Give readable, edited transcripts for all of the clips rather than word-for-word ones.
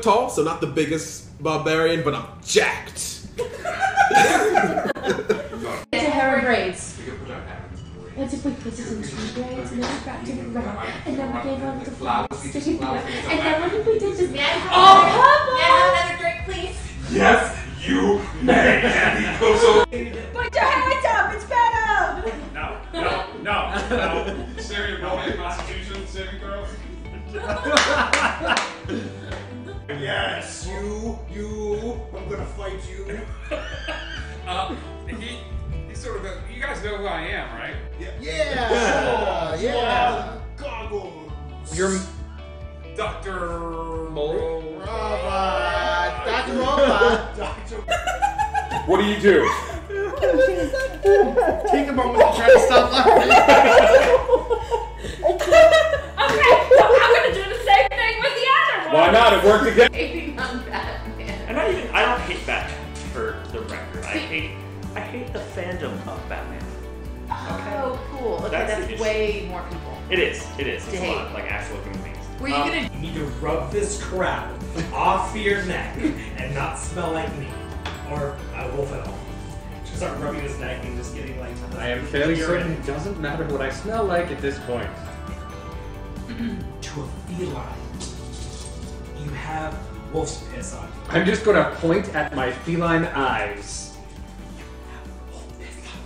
tall, so not the biggest barbarian, but I'm jacked. It's a hair and braids. What if we put it in 2 braids and then we wrapped it around and then we gave out the flowers sticking together and then what if we did this? Oh, may I have another drink, please? Yes, you may. And he goes over. Put your hands up, it's better! No. Sarah, roll me a Constitution saving throw. Yes, you. I'm gonna fight you. He's sort of a, you guys know who I am, right? Yeah. Goggles. You're Dr. Mole. Dr. Robot. What do you do? Take a moment to try to stop laughing. Okay, so I'm gonna do the same thing with the other one. Why not? It worked again. Hating on Batman. And I don't hate Batman, for the record. I hate the fandom of Batman. Oh, cool. Okay, That's the that's issue. way more people. It is. It's a Dang. lot of, like, actual human beings. Were you gonna... You need to rub this crap off your neck and not smell like me. Or I will fail. Just start rubbing his neck and just getting like... I am fairly certain it doesn't matter what I smell like at this point. To a feline, you have wolf's piss on you. I'm just gonna point at my feline eyes.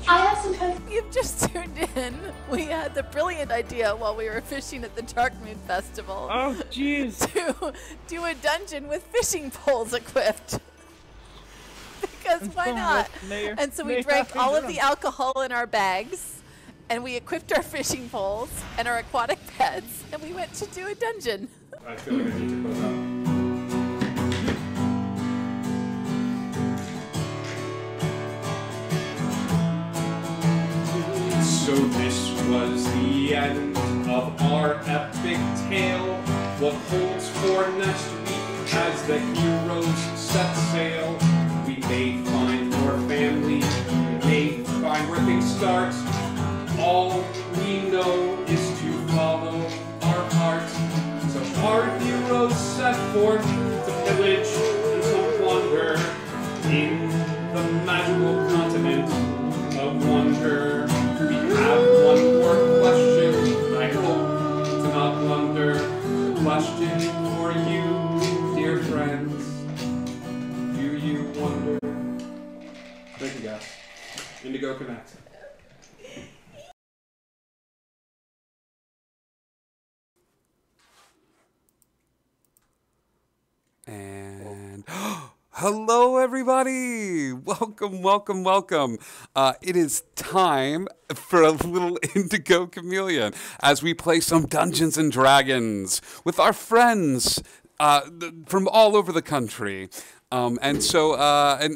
I have some time. You've just tuned in. We had the brilliant idea while we were fishing at the Dark Moon Festival. Oh, jeez. To do a dungeon with fishing poles equipped. Because why not? And so we drank all of the alcohol in our bags, and we equipped our fishing poles and our aquatic pets, and we went to do a dungeon. I feel like I need to put up. So this was the end of our epic tale. What holds for next week as the heroes set sail? We may find more family, we may find where things start. All we know is to follow our heart. So our heroes set forth to pillage and to wander in the magical continent of wonder. We have one more question. I hope to not blunder. The question for you, dear friends. Do you wonder? Thank you, guys. Indigo Connect. And hello, everybody! Welcome. It is time for a little Indigo Chameleon as we play some Dungeons and Dragons with our friends from all over the country. And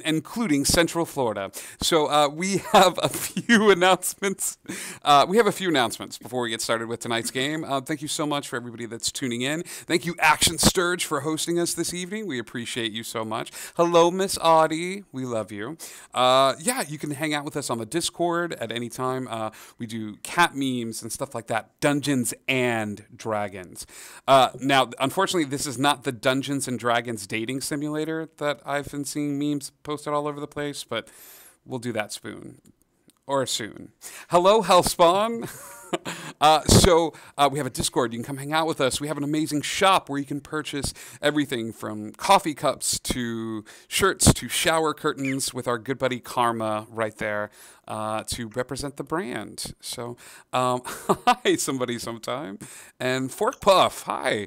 including Central Florida. So we have a few announcements. Before we get started with tonight's game. Thank you so much for everybody that's tuning in. Thank you, Action Sturge, for hosting us this evening. We appreciate you so much. Hello, Miss Audie. We love you. You can hang out with us on the Discord at any time. We do cat memes and stuff like that. Dungeons and Dragons. Now, unfortunately, this is not the Dungeons and Dragons dating simulator that I've been seeing memes posted all over the place, but we'll do that soon. Hello, Hellspawn. We have a Discord. You can come hang out with us. We have an amazing shop where you can purchase everything from coffee cups to shirts to shower curtains with our good buddy Karma right there to represent the brand. So, hi, somebody sometime. And Fork Puff, hi.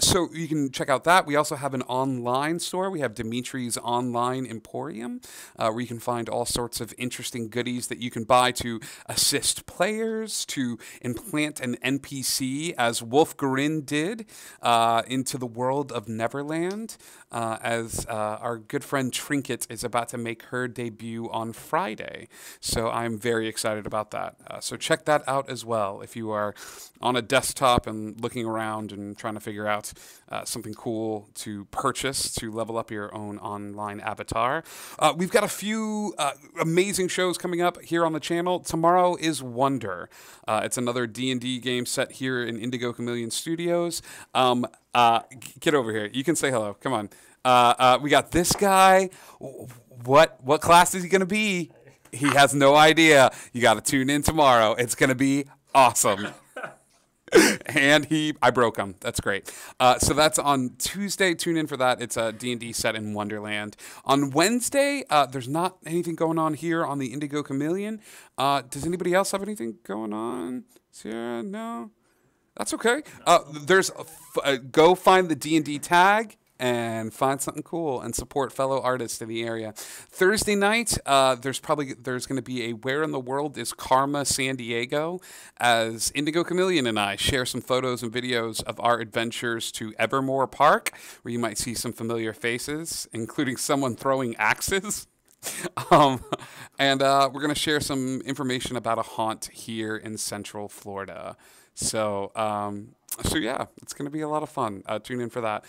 So you can check out that. We also have an online store. We have Dimitri's Online Emporium, where you can find all sorts of interesting goodies that you can buy to assist players, to implant an NPC, as Wolf Garin did, into the world of Neverland, as our good friend Trinket is about to make her debut on Friday. So I'm very excited about that. So check that out as well if you are on a desktop and looking around and trying to figure out something cool to purchase to level up your own online avatar. We've got a few amazing shows coming up here on the channel. Tomorrow is Wonder. It's another D&D game set here in Indigo Chameleon Studios. Get over here. You can say hello. Come on. We got this guy. What class is he going to be? He has no idea. You got to tune in tomorrow. It's going to be awesome. And I broke him. That's great. So that's on Tuesday. Tune in for that. It's a D&D set in Wonderland. On Wednesday, there's not anything going on here on the Indigo Chameleon. Does anybody else have anything going on? Sarah, no? That's okay. Go find the D&D tag and find something cool and support fellow artists in the area. Thursday night, there's going to be a Where in the World is Karma San Diego, as Indigo Chameleon and I share some photos and videos of our adventures to Evermore Park, where you might see some familiar faces, including someone throwing axes. And we're going to share some information about a haunt here in Central Florida. So yeah, it's going to be a lot of fun. Tune in for that.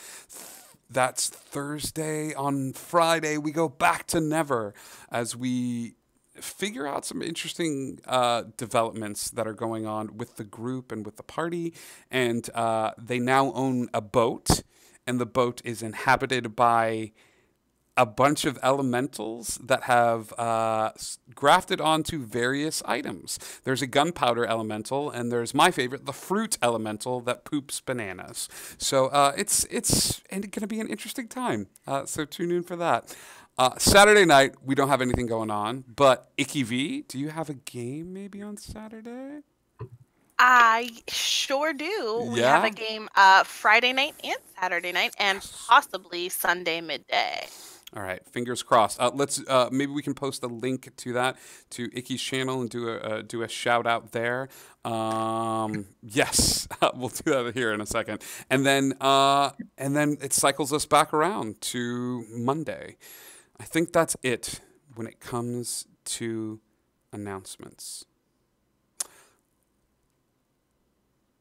That's Thursday. On Friday, we go back to Never as we figure out some interesting developments that are going on with the group and with the party. And they now own a boat, and the boat is inhabited by a bunch of elementals that have grafted onto various items. There's a gunpowder elemental, and there's my favorite, the fruit elemental that poops bananas. So it's going to be an interesting time. So tune in for that. Saturday night, we don't have anything going on, but Icky V, do you have a game maybe on Saturday? I sure do. We have a game Friday night and Saturday night, and possibly Sunday midday. All right, fingers crossed. Let's maybe we can post a link to that to Icky's channel and do a shout out there. Yes, we'll do that here in a second, and then it cycles us back around to Monday. I think that's it when it comes to announcements.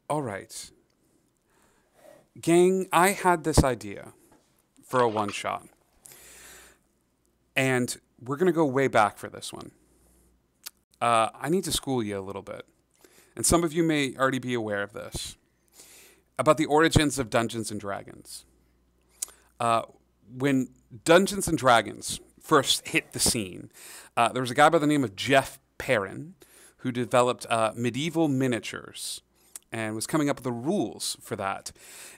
All right, gang. I had this idea for a one shot. And we're going to go way back for this one. I need to school you a little bit. And some of you may already be aware of this. About the origins of Dungeons & Dragons. When Dungeons & Dragons first hit the scene, there was a guy by the name of Jeff Perrin who developed medieval miniatures and was coming up with the rules for that.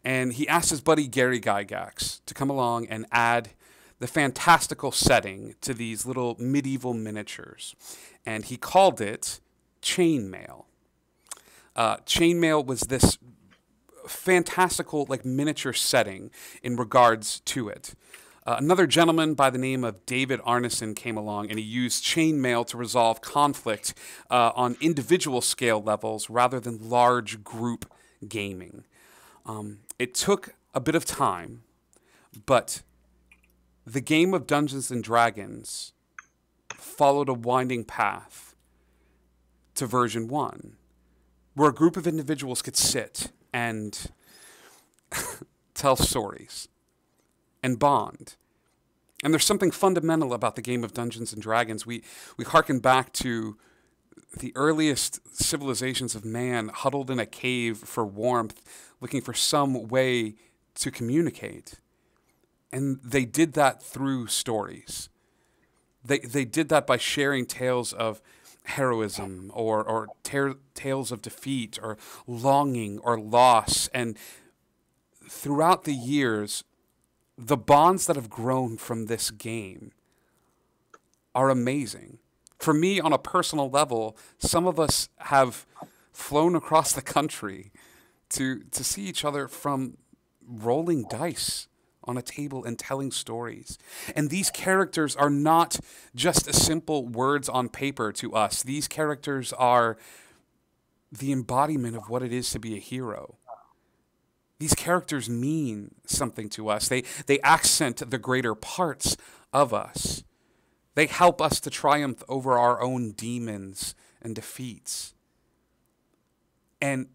And he asked his buddy Gary Gygax to come along and add the fantastical setting to these little medieval miniatures. And he called it Chainmail. Chainmail was this fantastical miniature setting in regards to it. Another gentleman by the name of David Arneson came along, and he used chainmail to resolve conflict on individual scale levels rather than large group gaming. It took a bit of time, but the game of Dungeons & Dragons followed a winding path to version 1, where a group of individuals could sit and tell stories and bond. And there's something fundamental about the game of Dungeons & Dragons. We harken back to the earliest civilizations of man huddled in a cave for warmth, looking for some way to communicate. And they did that through stories. They did that by sharing tales of heroism or tales of defeat or longing or loss. And throughout the years, the bonds that have grown from this game are amazing. For me, on a personal level, some of us have flown across the country to see each other from rolling dice on a table and telling stories. And these characters are not just simple words on paper to us. These characters are the embodiment of what it is to be a hero. These characters mean something to us. They accent the greater parts of us. They help us to triumph over our own demons and defeats. And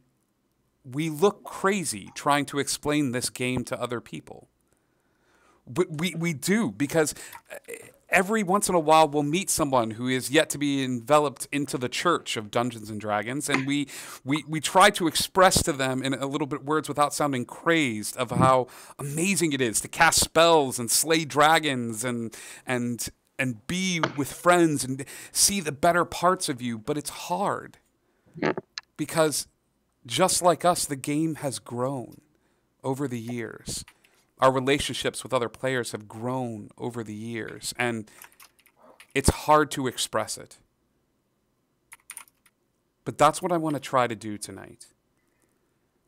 we look crazy trying to explain this game to other people. We do, because every once in a while we'll meet someone who is yet to be enveloped into the church of Dungeons and Dragons, and we try to express to them in a little bit words without sounding crazed of how amazing it is to cast spells and slay dragons and be with friends and see the better parts of you, but it's hard because just like us, the game has grown over the years. Our relationships with other players have grown over the years, and it's hard to express it. But that's what I want to try to do tonight.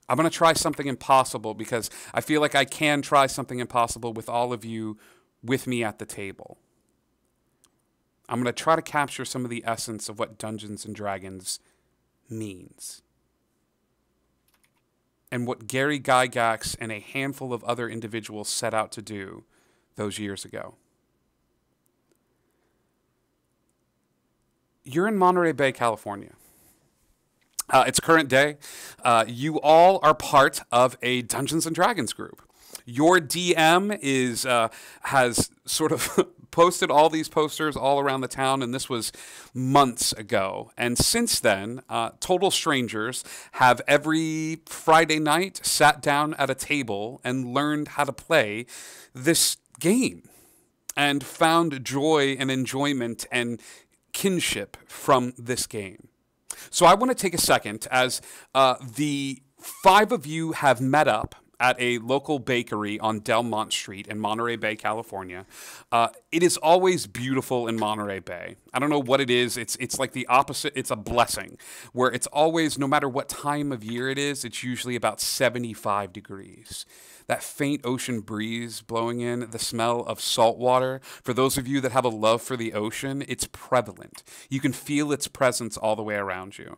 I'm going to try something impossible because I feel like I can try something impossible with all of you with me at the table. I'm going to try to capture some of the essence of what Dungeons and Dragons means. And what Gary Gygax and a handful of other individuals set out to do those years ago. You're in Monterey Bay, California. It's current day. You all are part of a Dungeons and Dragons group. Your DM has sort of posted all these posters all around the town, and this was months ago. And since then, total strangers have every Friday night sat down at a table and learned how to play this game and found joy and enjoyment and kinship from this game. So I want to take a second as the 5 of you have met up at a local bakery on Delmont Street in Monterey Bay, California. It is always beautiful in Monterey Bay. I don't know what it is. It's like the opposite. It's a blessing where it's always, no matter what time of year it is, it's usually about 75 degrees. That faint ocean breeze blowing in, the smell of salt water. For those of you that have a love for the ocean, it's prevalent. You can feel its presence all the way around you.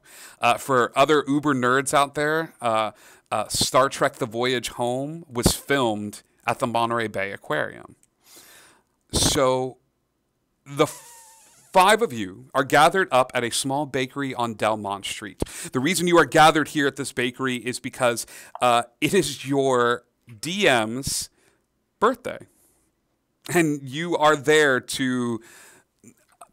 For other uber nerds out there, Star Trek The Voyage Home was filmed at the Monterey Bay Aquarium. So the 5 of you are gathered up at a small bakery on Delmont Street. The reason you are gathered here at this bakery is because it is your DM's birthday. And you are there to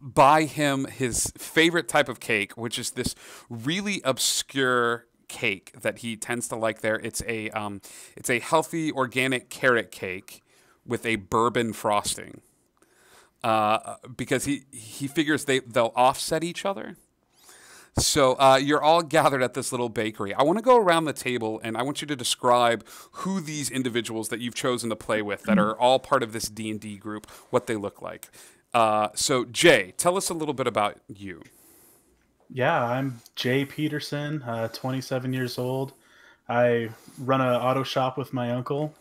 buy him his favorite type of cake, which is this really obscure cake that he tends to like there. It's a healthy organic carrot cake with a bourbon frosting. Because he figures they'll offset each other. So you're all gathered at this little bakery. I want to go around the table, and I want you to describe who these individuals that you've chosen to play with that are all part of this D&D group, what they look like. So Jay, tell us a little bit about you. Yeah, I'm Jay Peterson, 27 years old. I run an auto shop with my uncle.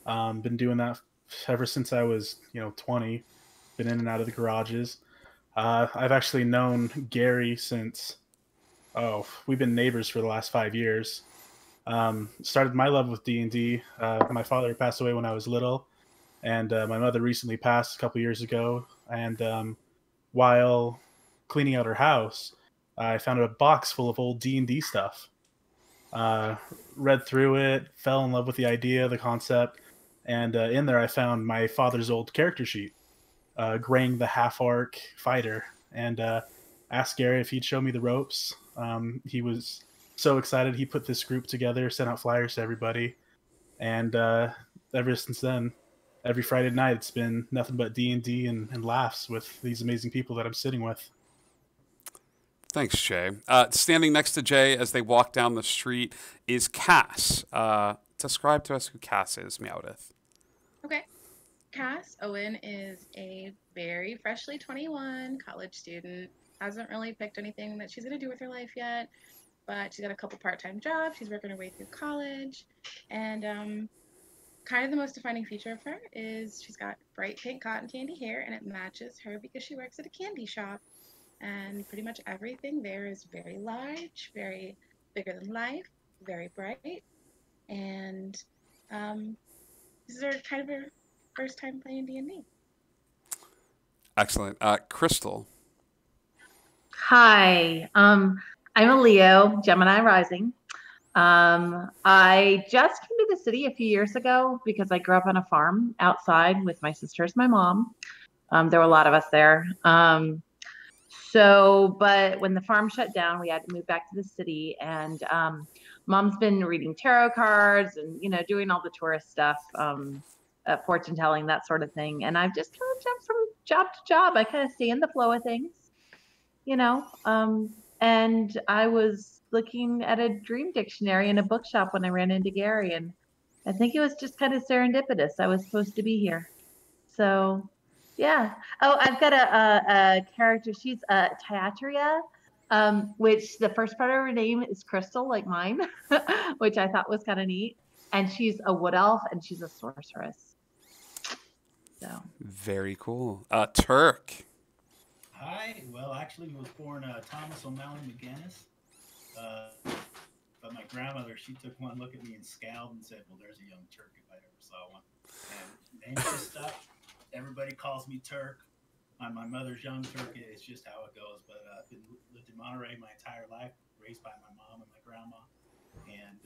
Been doing that ever since I was, 20. Been in and out of the garages. I've actually known Gary since, we've been neighbors for the last 5 years. Started my love with D&D. My father passed away when I was little, and my mother recently passed a couple years ago. And while cleaning out her house, I found a box full of old D&D stuff. Read through it, fell in love with the idea, the concept, and in there I found my father's old character sheet, Grang the Half-Orc Fighter, and asked Gary if he'd show me the ropes. He was so excited. He put this group together, sent out flyers to everybody, and ever since then, every Friday night, it's been nothing but D&D and laughs with these amazing people that I'm sitting with. Thanks, Jay. Standing next to Jay as they walk down the street is Cass. Describe to us who Cass is, Meowdith. Okay. Cass Owen is a very freshly 21 college student. Hasn't really picked anything that she's going to do with her life yet, but she's got a couple part-time jobs. She's working her way through college. And kind of the most defining feature of her is she's got bright pink cotton candy hair, and it matches her because she works at a candy shop. And pretty much everything there is very large, very bigger than life, very bright. And this is her kind of her first time playing D&D. Excellent. Crystal. Hi, I'm a Leo, Gemini rising. I just came to the city a few years ago because I grew up on a farm outside with my sisters, my mom. There were a lot of us there. But when the farm shut down, we had to move back to the city, and Mom's been reading tarot cards and, doing all the tourist stuff, fortune telling, that sort of thing. And I've just kind of jumped from job to job. I kind of stay in the flow of things, and I was looking at a dream dictionary in a bookshop when I ran into Gary, and I think it was just kind of serendipitous. I was supposed to be here. So, yeah. Oh, I've got a character. She's Teatria, which the first part of her name is Crystal, like mine, which I thought was kind of neat. And she's a wood elf, and she's a sorceress. So very cool. Turk. Hi. Well, actually, I was born Thomas O'Malley McGinnis. But my grandmother, she took one look at me and scowled and said, "Well, there's a young Turk if I ever saw one." And names just stuck. Everybody calls me Turk. I'm my mother's young Turk. It's just how it goes. But I've lived in Monterey my entire life, raised by my mom and my grandma, and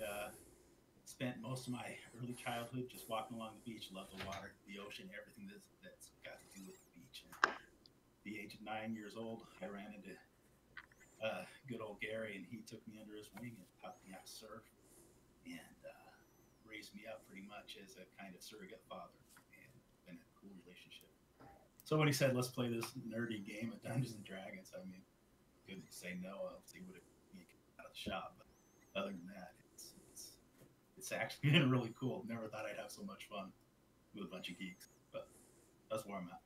spent most of my early childhood just walking along the beach. Love the water, the ocean, everything that's got to do with the beach. And at the age of 9 years old, I ran into good old Gary, and he took me under his wing and taught me how to surf, and raised me up pretty much as a kind of surrogate father, and been a cool relationship. So when he said, "Let's play this nerdy game of Dungeons and Dragons," I mean, couldn't say no. I'll see what it came out of the shop. But other than that, it's actually been really cool. Never thought I'd have so much fun with a bunch of geeks, but that's where I'm at.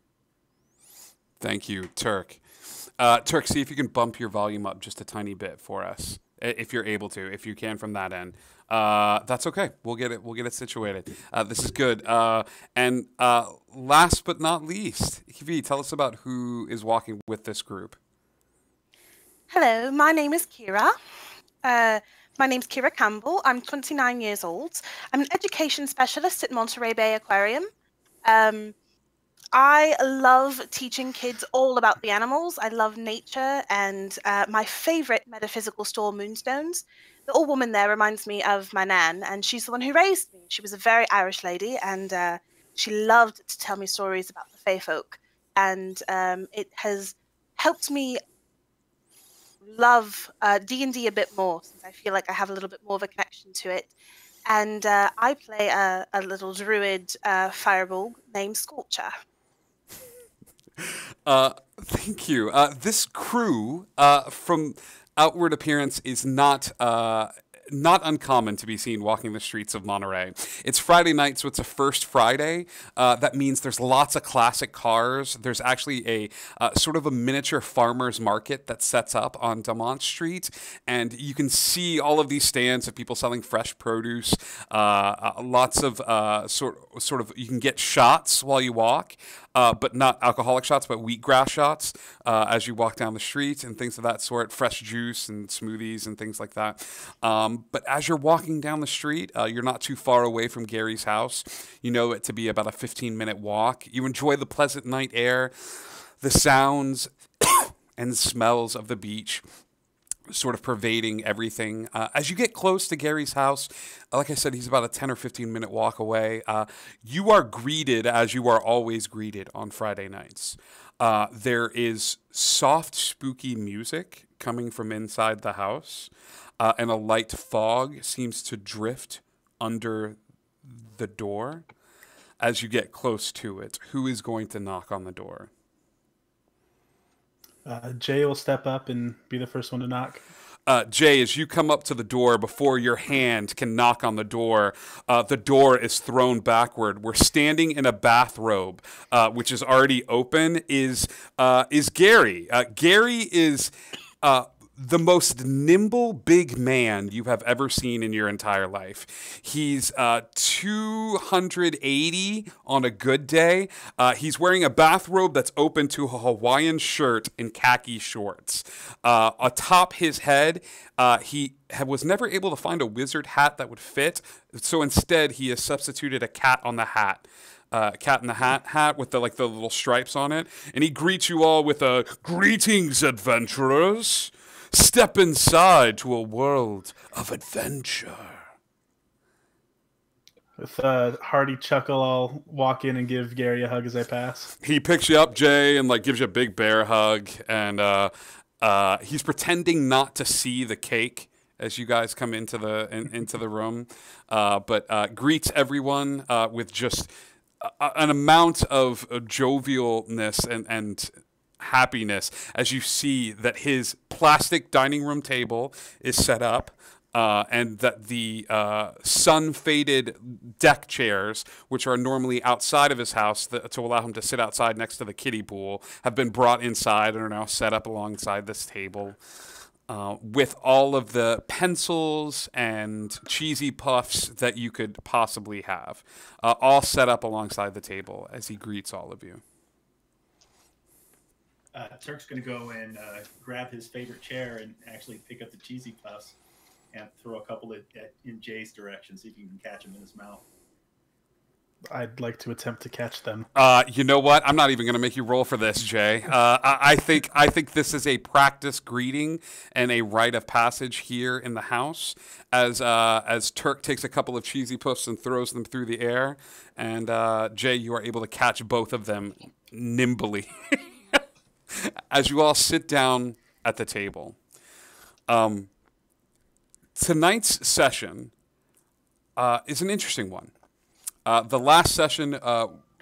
Thank you, Turk. Turk, see if you can bump your volume up just a tiny bit for us, if you're able to. If you can from that end, that's okay. We'll get it situated. This is good. And last but not least, Kivi, tell us about who is walking with this group. Hello, my name is Kira. My name's Kira Campbell. I'm 29 years old. I'm an education specialist at Monterey Bay Aquarium. I love teaching kids all about the animals. I love nature, and my favorite metaphysical store, Moonstones. The old woman there reminds me of my nan, and she's the one who raised me. She was a very Irish lady, and she loved to tell me stories about the Fae folk. And it has helped me love D&D a bit more, since I feel like I have a little bit more of a connection to it. And I play a little druid fireball named Scorcher. Thank you. This crew, from outward appearance, is not uncommon to be seen walking the streets of Monterey. It's Friday night, so it's a first Friday. That means there's lots of classic cars. There's actually a sort of a miniature farmer's market that sets up on Damont Street, and you can see all of these stands of people selling fresh produce. Lots of sort of you can get shots while you walk. But not alcoholic shots, but wheatgrass shots as you walk down the street and things of that sort, fresh juice and smoothies and things like that. But as you're walking down the street, you're not too far away from Gary's house. You know it to be about a 15-minute walk. You enjoy the pleasant night air, the sounds and smells of the beach, sort of pervading everything. As you get close to Gary's house, like I said, he's about a 10 or 15-minute walk away. You are greeted as you are always greeted on Friday nights. There is soft, spooky music coming from inside the house, and a light fog seems to drift under the door as you get close to it. Who is going to knock on the door? Jay will step up and be the first one to knock. Jay, as you come up to the door, before your hand can knock on the door is thrown backward. We're standing in a bathrobe, which is already open, is Gary. Gary is the most nimble big man you have ever seen in your entire life. He's 280 on a good day. He's wearing a bathrobe that's open to a Hawaiian shirt and khaki shorts. Atop his head, he was never able to find a wizard hat that would fit, so instead he has substituted a cat on the hat. Cat in the hat with the little stripes on it, and he greets you all with a "Greetings, adventurers. Step inside to a world of adventure." With a hearty chuckle, I'll walk in and give Gary a hug as I pass. He picks you up, Jay, and like gives you a big bear hug, and he's pretending not to see the cake as you guys come into the room, but greets everyone with just an amount of jovialness and happiness as you see that his plastic dining room table is set up. And that the sun-faded deck chairs, which are normally outside of his house to allow him to sit outside next to the kiddie pool, have been brought inside and are now set up alongside this table. With all of the pencils and cheesy puffs that you could possibly have, all set up alongside the table as he greets all of you. Turk's going to go and grab his favorite chair and actually pick up the cheesy puffs and throw a couple in Jay's direction, see if you can catch him in his mouth. I'd like to attempt to catch them. You know what? I'm not even going to make you roll for this, Jay. I think this is a practice greeting and a rite of passage here in the house as Turk takes a couple of cheesy puffs and throws them through the air, and Jay, you are able to catch both of them nimbly as you all sit down at the table. Tonight's session is an interesting one. The last session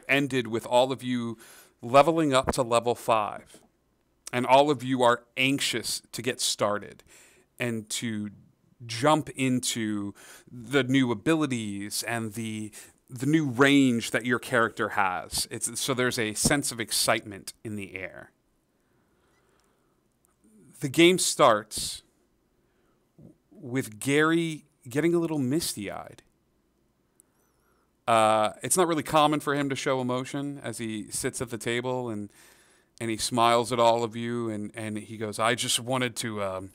ended with all of you leveling up to level 5. And all of you are anxious to get started and to jump into the new abilities and the new range that your character has. So there's a sense of excitement in the air. The game starts with Gary getting a little misty-eyed. It's not really common for him to show emotion as he sits at the table and he smiles at all of you and he goes, I just wanted to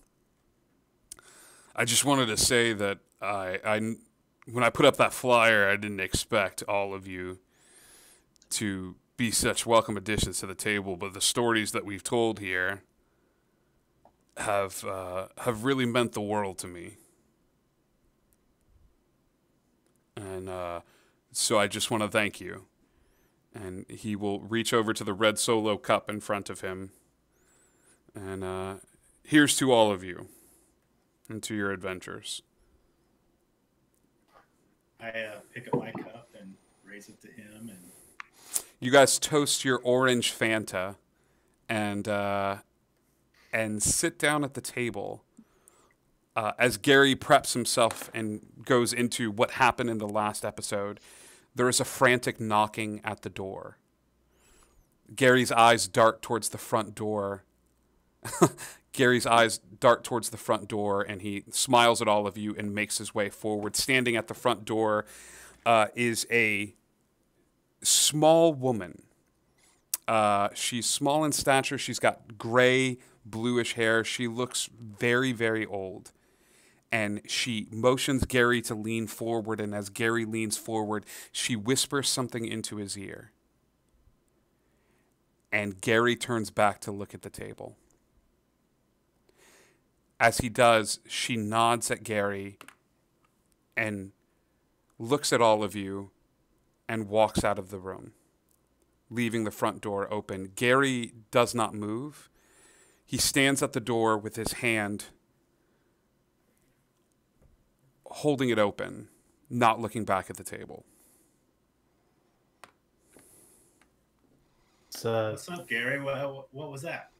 say that when I put up that flyer, I didn't expect all of you to be such welcome additions to the table, but the stories that we've told here have really meant the world to me. And so I just want to thank you. And he will reach over to the red Solo cup in front of him. And here's to all of you and to your adventures. I pick up my cup and raise it to him. And you guys toast your orange Fanta and sit down at the table as Gary preps himself and goes into what happened in the last episode. There is a frantic knocking at the door. Gary's eyes dart towards the front door. Gary's eyes dart towards the front door, and he smiles at all of you and makes his way forward. Standing at the front door is a small woman. She's small in stature. She's got gray, bluish hair. She looks very, very old. And she motions Gary to lean forward, and as Gary leans forward, she whispers something into his ear. And Gary turns back to look at the table. As he does, she nods at Gary and looks at all of you and walks out of the room, leaving the front door open. Gary does not move. He stands at the door with his hand holding it open, not looking back at the table. What's up, Gary? What was that?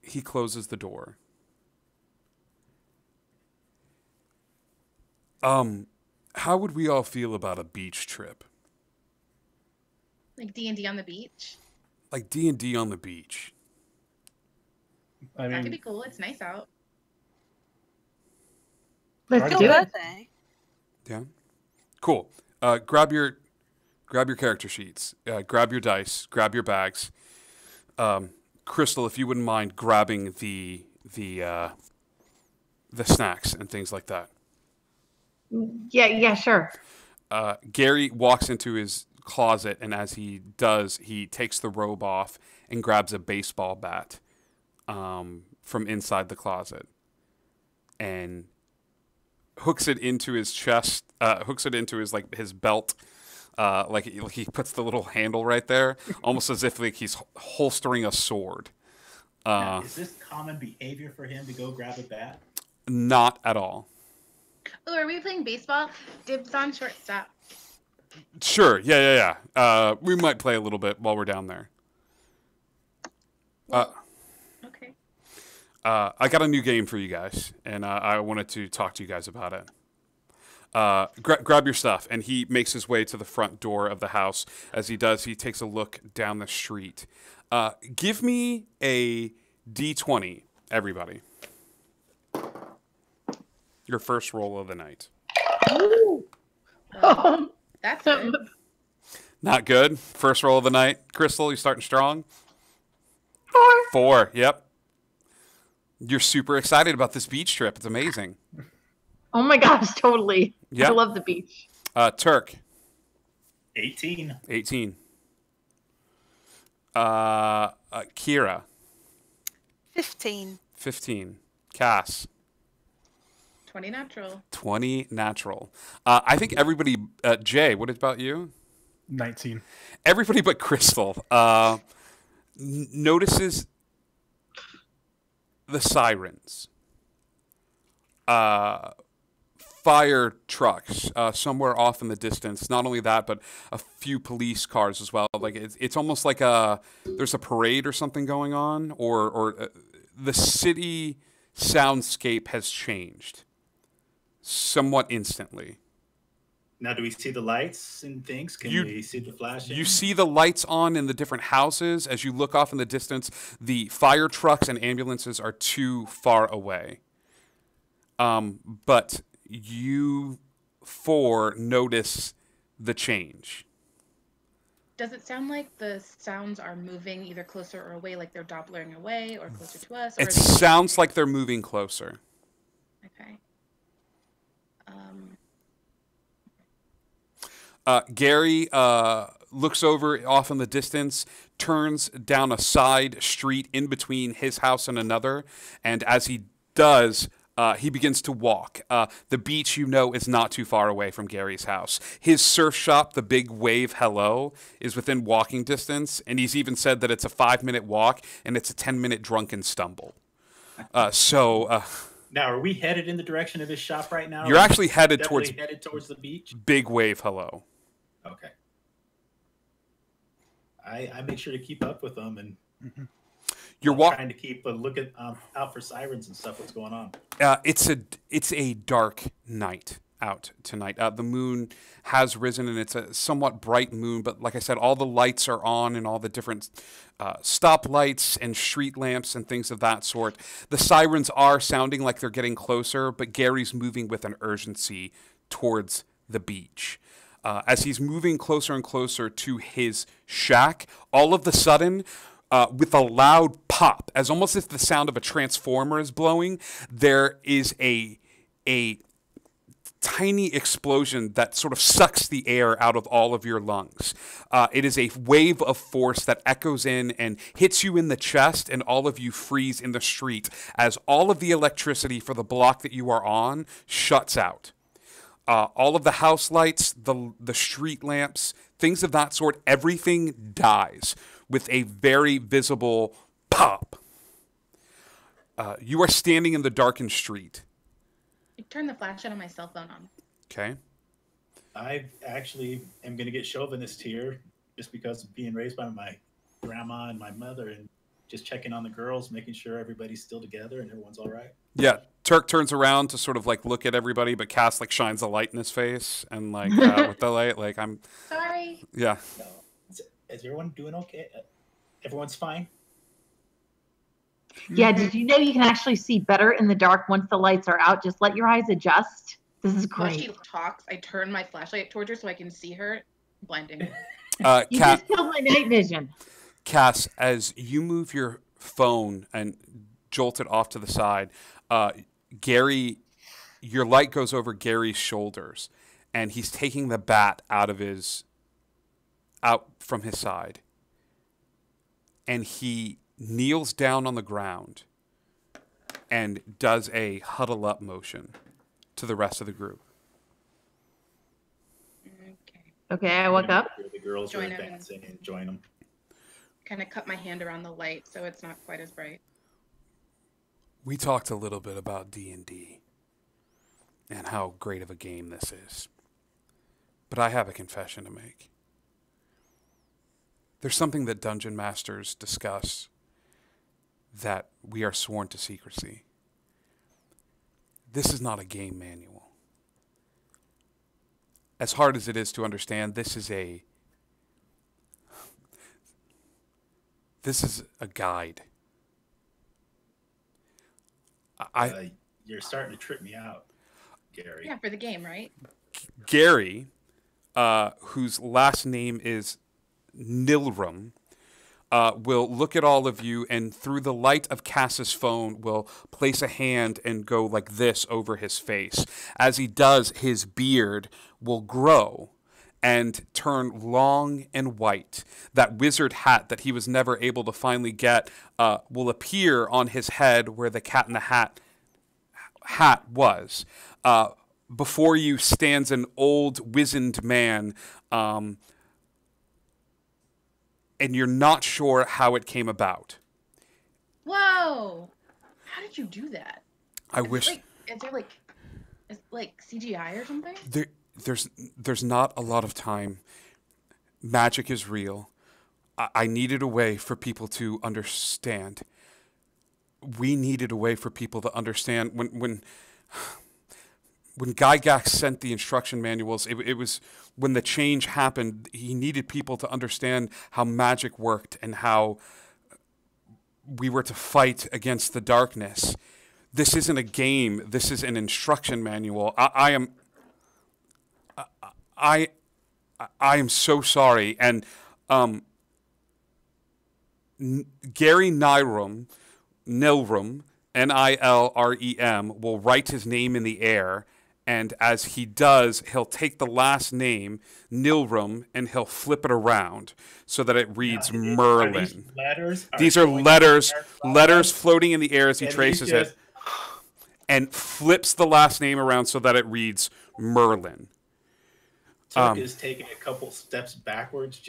He closes the door. How would we all feel about a beach trip? Like D&D on the beach? Like D&D on the beach. That could be cool. It's nice out. Let's do it. Yeah. Cool. Grab your character sheets. Grab your dice. Grab your bags. Crystal, if you wouldn't mind grabbing the snacks and things like that. Yeah, sure. Gary walks into his closet, and as he does, he takes the robe off and grabs a baseball bat from inside the closet. And hooks it into his chest, hooks it into his his belt. Like he puts the little handle right there, almost as if like he's holstering a sword. Now, is this common behavior for him to go grab a bat? Not at all. Oh, are we playing baseball? Dibs on shortstop. Sure. Yeah. We might play a little bit while we're down there. Okay. I got a new game for you guys, and I wanted to talk to you guys about it. Grab your stuff, and he makes his way to the front door of the house. As he does, he takes a look down the street. Give me a D20, everybody. Your first roll of the night. That's good. Not good. First roll of the night. Crystal, you starting strong? 4. Yep. You're super excited about this beach trip. It's amazing. Oh my gosh, totally. Yep. I love the beach. Turk. 18. 18. Kira. 15. 15. Cass. 20 natural. 20 natural. I think everybody, Jay, what about you? 19. Everybody but Crystal notices the sirens. Fire trucks somewhere off in the distance. Not only that, but a few police cars as well. Like it's almost like there's a parade or something going on, or the city soundscape has changed somewhat instantly. Now, do we see the lights and things? Can we see the flashing? You see the lights on in the different houses. As you look off in the distance, the fire trucks and ambulances are too far away. But you 4 notice the change. Does it sound like the sounds are moving either closer or away, like they're Dopplering away or closer to us? Or It sounds like they're moving closer. Okay. Gary looks over off in the distance, turns down a side street in between his house and another, and as he does, he begins to walk. The beach, is not too far away from Gary's house. His surf shop, the Big Wave Hello, is within walking distance, and he's even said that it's a 5-minute walk and it's a 10-minute drunken stumble. Now, are we headed in the direction of his shop right now? You're actually headed towards the beach? Big Wave Hello. Okay. I make sure to keep up with them, and you're trying to keep a look at out for sirens and stuff. What's going on? It's a dark night out tonight. The moon has risen, and it's a somewhat bright moon. But like I said, all the lights are on, and all the different stop lights and street lamps and things of that sort. The sirens are sounding like they're getting closer, but Gary's moving with an urgency towards the beach. As he's moving closer and closer to his shack, all of a sudden, with a loud pop, as almost if the sound of a transformer is blowing, there is a tiny explosion that sort of sucks the air out of all of your lungs. It is a wave of force that echoes in and hits you in the chest, and all of you freeze in the street as all of the electricity for the block that you are on shuts out. All of the house lights, the street lamps, things of that sort, everything dies with a very visible pop. You are standing in the darkened street. I turn the flashlight on my cell phone on. Okay. I actually am going to get chauvinist here just because of being raised by my grandma and my mother and just checking on the girls, making sure everybody's still together and everyone's all right. Yeah. Turk turns around to sort of like look at everybody, but Cass like shines a light in his face and like with the light, like I'm sorry. Yeah. No. Is everyone doing okay? Everyone's fine? Yeah, did you know you can actually see better in the dark once the lights are out? Just let your eyes adjust. This is While great. she talks, I turn my flashlight towards her so I can see her. Blinding. You just killed my night vision. Cass, as you move your phone and jolt it off to the side, Gary, your light goes over Gary's shoulders, and he's taking the bat out from his side, and he kneels down on the ground and does a huddle up motion, to the rest of the group. Okay, I woke up. The girls are Join 'em. advancing and join them. Kind of cut my hand around the light so it's not quite as bright. We talked a little bit about D&D and how great of a game this is. But I have a confession to make. There's something that dungeon masters discuss that we are sworn to secrecy. This is not a game manual. As hard as it is to understand, this is a guide. You're starting to trip me out, Gary. Yeah, for the game, right? Gary, whose last name is Nilrum, will look at all of you and through the light of Cass's phone will place a hand and go like this over his face. As he does, his beard will grow and turn long and white. That wizard hat that he was never able to finally get will appear on his head where the Cat in the hat was. Before you stands an old, wizened man, and you're not sure how it came about. Whoa! How did you do that? I wish... Is it like CGI or something? There's not a lot of time. Magic is real. I needed a way for people to understand. We needed a way for people to understand. When Gygax sent the instruction manuals, it was when the change happened, he needed people to understand how magic worked and how we were to fight against the darkness. This isn't a game. This is an instruction manual. I am so sorry. And Gary Nilrum, Nilrem, will write his name in the air. And as he does, he'll take the last name, Nilrum, and he'll flip it around so that it reads Merlin. These are letters floating in the air as he traces it. And flips the last name around so that it reads Merlin. Tuck is taking a couple steps backwards.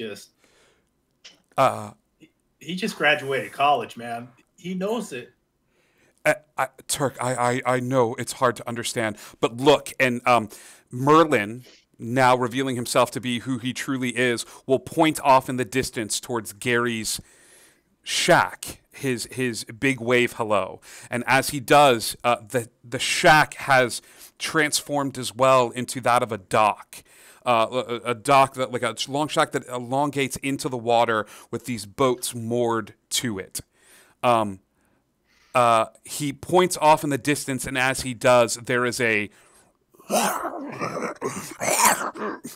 He just graduated college, man. He knows it. Turk, I know it's hard to understand, but look, and Merlin, now revealing himself to be who he truly is, will point off in the distance towards Gary's shack, his big wave hello. And as he does, the shack has transformed as well into that of a dock. A dock, that like a long shack that elongates into the water with these boats moored to it. He points off in the distance, and as he does, there is a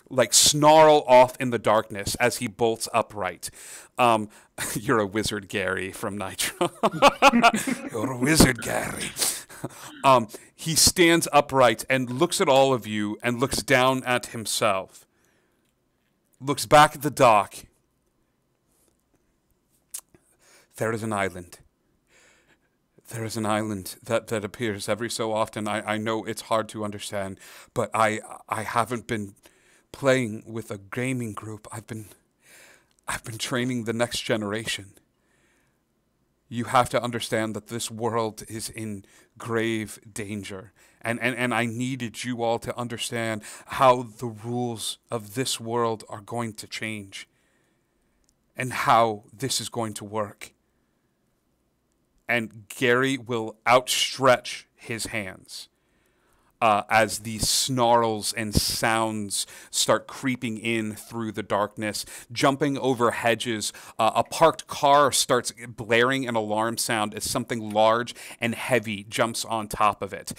like snarl off in the darkness as he bolts upright. You're a wizard, Gary, from Nitro. You're a wizard, Gary. He stands upright and looks at all of you and looks down at himself. Looks back at the dock. There is an island. There is an island that appears every so often. I know it's hard to understand, but I haven't been playing with a gaming group. I've been training the next generation. You have to understand that this world is in grave danger. And I needed you all to understand how the rules of this world are going to change and how this is going to work. And Gary will outstretch his hands as these snarls and sounds start creeping in through the darkness, jumping over hedges. A parked car starts blaring an alarm sound as something large and heavy jumps on top of it.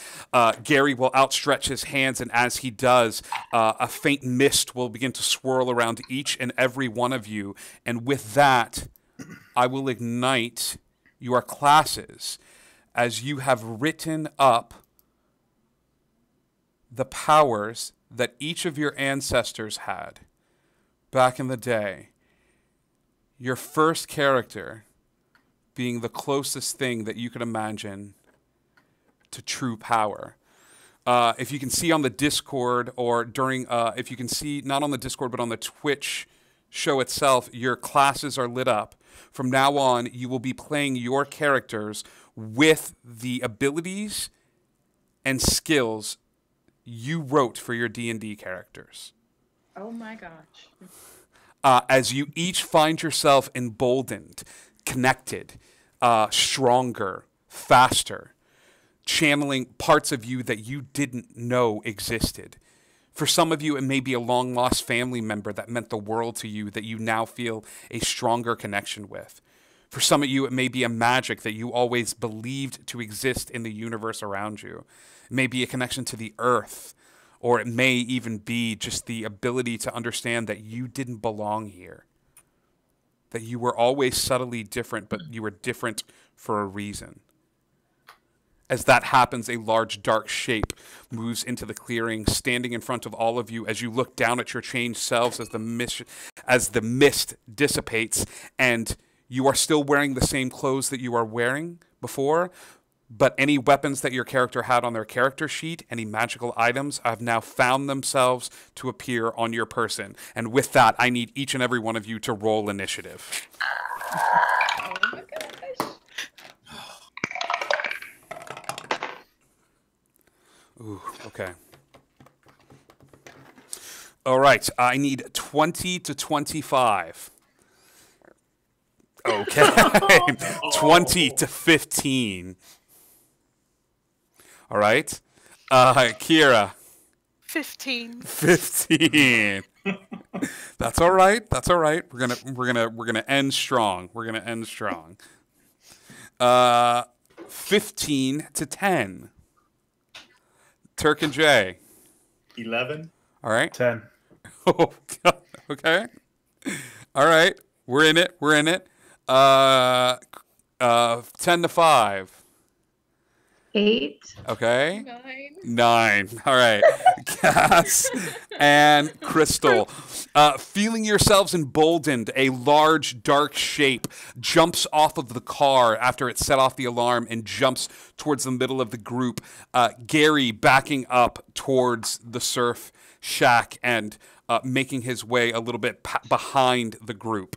Gary will outstretch his hands, and as he does, a faint mist will begin to swirl around each and every one of you. And with that, I will ignite your classes as you have written up the powers that each of your ancestors had back in the day. Your first character being the closest thing that you could imagine to true power. If you can see on the Discord or during, if you can see not on the Discord but on the Twitch show itself, your classes are lit up. From now on, you will be playing your characters with the abilities and skills you wrote for your D&D characters. Oh my gosh. As you each find yourself emboldened, connected, stronger, faster, channeling parts of you that you didn't know existed. For some of you, it may be a long-lost family member that meant the world to you that you now feel a stronger connection with. For some of you, it may be a magic that you always believed to exist in the universe around you. It may be a connection to the earth, or it may even be just the ability to understand that you didn't belong here. That you were always subtly different, but you were different for a reason. As that happens, a large dark shape moves into the clearing, standing in front of all of you as you look down at your changed selves as the mist dissipates, and you are still wearing the same clothes that you are wearing before, but any weapons that your character had on their character sheet, any magical items, have now found themselves to appear on your person. And with that, I need each and every one of you to roll initiative. Oh my gosh. Ooh, okay. All right, I need 20 to 25. Okay. 20 to 15. All right. Kira. 15. 15. That's all right. That's all right. We're gonna end strong. We're gonna end strong. 15 to 10. Turk and Jay. 11. All right. 10. Oh, God. Okay. All right. We're in it. We're in it. 10 to 5. 8. Okay. 9. All right. Cass and Crystal. Feeling yourselves emboldened, a large, dark shape jumps off of the car after it set off the alarm and jumps towards the middle of the group. Gary backing up towards the surf shack and making his way a little bit behind the group.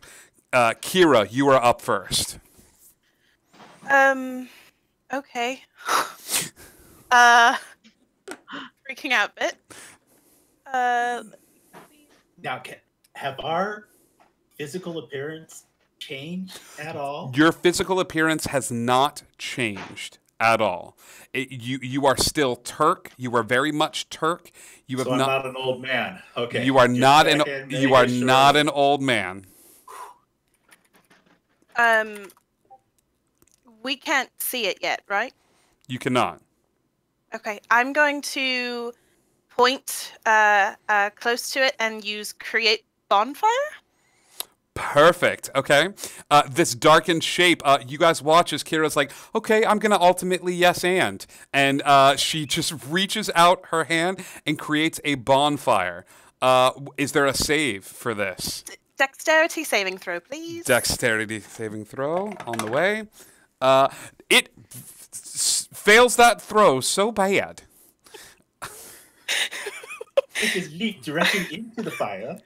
Kira, you are up first. Okay. Freaking out a bit. Now, have our physical appearance changed at all? Your physical appearance has not changed at all. You are still Turk. You are very much Turk. You have so I'm not an old man. Okay. You are Just not checking, not an old man. We can't see it yet, right? You cannot. Okay, I'm going to point close to it and use create bonfire. Perfect. Okay. This darkened shape, you guys watch as Kira's like, okay, I'm going to ultimately yes and. And she just reaches out her hand and creates a bonfire. Is there a save for this? Dexterity saving throw, please. Dexterity saving throw on the way. It fails that throw so bad. It just leaped directly into the fire.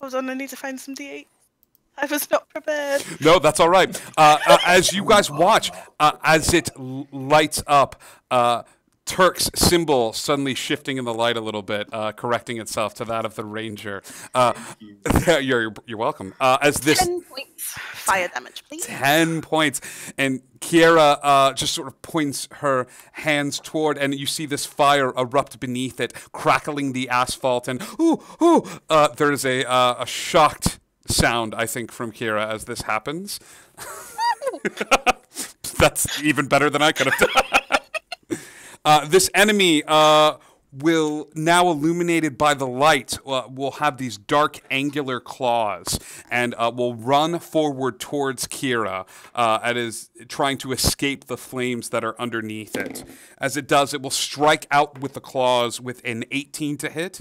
Hold on, I need to find some D8. I was not prepared. No, that's all right. As you guys watch, as it lights up, Turk's symbol suddenly shifting in the light a little bit, correcting itself to that of the ranger. You're welcome. As this 10 points fire damage, please. 10 points, and Kiera just sort of points her hands toward, and you see this fire erupt beneath it, crackling the asphalt, and there's a shocked sound, I think, from Kiera as this happens. That's even better than I could have done. This enemy will, now illuminated by the light, will have these dark angular claws and will run forward towards Kira. It is trying to escape the flames that are underneath it. As it does, it will strike out with the claws with an 18 to hit.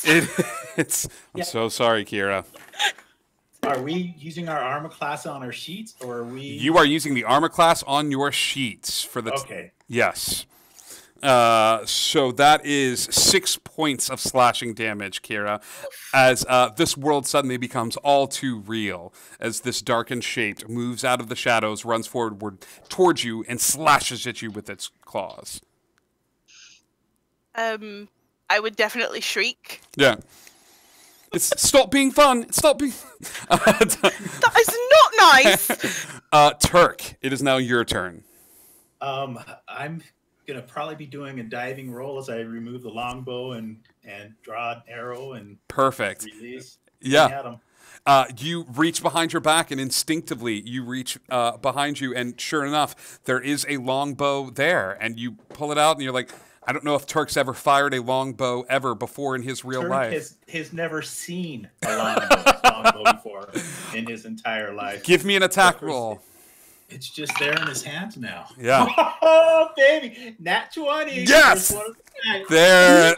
I'm so sorry, Kira. Are we using our armor class on our sheets, or are we? You are using the armor class on your sheets for the. Okay. Yes. So that is 6 points of slashing damage, Kira, as this world suddenly becomes all too real as this darkened shape moves out of the shadows, runs forward towards you, and slashes at you with its claws. I would definitely shriek. Yeah. It's stop being fun. Stop being. That is not nice. Turk, it is now your turn. I'm gonna probably be doing a diving roll as I remove the longbow and draw an arrow and Perfect. release. Yeah. At 'em. You reach behind your back, and instinctively you reach behind you, and sure enough, there is a longbow there, and you pull it out, and you're like, I don't know if Turk's ever fired a longbow ever before in his real Turk life. has never seen a longbow before in his entire life. Give me an attack roll. It's just there in his hands now. Yeah. Oh, baby. Nat 20. Yes! First one of the night. There.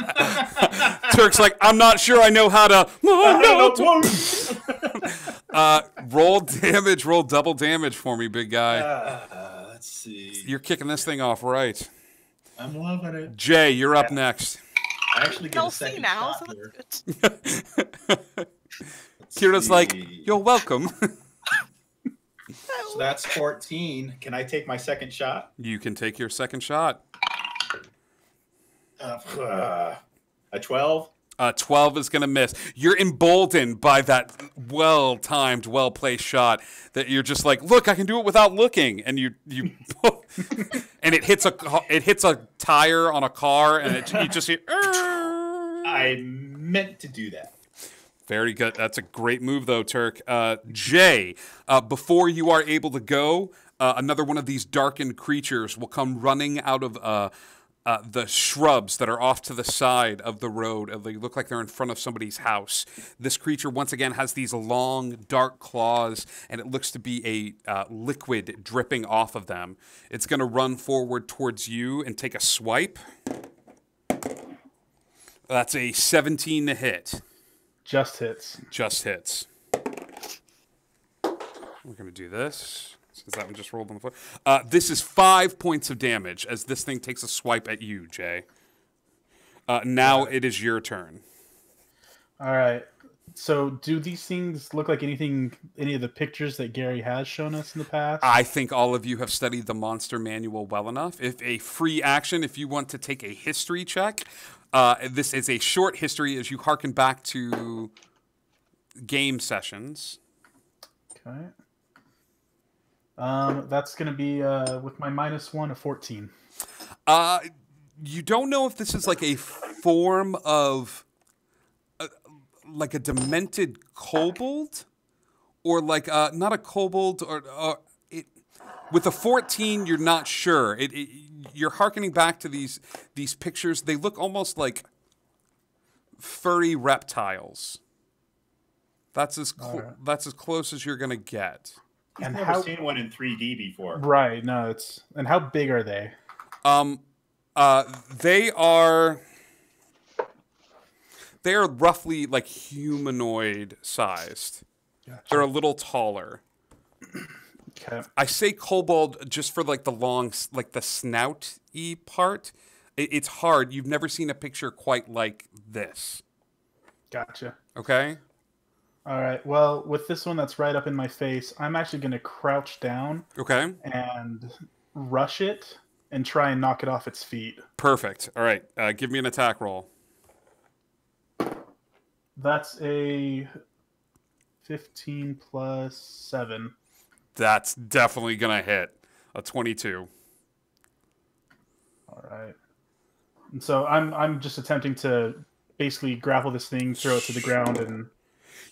Turk's like, I'm not sure I know how to. Roll damage, roll double damage for me, big guy. Let's see. You're kicking this thing off right. I'm loving it. Jay, you're up next. I actually get I'll a see second now, shot so that's here. Kira's like, you're welcome. So that's 14. Can I take my second shot? You can take your second shot. A 12? 12 is going to miss. You're emboldened by that well-timed, well-placed shot that you're just like, look, I can do it without looking. And you and it hits a tire on a car, and you just hear. I meant to do that. Very good. That's a great move, though, Turk. Jay, before you are able to go, another one of these darkened creatures will come running out of the shrubs that are off to the side of the road. They look like they're in front of somebody's house. This creature, once again, has these long, dark claws, and it looks to be a liquid dripping off of them. It's going to run forward towards you and take a swipe. That's a 17 to hit. Just hits. Just hits. We're going to do this, since that one just rolled on the floor. This is 5 points of damage as this thing takes a swipe at you, Jay. Now it is your turn. All right. So do these things look like any of the pictures that Gary has shown us in the past? I think all of you have studied the Monster Manual well enough. If a free action, if you want to take a history check, this is a short history as you harken back to game sessions. Okay. That's going to be with my -1 of 14. You don't know if this is like a form of like a demented kobold, or like not a kobold, or it. With a 14, you're not sure. You're hearkening back to these pictures. They look almost like furry reptiles. That's as that's as close as you're gonna get. I've never seen one in 3D before. Right. No, it's. And how big are they? They are roughly like humanoid sized. Gotcha. They're a little taller. Okay. I say kobold just for like the long, like the snout-y part. It's hard. You've never seen a picture quite like this. Gotcha. Okay. All right. Well, with this one that's right up in my face, I'm actually going to crouch down. Okay. And rush it and try and knock it off its feet. Perfect. All right. Give me an attack roll. That's a 15 plus 7. That's definitely going to hit. A 22. All right. And so I'm just attempting to basically grapple this thing, throw it to the ground, and...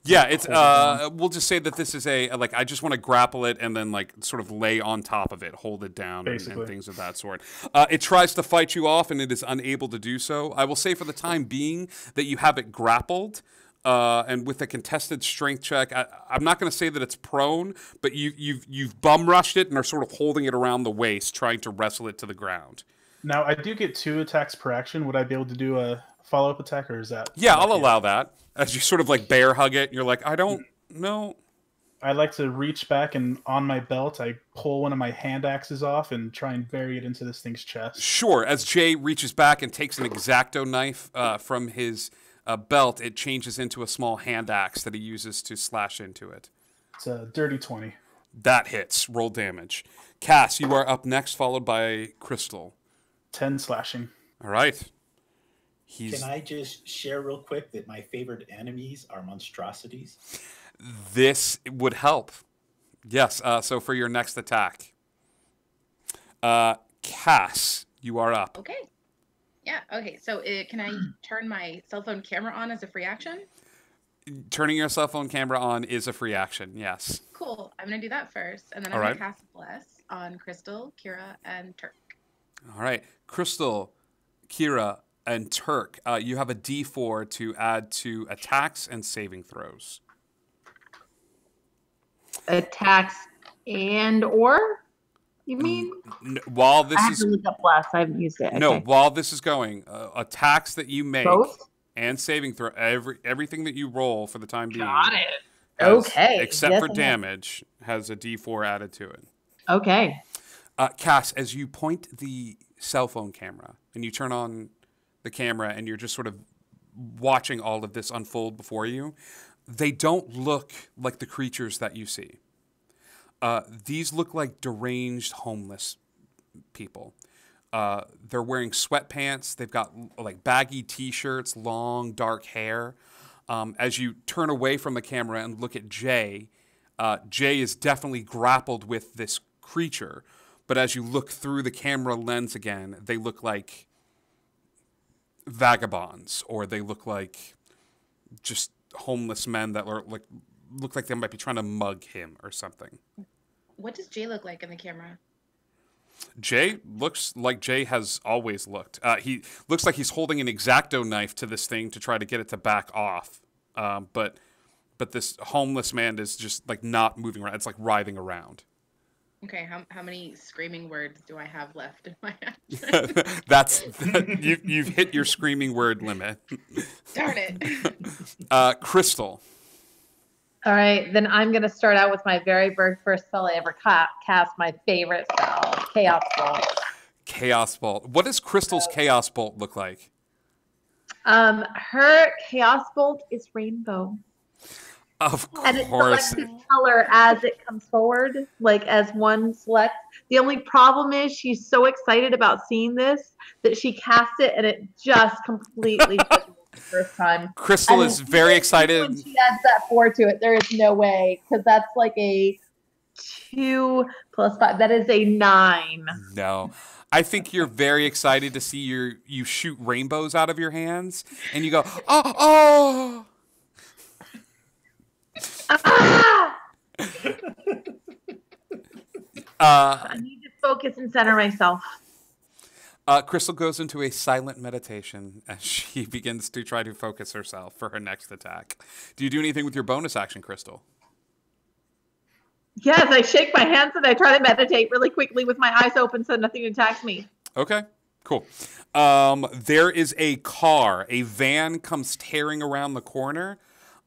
Yeah, it's we'll just say that this is I just want to grapple it and then like sort of lay on top of it, hold it down, and things of that sort. It tries to fight you off and it is unable to do so. I will say for the time being that you have it grappled, and with a contested strength check, I'm not going to say that it's prone, but you've bum rushed it and are sort of holding it around the waist, trying to wrestle it to the ground. Now I do get 2 attacks per action. Would I be able to do a follow-up attack, or is that? Yeah, I'll allow that. As you sort of like bear hug it, you're like, I don't know. I like to reach back and on my belt, I pull one of my hand axes off and try and bury it into this thing's chest. Sure. As Jay reaches back and takes an X-Acto knife from his belt, it changes into a small hand axe that he uses to slash into it. It's a dirty 20. That hits. Roll damage. Cass, you are up next, followed by Crystal. 10 slashing. All right. Can I just share real quick that my favorite enemies are monstrosities? This would help. Yes, so for your next attack. Cass, you are up. Okay. Yeah, okay. So can I turn my cell phone camera on as a free action? Turning your cell phone camera on is a free action, yes. Cool. I'm going to do that first. And then All I'm right. going to cast Bless on Crystal, Kira, and Turk. All right. Crystal, Kira, and Turk, you have a D4 to add to attacks and saving throws. Attacks and or? You mean? While this I have is to look up Bless. I haven't used it. no, Okay. while this is going, attacks that you make Both? and saving throw, everything that you roll for the time being. Got it. has- Okay. Except Yes, for I have. damage, has a D4 added to it. Okay. Cass, as you point the cell phone camera and you turn on the camera and you're just sort of watching all of this unfold before you, they don't look like the creatures that you see. These look like deranged homeless people. They're wearing sweatpants. They've got like baggy T-shirts, long dark hair. As you turn away from the camera and look at Jay, Jay is definitely grappled with this creature. But as you look through the camera lens again, they look like vagabonds, or they look like just homeless men that are like look like they might be trying to mug him or something. What does Jay look like in the camera? Jay looks like Jay has always looked. He looks like he's holding an X-Acto knife to this thing to try to get it to back off. But this homeless man is just like not moving around. It's like writhing around. Okay, how many screaming words do I have left in my action? You've hit your screaming word limit. Darn it. Crystal. All right, then I'm going to start out with my very first spell I ever cast, my favorite spell, Chaos Bolt. Chaos Bolt. What does Crystal's Chaos Bolt look like? Her Chaos Bolt is rainbow. Of course. And it selects its color as it comes forward, like as one selects. The only problem is she's so excited about seeing this that she cast it and it just completely took it the first time. Crystal is very excited. When she adds that 4 to it, there is no way, because that's like a 2 + 5. That is a 9. No. I think you're very excited to see you shoot rainbows out of your hands, and you go, oh, oh. I need to focus and center myself. Crystal goes into a silent meditation as she begins to try to focus herself for her next attack. Do you do anything with your bonus action, Crystal? Yes, I shake my hands and I try to meditate really quickly with my eyes open so nothing attacks me. Okay, cool. There is a car. A van comes tearing around the corner.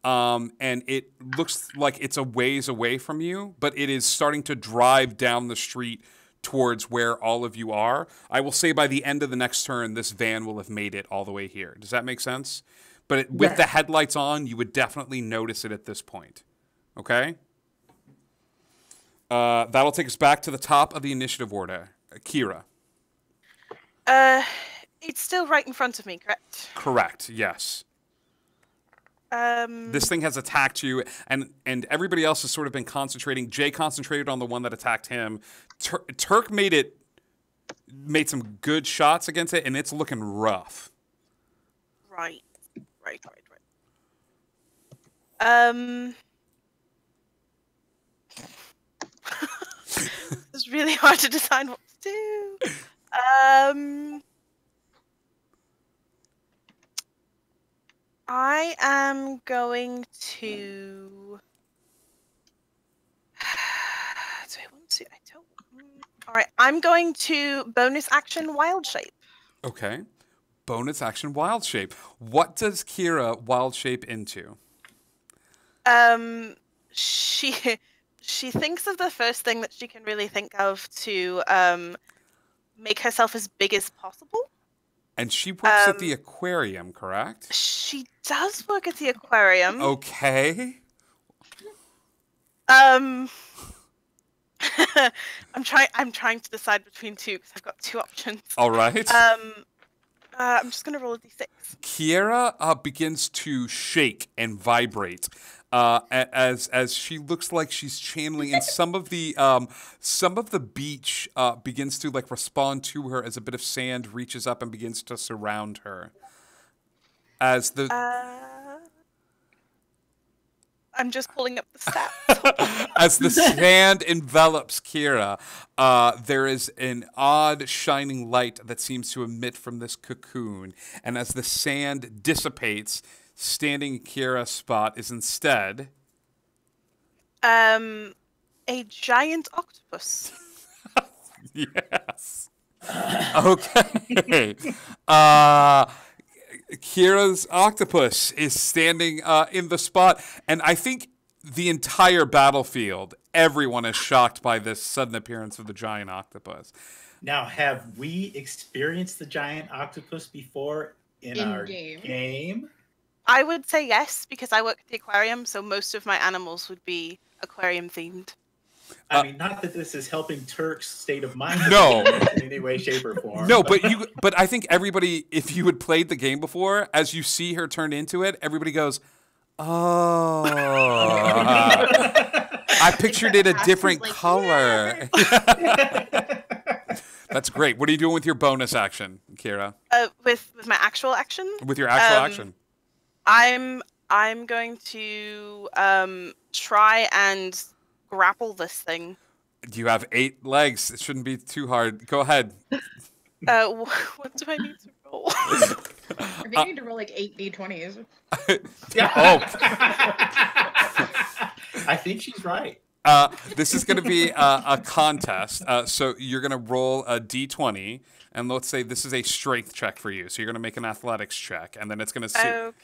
And it looks like it's a ways away from you, but it is starting to drive down the street towards where all of you are. I will say by the end of the next turn, this van will have made it all the way here. Does that make sense? But with the headlights on, you would definitely notice it at this point. Okay? That'll take us back to the top of the initiative order. Kira. It's still right in front of me, correct? Correct, yes. This thing has attacked you, and everybody else has sort of been concentrating. Jay concentrated on the one that attacked him. Turk made some good shots against it, and it's looking rough. Right. It's really hard to decide what to do. I am going to. All right, I'm going to bonus action Wild Shape. Okay. Bonus action Wild Shape. What does Kira Wild Shape into? She she thinks of the first thing that she can really think of to make herself as big as possible. And she works at the aquarium, correct? She does work at the aquarium. Okay. I'm trying to decide between two because I've got two options. All right. I'm just gonna roll a d6. Kiera begins to shake and vibrate as she looks like she's channeling, and some of the beach begins to like respond to her as a bit of sand reaches up and begins to surround her. As the I'm just pulling up the stats. As the sand envelops Kiera, there is an odd shining light that seems to emit from this cocoon. And as the sand dissipates, standing in Kiera's spot is instead... a giant octopus. Yes. Okay. Kiera's octopus is standing in the spot, and I think the entire battlefield, everyone is shocked by this sudden appearance of the giant octopus. Now, have we experienced the giant octopus before in our game? I would say yes, because I work at the aquarium, so most of my animals would be aquarium themed. I mean, not that this is helping Turk's state of mind No. in any way, shape, or form. No, but I think everybody, if you had played the game before, as you see her turn into it, everybody goes, "Oh." I pictured it a different color. That's great. What are you doing with your bonus action, Kiera? With my actual action? With your actual action. I'm going to try and grapple this thing. You have 8 legs. It shouldn't be too hard. Go ahead. What do I need to roll? I think you need to roll like 8 d20s. I think she's right. This is going to be a contest. So you're going to roll a d20, and let's say this is a strength check for you. So you're going to make an athletics check, and then it's going to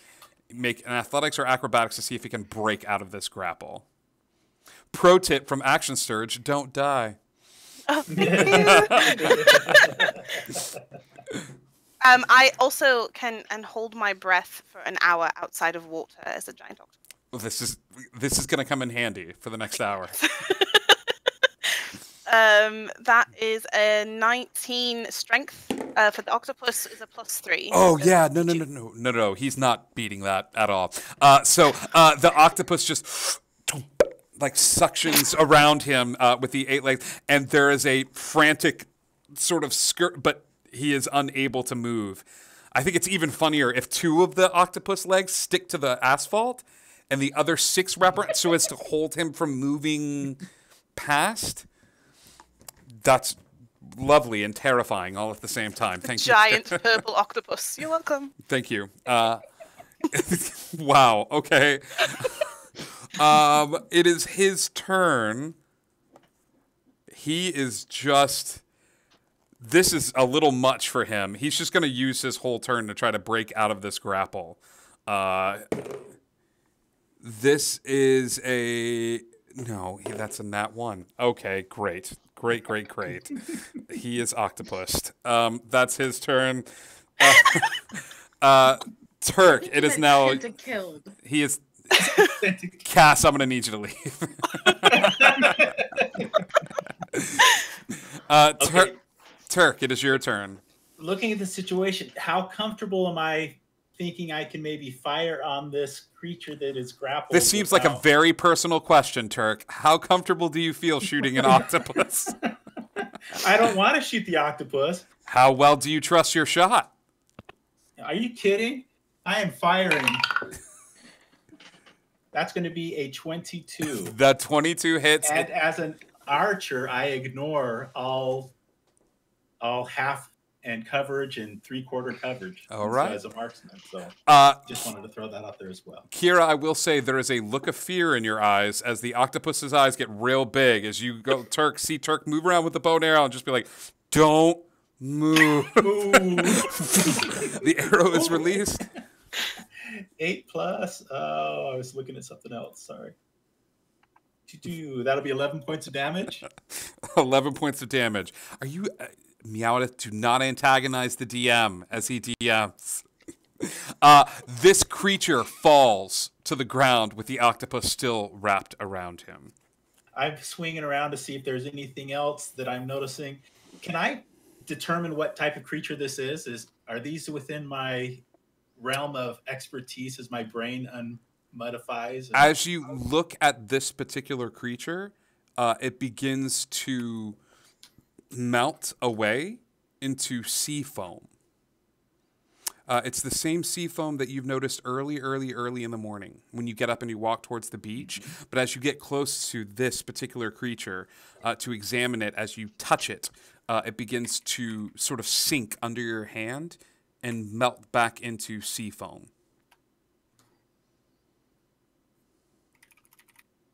make an athletics or acrobatics to see if you can break out of this grapple. Pro tip from Action Sturge, don't die. I also can hold my breath for an hour outside of water as a giant octopus. Well, this is going to come in handy for the next hour. That is a 19 strength. For the octopus is a +3. Oh yeah, no. He's not beating that at all. So the octopus just like suctions around him with the 8 legs, and there is a frantic sort of skirt, but he is unable to move. I think it's even funnier if 2 of the octopus legs stick to the asphalt, and the other 6 wrap around so as to hold him from moving past. That's lovely and terrifying all at the same time. Thank you. Giant purple octopus. You're welcome. Thank you. Wow. Okay. It is his turn. He is just... This is a little much for him. He's just going to use his whole turn to try to break out of this grapple. This is a... No, that's a nat 1. Okay, great. Great. He is octopused. That's his turn. Turk, it is now... He is... Cass, I'm going to need you to leave. Turk, it is your turn. Looking at the situation, how comfortable am I thinking I can maybe fire on this creature that is grappled? This seems like a very personal question, Turk. How comfortable do you feel shooting an octopus? I don't want to shoot the octopus. How well do you trust your shot? Are you kidding? I am firing. That's going to be a 22. The 22 hits. And as an archer, I ignore all half and coverage and 3/4 coverage. All right. As a marksman, so just wanted to throw that out there as well. Kiera, I will say there is a look of fear in your eyes as the octopus's eyes get real big as you go. See Turk move around with the bow and arrow and just be like, "Don't move." The arrow is released. 8+. Oh, I was looking at something else. Sorry. That'll be 11 points of damage. 11 points of damage. Are you... Meowth, do not antagonize the DM as he DMs. This creature falls to the ground with the octopus still wrapped around him. I'm swinging around to see if there's anything else that I'm noticing. Can I determine what type of creature this is? Are these within my realm of expertise as my brain unmodifies? As you look at this particular creature, it begins to melt away into sea foam. It's the same sea foam that you've noticed early in the morning when you get up and you walk towards the beach. But as you get close to this particular creature, to examine it, as you touch it, it begins to sort of sink under your hand and melt back into sea foam.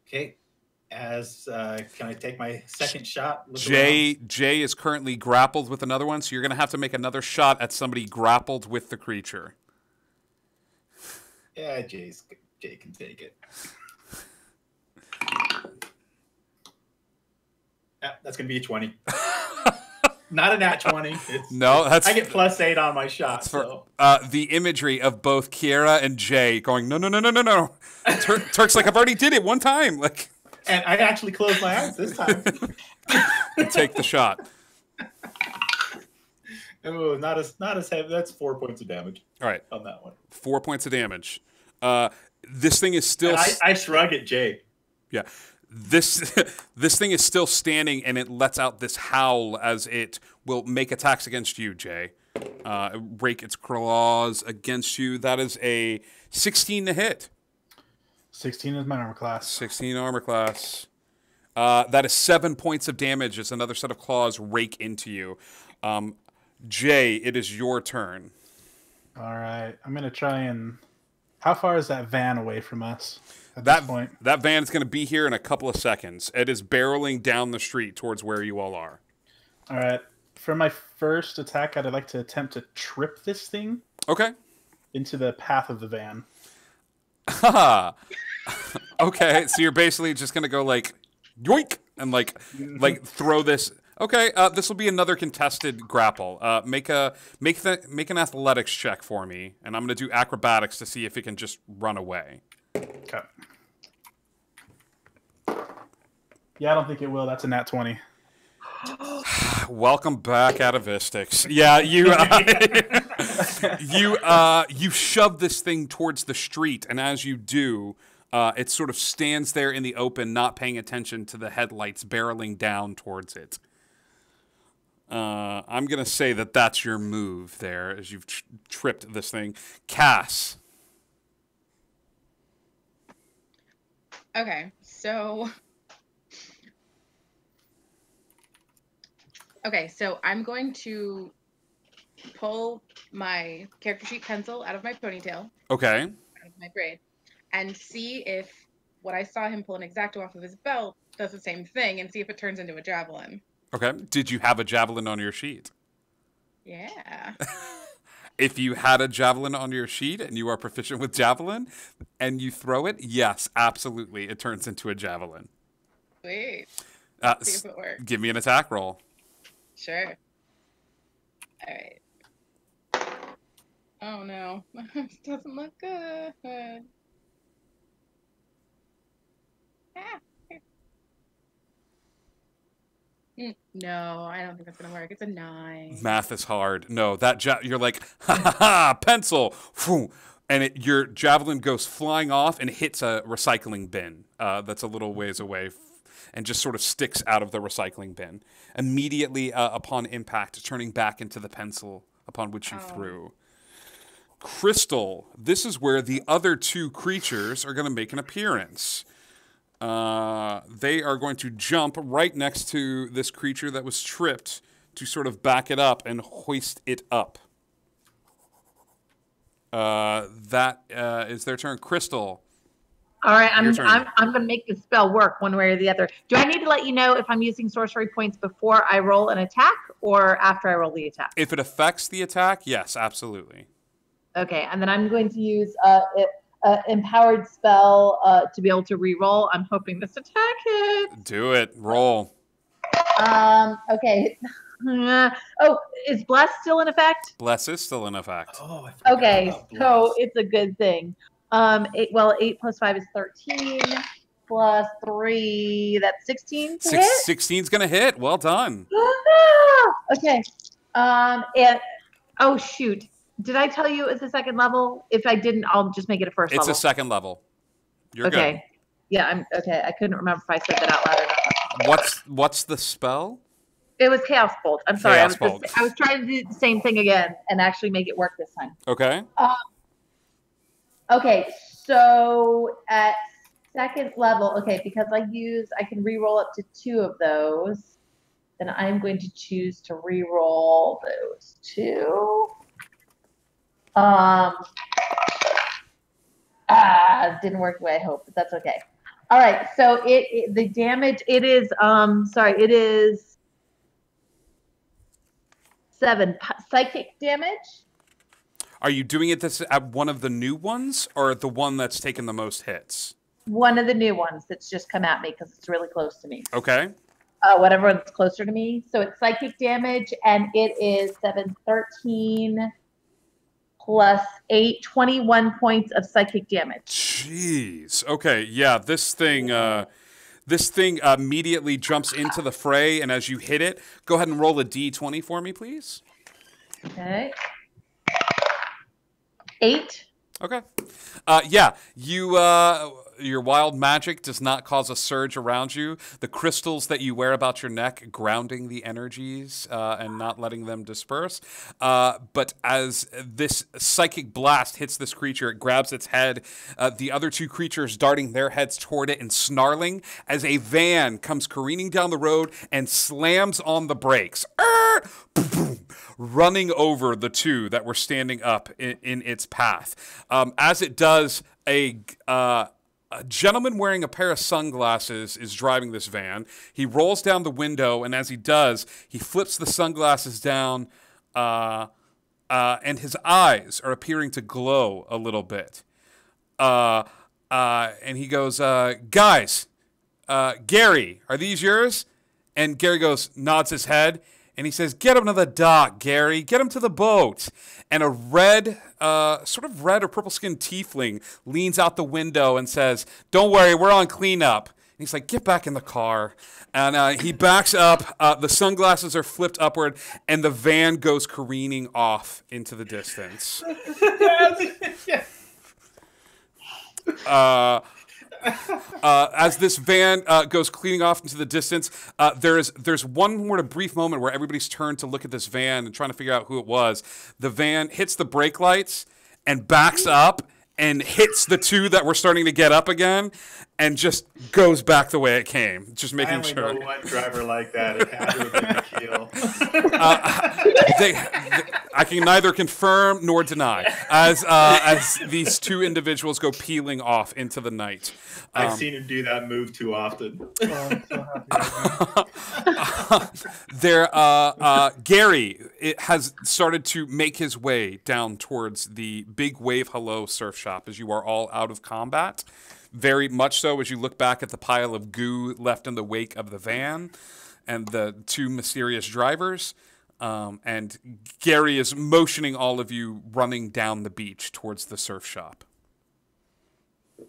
Okay. Can I take my second shot? Jay is currently grappled with another one, so you're going to have to make another shot at somebody grappled with the creature. Yeah, Jay can take it. That's going to be a 20. Not a nat 20. I get +8 on my shot. So. The imagery of both Kiera and Jay going, no. Turk's like, I've already did it one time. Like. And I actually closed my eyes this time. You take the shot. Oh, not as heavy. That's 4 points of damage. All right. On that one. 4 points of damage. This thing is still... I shrug at Jay. Yeah. This thing is still standing, and it lets out this howl as it will make attacks against you, Jay. Rake its claws against you. That is a 16 to hit. 16 is my armor class. 16 armor class. That is 7 points of damage as another set of claws rake into you. Jay, it is your turn. All right. I'm going to try and... How far is that van away from us at this point? That van is going to be here in a couple of seconds. It is barreling down the street towards where you all are. All right. For my first attack, I'd like to attempt to trip this thing. Okay. Into the path of the van. Haha. Okay, so you're basically just gonna go like yoink and like throw this. Okay, this will be another contested grapple. Make an athletics check for me, and I'm gonna do acrobatics to see if it can just run away. Okay. Yeah, I don't think it will. That's a nat 20. Welcome back, Atavistics. Yeah, you shove this thing towards the street, and as you do, it sort of stands there in the open, not paying attention to the headlights barreling down towards it. I'm gonna say that that's your move there, as you've tripped this thing. Cass. Okay, so... Okay, so I'm going to pull my character sheet pencil out of my ponytail. Okay. Out of my braid. And see if what I saw him pull an X-Acto off of his belt does the same thing, and see if it turns into a javelin. Okay. Did you have a javelin on your sheet? Yeah. If you had a javelin on your sheet and you are proficient with javelin and you throw it, yes, absolutely, it turns into a javelin. Sweet. See if it works. Give me an attack roll. Sure. All right. Oh no, this doesn't look good. No, I don't think that's gonna work. It's a 9. Math is hard. No, you're like, ha ha ha, pencil, and your javelin goes flying off and hits a recycling bin that's a little ways away, and just sort of sticks out of the recycling bin. Immediately upon impact, turning back into the pencil upon which you threw. Crystal, this is where the other two creatures are going to make an appearance. They are going to jump right next to this creature that was tripped to sort of back it up and hoist it up. That is their turn. Crystal. All right, I'm going to make this spell work one way or the other. Do I need to let you know if I'm using sorcery points before I roll an attack or after I roll the attack? If it affects the attack, yes, absolutely. Okay, and then I'm going to use a empowered spell to be able to reroll. I'm hoping this attack hits. Do it. Roll. Okay. Oh, is Bless still in effect? Bless is still in effect. Oh, I forgot Okay, about Bless. so it's a good thing. 8 plus 5 is 13, plus 3, that's 16 to hit? 16's gonna hit. Well done. Okay. And oh shoot. Did I tell you it's a second level? If I didn't, I'll just make it a first It's level. a second level. You're okay. Yeah, I'm okay. I couldn't remember if I said that out loud or not. good. What's the spell? It was Chaos Bolt. I'm sorry. Chaos Bolt. I was trying to do the same thing again and actually make it work this time. Okay. Okay, so at second level, okay, because I can re-roll up to 2 of those, then I'm going to choose to re-roll those 2. Didn't work the way I hoped, but that's okay. All right, so the damage, it is 7 psychic damage. Are you doing it this at one of the new ones or the one that's taken the most hits? One of the new ones that's just come at me because it's really close to me. Okay. Whatever one's closer to me. So it's psychic damage, and it is 7, 13 plus 8, 21 points of psychic damage. Jeez. Okay. Yeah. This thing immediately jumps into the fray, and as you hit it, go ahead and roll a d20 for me, please. Okay. 8. Okay. Yeah. Your wild magic does not cause a surge around you. The crystals that you wear about your neck grounding the energies and not letting them disperse. But as this psychic blast hits this creature, it grabs its head. The other 2 creatures darting their heads toward it and snarling as a van comes careening down the road and slams on the brakes. Running over the 2 that were standing up in its path. As it does, a gentleman wearing a pair of sunglasses is driving this van. He rolls down the window, and as he does, he flips the sunglasses down, and his eyes are appearing to glow a little bit. And he goes, guys, Gary, are these yours? And Gary nods his head. And he says, get him to the dock, Gary. Get him to the boat. And a sort of red or purple-skinned tiefling leans out the window and says, don't worry, we're on cleanup. And he's like, get back in the car. And he backs up. The sunglasses are flipped upward, and the van goes careening off into the distance. As this van goes cleaning off into the distance, there's one more brief moment where everybody's turned to look at this van and trying to figure out who it was. The van hits the brake lights and backs up and hits the 2 that were starting to get up again and just goes back the way it came, just making sure. I only know one driver like that. It had to have been Akil. I can neither confirm nor deny as these 2 individuals go peeling off into the night. I've seen him do that move too often. Gary has started to make his way down towards the Big Wave Hello surf shop as you are all out of combat. Very much so as you look back at the pile of goo left in the wake of the van and the 2 mysterious drivers. And Gary is motioning all of you running down the beach towards the surf shop.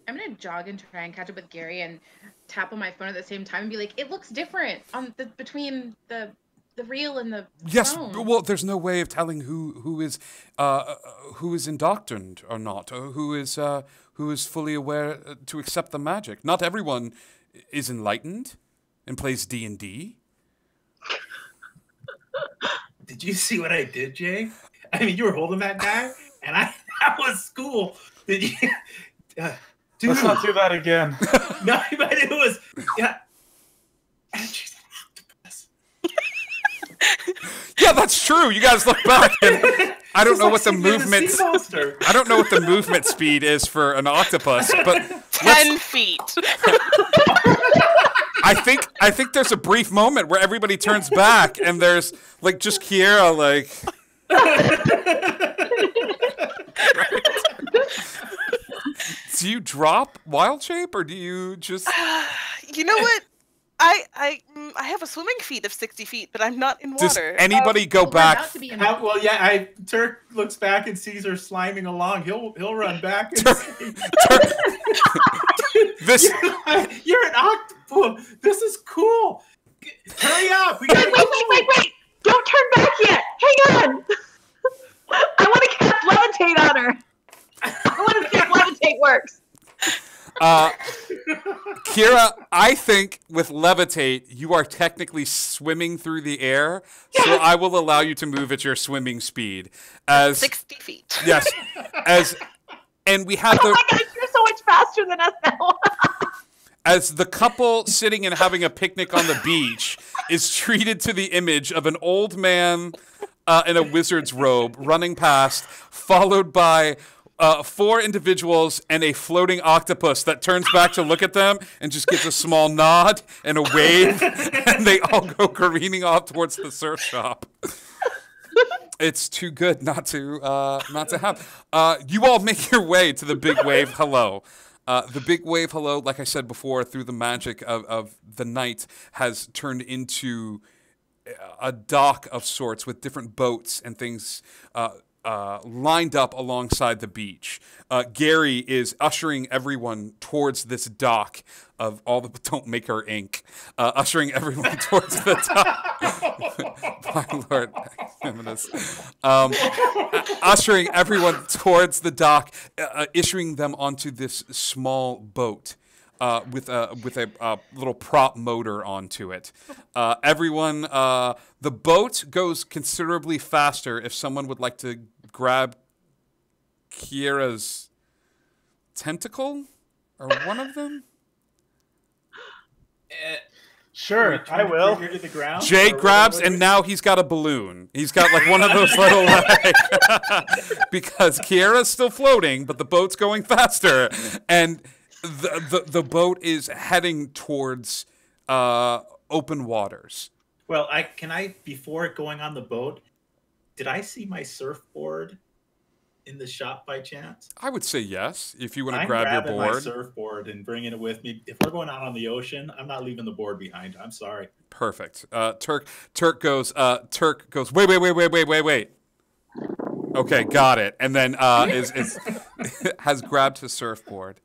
I'm going to jog and try and catch up with Gary and tap on my phone at the same time and be like, it looks different between the reel and the Yes, phone. well, there's no way of telling who is indoctrined or not, or who is fully aware to accept the magic. Not everyone is enlightened and plays D&D. Did you see what I did, Jay? I mean, you were holding that guy, and that was school. Did you? Dude. Let's not do that again. No, but it was. Yeah. Yeah, that's true. You guys look back, and I don't know what the movement. I don't know what the movement speed is for an octopus, but 10 feet. I think there's a brief moment where everybody turns back, and there's like just Kiera like. Do you drop wild shape, or do you just? You know what? I have a swimming feet of 60 feet, but I'm not in Does water. anybody go back? Well, yeah. Turk looks back and sees her sliming along. He'll run back. And This you're an octopus. This is cool. Hurry up! We gotta Wait! Don't turn back yet. Hang on. I want to cast levitate on her. I want to see if levitate works. Kira, I think with levitate, you are technically swimming through the air, so I will allow you to move at your swimming speed. As 60 feet. Yes. And we have Oh my gosh, you're so much faster than us now. as the couple sitting and having a picnic on the beach is treated to the image of an old man in a wizard's robe running past, followed by 4 individuals and a floating octopus that turns back to look at them and just gives a small nod and a wave, and they all go careening off towards the surf shop. It's too good not to have. You all make your way to the big wave hello. The big wave hello, like I said before, through the magic of the night, has turned into a dock of sorts with different boats and things lined up alongside the beach. Gary is ushering everyone towards this dock of all the don't make her ink. Ushering everyone towards the dock. My Lord, ushering everyone towards the dock, issuing them onto this small boat. With a little prop motor onto it. Everyone, the boat goes considerably faster. If someone would like to grab Kira's tentacle, or one of them. Sure, I will. Bring her to the ground. Jay grabs, and now he's got a balloon. He's got like one of those little because Kira's still floating, but the boat's going faster, and the boat is heading towards open waters. Well, before going on the boat, did I see my surfboard in the shop by chance? I would say yes, if you want to grab your board. My surfboard and bringing it with me. If we're going out on the ocean, I'm not leaving the board behind. I'm sorry. Perfect. Turk goes. Wait. Okay, got it. And then has grabbed his surfboard.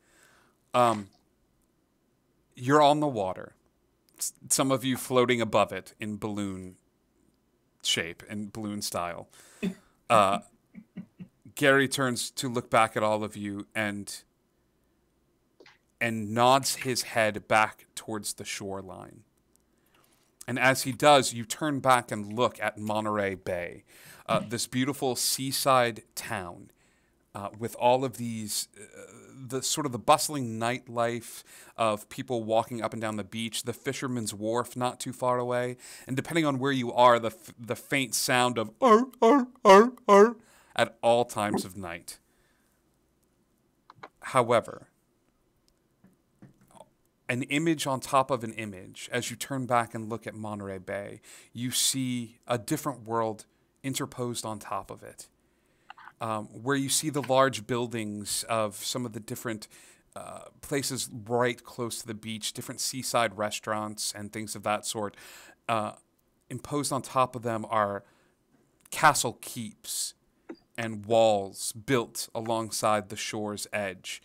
You're on the water. Some of you floating above it in balloon shape and balloon style. Gary turns to look back at all of you and nods his head back towards the shoreline. And as he does, you turn back and look at Monterey Bay, this beautiful seaside town with all of these, the sort of the bustling nightlife of people walking up and down the beach, the fisherman's wharf not too far away, and depending on where you are, the faint sound of "ar, ar, ar, ar," at all times of night. However, an image on top of an image, as you turn back and look at Monterey Bay, you see a different world interposed on top of it, where you see the large buildings of some of the different places right close to the beach, different seaside restaurants and things of that sort. Imposed on top of them are castle keeps and walls built alongside the shore's edge.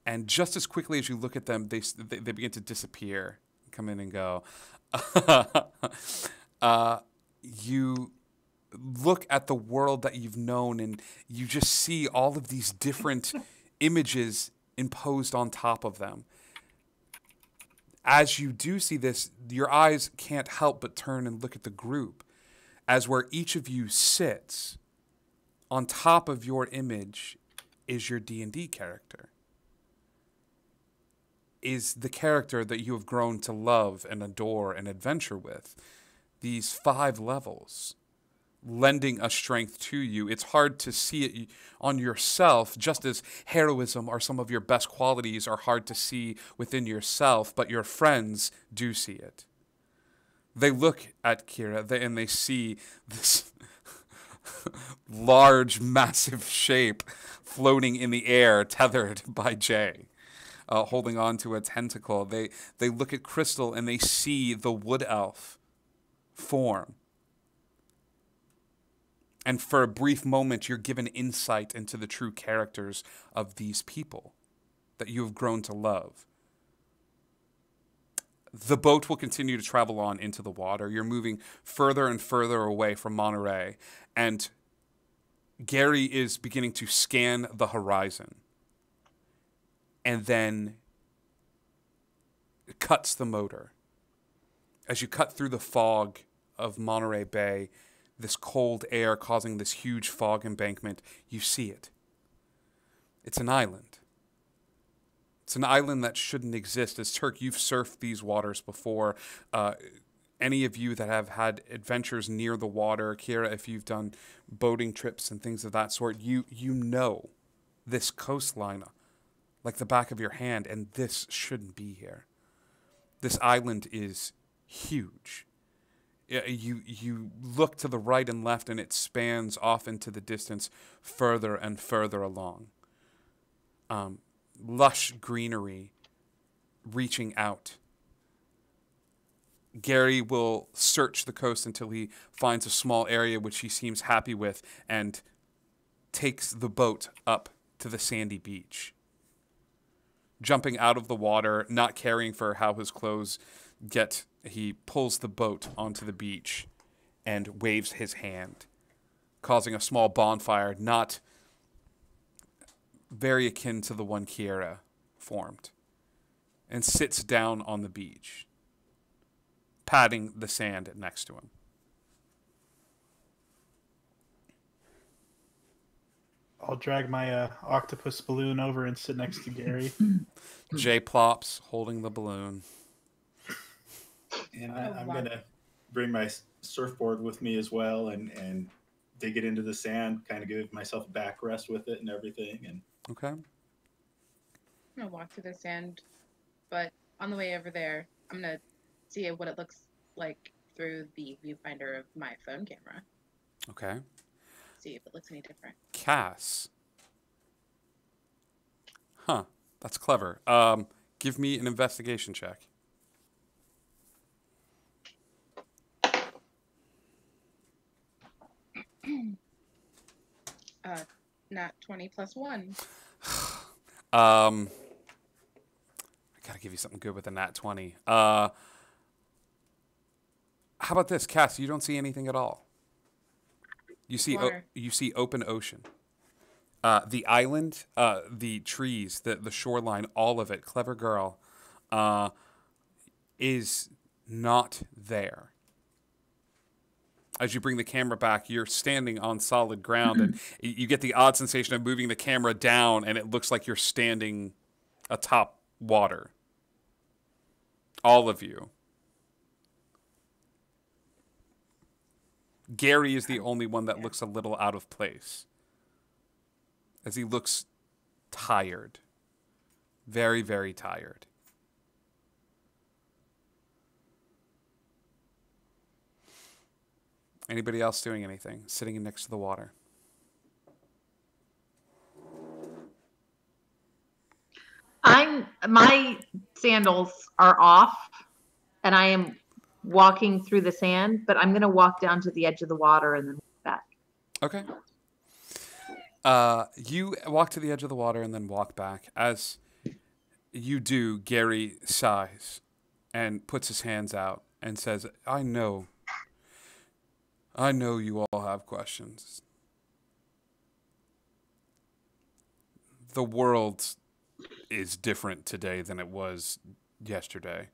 And just as quickly as you look at them, they begin to disappear, come in and go. You look at the world that you've known, and you just see all of these different images imposed on top of them. As you do see this, your eyes can't help but turn and look at the group, as where each of you sits, on top of your image is your D&D character. Is the character that you have grown to love and adore and adventure with. These 5 levels, lending a strength to you. It's hard to see it on yourself, just as heroism or some of your best qualities are hard to see within yourself, but your friends do see it. They look at Kira and they see large, massive shape floating in the air, tethered by Jay, holding on to a tentacle. They look at Crystal and they see the wood elf form. And for a brief moment, you're given insight into the true characters of these people that you have grown to love. The boat will continue to travel on into the water. You're moving further and further away from Monterey, and Gary is beginning to scan the horizon and then cuts the motor. As you cut through the fog of Monterey Bay, this cold air causing this huge fog embankment, you see it. It's an island. It's an island that shouldn't exist. As Turk, you've surfed these waters before. Any of you that have had adventures near the water, Kira, if you've done boating trips and things of that sort, you know this coastline like the back of your hand, and this shouldn't be here. This island is huge. You look to the right and left, and it spans off into the distance further and further along. Lush greenery reaching out. Gary will search the coast until he finds a small area which he seems happy with and takes the boat up to the sandy beach. Jumping out of the water, not caring for how his clothes get, he pulls the boat onto the beach and waves his hand, causing a small bonfire not very akin to the one Kiera formed, and sits down on the beach, patting the sand next to him. I'll drag my octopus balloon over and sit next to Gary. Jay plops, holding the balloon. And I'm going to bring my surfboard with me as well and dig it into the sand, kind of give myself a back rest with it and everything. And okay. I'm going to walk through the sand, but on the way over there, I'm going to see what it looks like through the viewfinder of my phone camera. Okay. See if it looks any different. Cass. Huh. That's clever. Give me an investigation check. Not 20 plus 1. I gotta give you something good with a nat 20. How about this, Cass? You don't see anything at all. You see, you see open ocean. The island, the trees, the shoreline, all of it. Clever girl, is not there. As you bring the camera back, you're standing on solid ground, and you get the odd sensation of moving the camera down, and it looks like you're standing atop water. All of you. Gary is the only one that looks a little out of place, as he looks tired. Very, very tired. Anybody else doing anything? Sitting next to the water. My sandals are off, and I am walking through the sand, but I'm going to walk down to the edge of the water and then back. Okay. You walk to the edge of the water and then walk back. As you do, Gary sighs and puts his hands out and says, I know you all have questions. The world is different today than it was yesterday.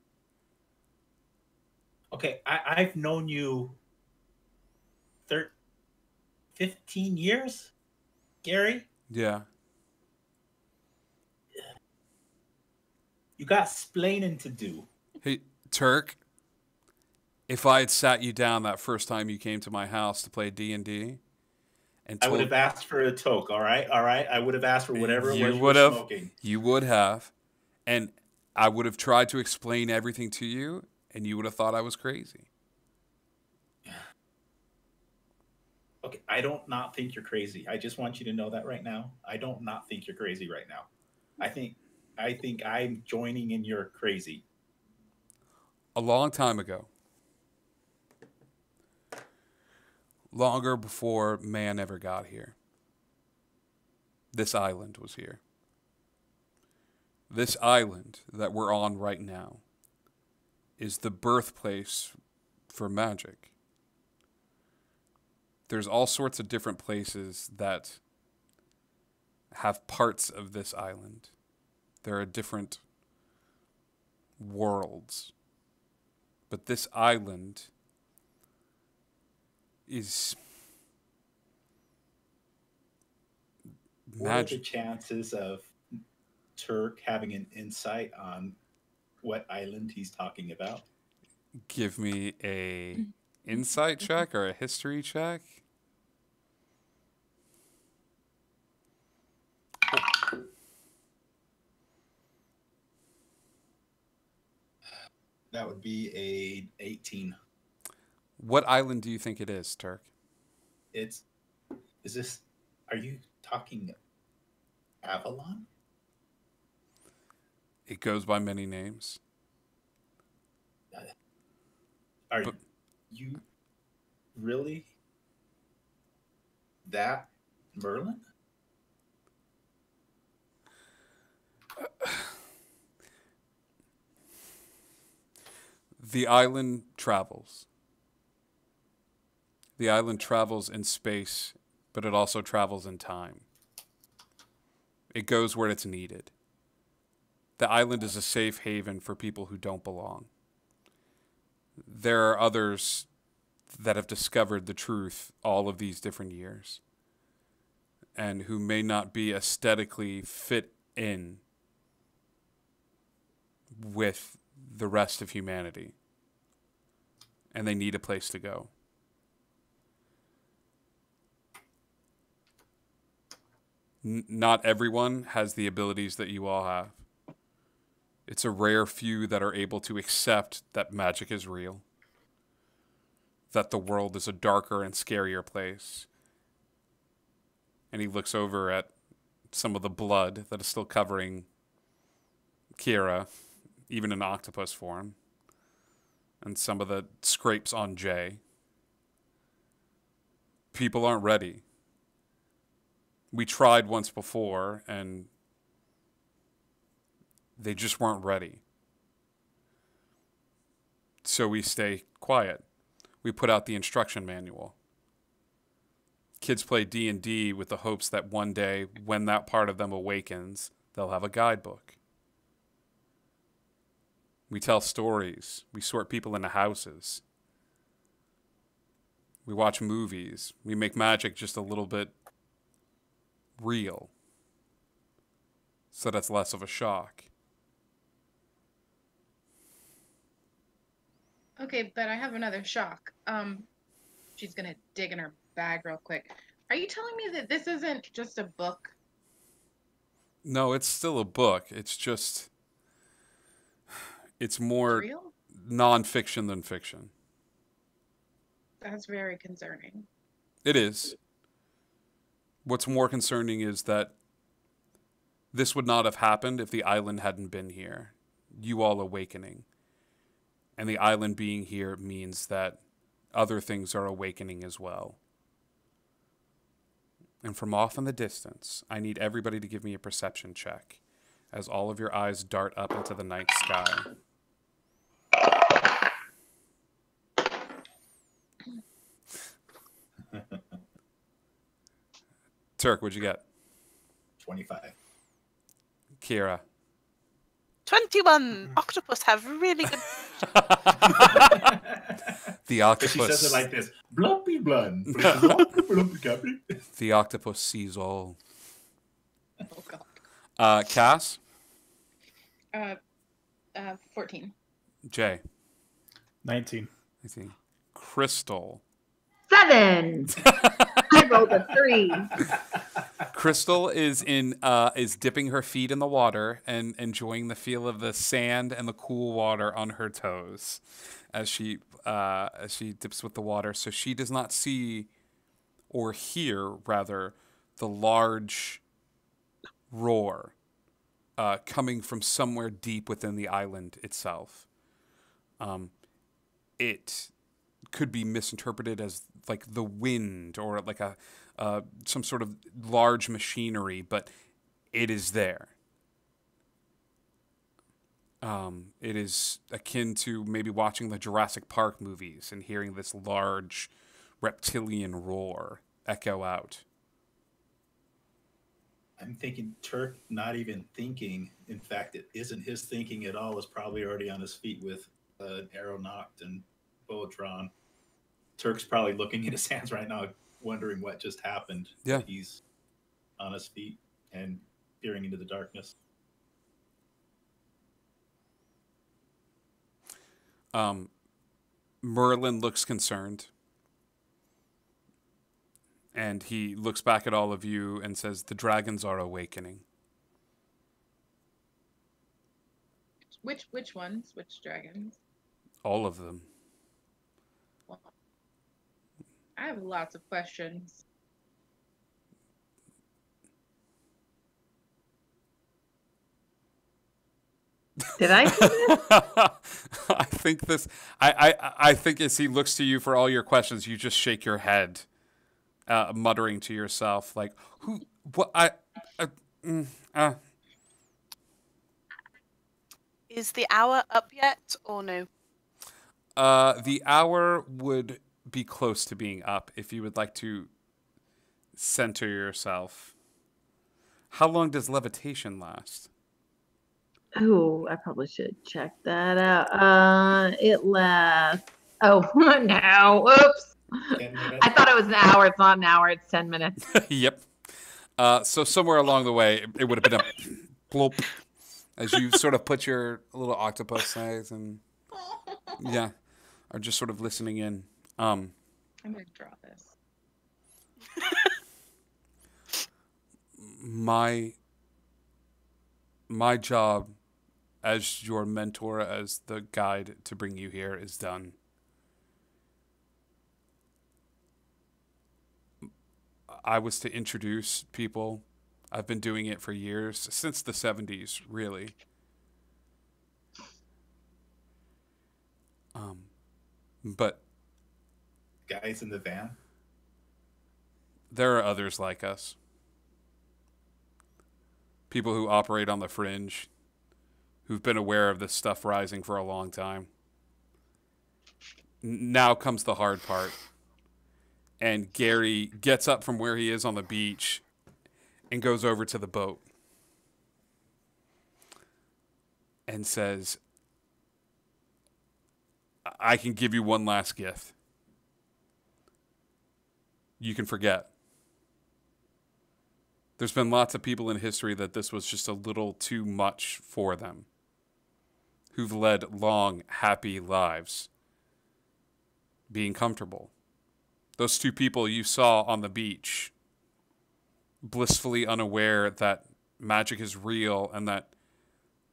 Okay, I've known you 15 years, Gary? Yeah. You got splaining to do. Hey, Turk, if I had sat you down that first time you came to my house to play D&D, and I would have asked for a toke, all right? All right? I would have asked for whatever it was you were smoking. You would have. And I would have tried to explain everything to you, and you would have thought I was crazy. Okay, I don't not think you're crazy. I just want you to know that right now. I don't not think you're crazy right now. I think I'm joining in your crazy. A long time ago, longer before man ever got here, this island was here. This island that we're on right now is the birthplace for magic. There's all sorts of different places that have parts of this island. There are different worlds. But this island is What are the chances of Turk having an insight on what island he's talking about? Give me a insight check or a history check. That would be a 18. What island do you think it is, Turk? Are you talking Avalon? It goes by many names. Are you really that Merlin? The island travels. The island travels in space, but it also travels in time. It goes where it's needed. The island is a safe haven for people who don't belong. There are others that have discovered the truth all of these different years and who may not be aesthetically fit in with the rest of humanity, and they need a place to go. Not everyone has the abilities that you all have. It's a rare few that are able to accept that magic is real, that the world is a darker and scarier place. And he looks over at some of the blood that is still covering Kira, even in octopus form, and some of the scrapes on Jay. People aren't ready. We tried once before, and they just weren't ready. So we stay quiet. We put out the instruction manual. Kids play D&D with the hopes that one day, when that part of them awakens, they'll have a guidebook. We tell stories. We sort people into houses. We watch movies. We make magic just a little bit real, so that's less of a shock. Okay, but I have another shock. She's gonna dig in her bag real quick. Are you telling me that this isn't just a book? No, it's still a book. It's just, it's more Real? non-fiction than fiction. That's very concerning. It is. What's more concerning is that this would not have happened if the island hadn't been here. You all awakening. And the island being here means that other things are awakening as well. And from off in the distance, I need everybody to give me a perception check as all of your eyes dart up into the night sky. Turk, what'd you get? 25. Kira. 21. Octopus have really good. The octopus. She says it like this: "Blumpy blood." The octopus sees all. Oh God. Cass. 14. Jay. 19. Crystal. 7. I rolled a 3. Crystal is dipping her feet in the water and enjoying the feel of the sand and the cool water on her toes as she dips with the water. So she does not see or hear, rather, the large roar coming from somewhere deep within the island itself. It could be misinterpreted as like the wind or like some sort of large machinery, but it is there. It is akin to maybe watching the Jurassic Park movies and hearing this large reptilian roar echo out. I'm thinking Turk not even thinking. In fact, it isn't his thinking at all. Is probably already on his feet with an arrow knocked and bow drawn. Turk's probably looking at his hands right now, wondering what just happened. Yeah. He's on his feet and peering into the darkness. Merlin looks concerned. And he looks back at all of you and says, "The dragons are awakening." Which ones? Which dragons? All of them. Well, I have lots of questions. Did I? I think this. I think as he looks to you for all your questions, you just shake your head, muttering to yourself, like, "Who? What? Is the hour up yet, or no? The hour would be close to being up if you would like to center yourself. How long does levitation last? Oh, I probably should check that out. It lasts. Oh, no. Oops. I thought it was an hour. It's not an hour. It's 10 minutes. Yep. So somewhere along the way, it would have been a plop as you sort of put your little octopus eyes and yeah, are just sort of listening in. I'm gonna draw this. My job as your mentor, as the guide to bring you here, is done. I was to introduce people. I've been doing it for years, since the 70s, really. But guys in the van? There are others like us. People who operate on the fringe, who've been aware of this stuff rising for a long time. Now comes the hard part. And Gary gets up from where he is on the beach and goes over to the boat and says, "I can give you one last gift. You can forget. There's been lots of people in history that this was just a little too much for them, who've led long, happy lives, being comfortable. Those two people you saw on the beach, blissfully unaware that magic is real and that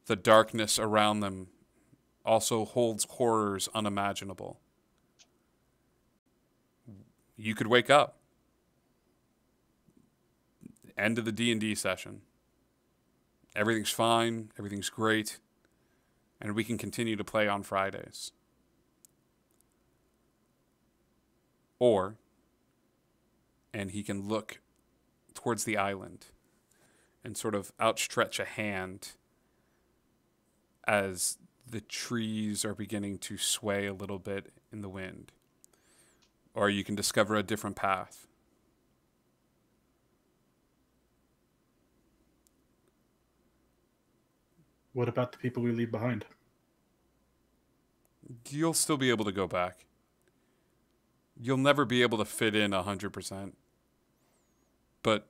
the darkness around them also holds horrors unimaginable. You could wake up. End of the D&D session. Everything's fine. Everything's great. And we can continue to play on Fridays. Or, and he can look towards the island and sort of outstretch a hand as the trees are beginning to sway a little bit in the wind. Or you can discover a different path. What about the people we leave behind? You'll still be able to go back. You'll never be able to fit in 100%. But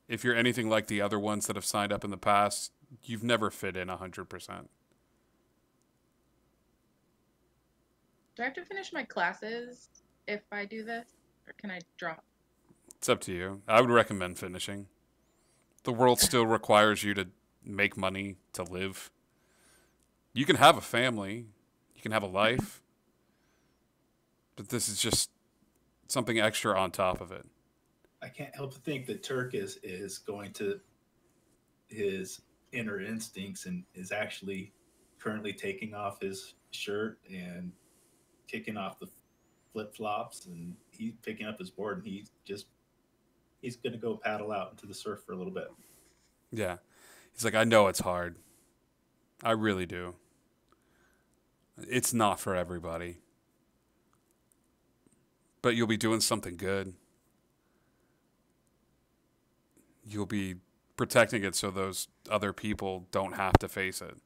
if you're anything like the other ones that have signed up in the past, you've never fit in 100%. Do I have to finish my classes if I do this? Or can I drop? It's up to you. I would recommend finishing. The world still requires you to make money to live. You can have a family. You can have a life. But this is just something extra on top of it. I can't help but think that Turk is going to his inner instincts and is actually currently taking off his shirt and kicking off the flip flops, and he's picking up his board, and he's going to go paddle out into the surf for a little bit. Yeah. He's like, I know it's hard. I really do. It's not for everybody. But you'll be doing something good. You'll be protecting it so those other people don't have to face it.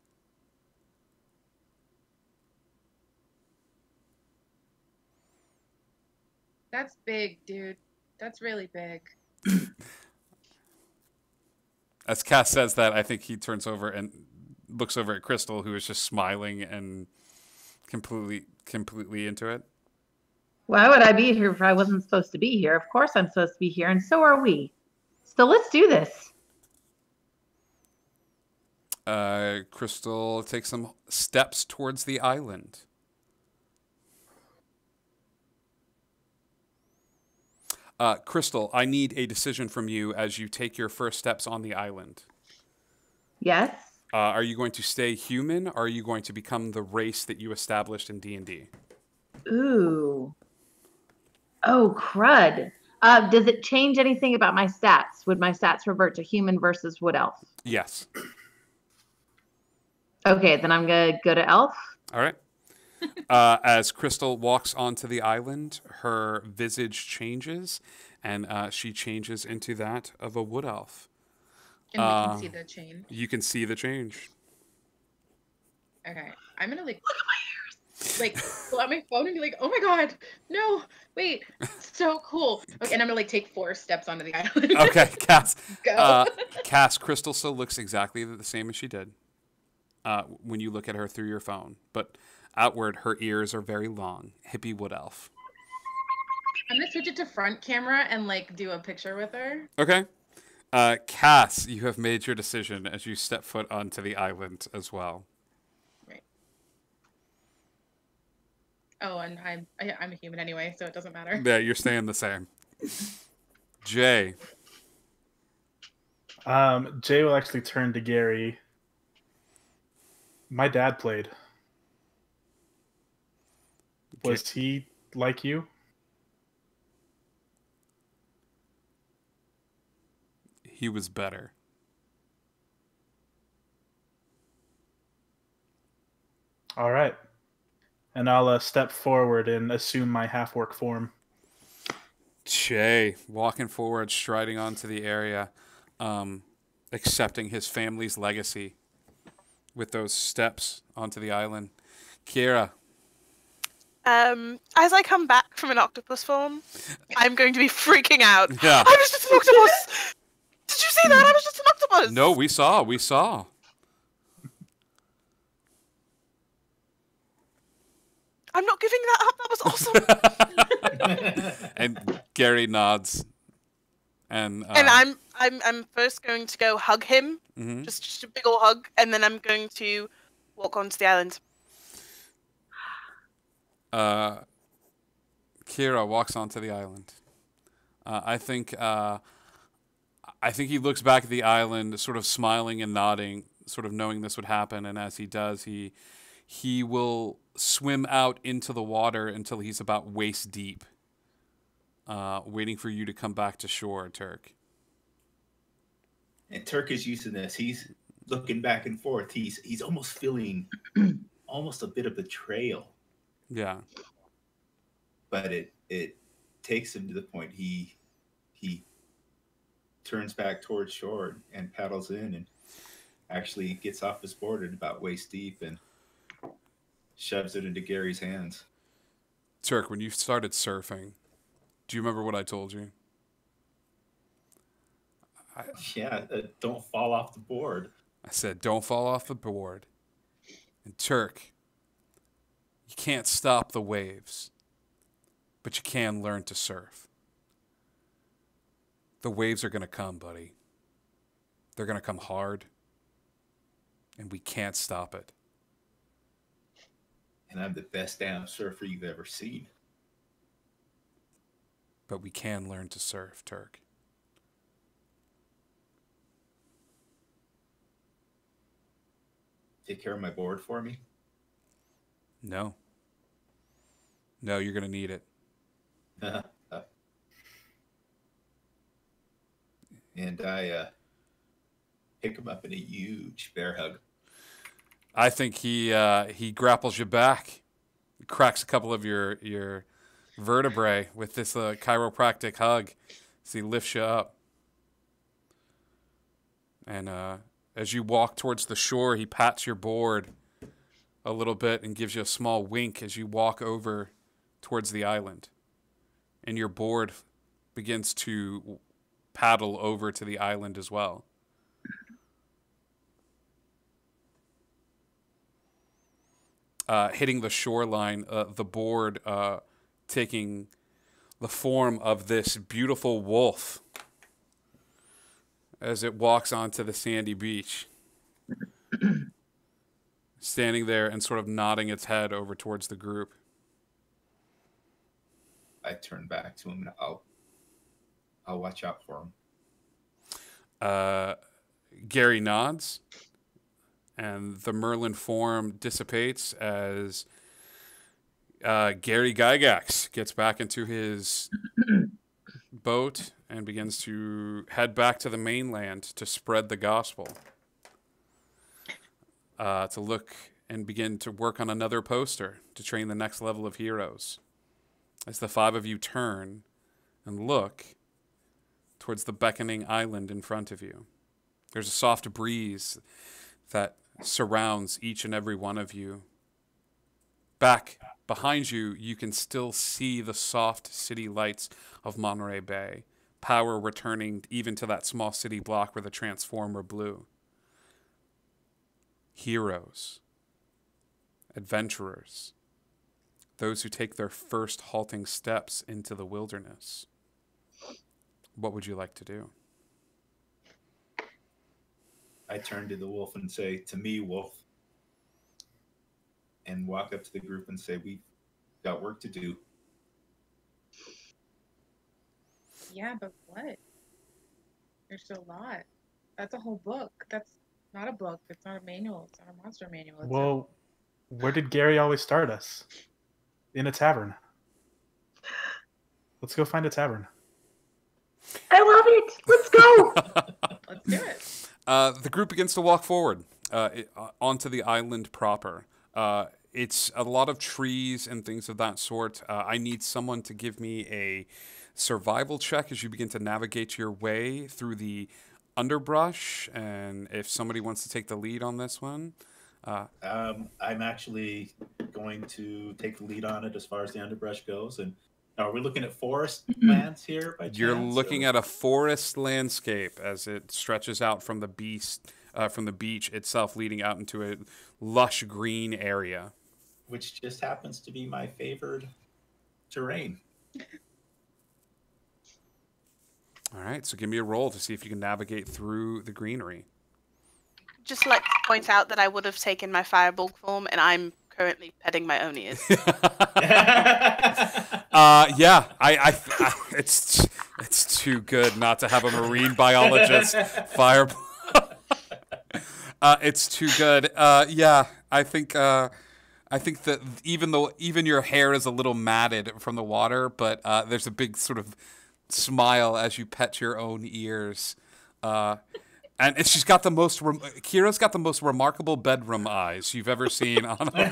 That's big, dude. That's really big. As Cass says that, I think he turns over and looks over at Crystal, who is just smiling and completely into it. Why would I be here if I wasn't supposed to be here? Of course I'm supposed to be here, and so are we. So let's do this. Crystal takes some steps towards the island. Crystal, I need a decision from you as you take your first steps on the island. Yes. Are you going to stay human, or are you going to become the race that you established in D&D? Ooh. Oh, crud. Does it change anything about my stats? Would my stats revert to human versus wood elf? Yes. Okay, then I'm going to go to elf. All right. As Crystal walks onto the island, her visage changes, and she changes into that of a wood elf. And we can see the change. You can see the change. Okay, I'm gonna like look at my ears, like pull out my phone and be like, "Oh my god, no, wait, so cool." Okay, and I'm gonna like take 4 steps onto the island. Okay, Cass. Go. Cass, Crystal still looks exactly the same as she did when you look at her through your phone, but outward, her ears are very long. Hippie wood elf. I'm gonna switch it to front camera and like do a picture with her. Okay. Cass, you have made your decision as you step foot onto the island as well. Right. Oh, and I'm a human anyway, so it doesn't matter. Yeah, you're staying the same. Jay. Jay will actually turn to Gary. My dad played. Was he like you? He was better. All right. And I'll step forward and assume my half-orc form. Jay, walking forward, striding onto the area, accepting his family's legacy with those steps onto the island. Kira. As I come back from an octopus form, I'm going to be freaking out. Yeah. I was just an octopus! Did you see that? I was just an octopus! No, we saw. I'm not giving that up. That was awesome. And Gary nods. And I'm first going to go hug him. Mhm. Just a big ol' hug, and then I'm going to walk onto the island. Kira walks onto the island. I think he looks back at the island, sort of smiling and nodding, sort of knowing this would happen. And as he does, he will swim out into the water until he's about waist deep, waiting for you to come back to shore, Turk. And Turk is using this. He's looking back and forth. He's almost feeling almost a bit of betrayal. Yeah. But it takes him to the point he turns back towards shore and paddles in and actually gets off his board at about waist deep and shoves it into Gary's hands. Turk, when you started surfing, do you remember what I told you? Don't fall off the board. I said, don't fall off the board. And Turk, you can't stop the waves, but you can learn to surf. The waves are going to come, buddy. They're going to come hard, and we can't stop it. And I'm the best damn surfer you've ever seen. But we can learn to surf, Turk. take care of my board for me? No. No, you're going to need it. And I pick him up in a huge bear hug. I think he grapples you back, cracks a couple of your vertebrae with this chiropractic hug as he lifts you up. And as you walk towards the shore, he pats your board a little bit and gives you a small wink as you walk over towards the island. And your board begins to paddle over to the island as well. Hitting the shoreline, the board taking the form of this beautiful wolf as it walks onto the sandy beach, standing there and sort of nodding its head over towards the group. I turn back to him and I'll watch out for him. Gary nods, and the Merlin form dissipates as Gary Gygax gets back into his boat and begins to head back to the mainland to spread the gospel, to look and begin to work on another poster to train the next level of heroes. As the five of you turn and look towards the beckoning island in front of you, there's a soft breeze that surrounds each and every one of you. Back behind you, you can still see the soft city lights of Monterey Bay, power returning even to that small city block where the transformer blew. Heroes, adventurers, those who take their first halting steps into the wilderness. What would you like to do? I turn to the wolf and say, "To me, wolf," and walk up to the group and say, "We've got work to do." Yeah, but what? There's a lot. That's a whole book. That's not a book. It's not a manual. It's not a monster manual. It's Well, where did Gary always start us? In a tavern. Let's go find a tavern. I love it. Let's go. Let's do it. The group begins to walk forward onto the island proper. It's a lot of trees and things of that sort. I need someone to give me a survival check as you begin to navigate your way through the underbrush. And if somebody wants to take the lead on this one. I'm actually going to take the lead on it as far as the underbrush goes. And are we looking at forest lands here by chance? You're looking at a forest landscape as it stretches out from the beach itself, leading out into a lush green area. Which just happens to be my favored terrain. All right, so give me a roll to see if you can navigate through the greenery. Just like to point out that I would have taken my firebolt form, and I'm currently petting my own ears. Yeah, it's too good not to have a marine biologist fire. It's too good. Yeah, I think that even your hair is a little matted from the water, but there's a big sort of smile as you pet your own ears. And she's got the most. Kira's got the most remarkable bedroom eyes you've ever seen on a.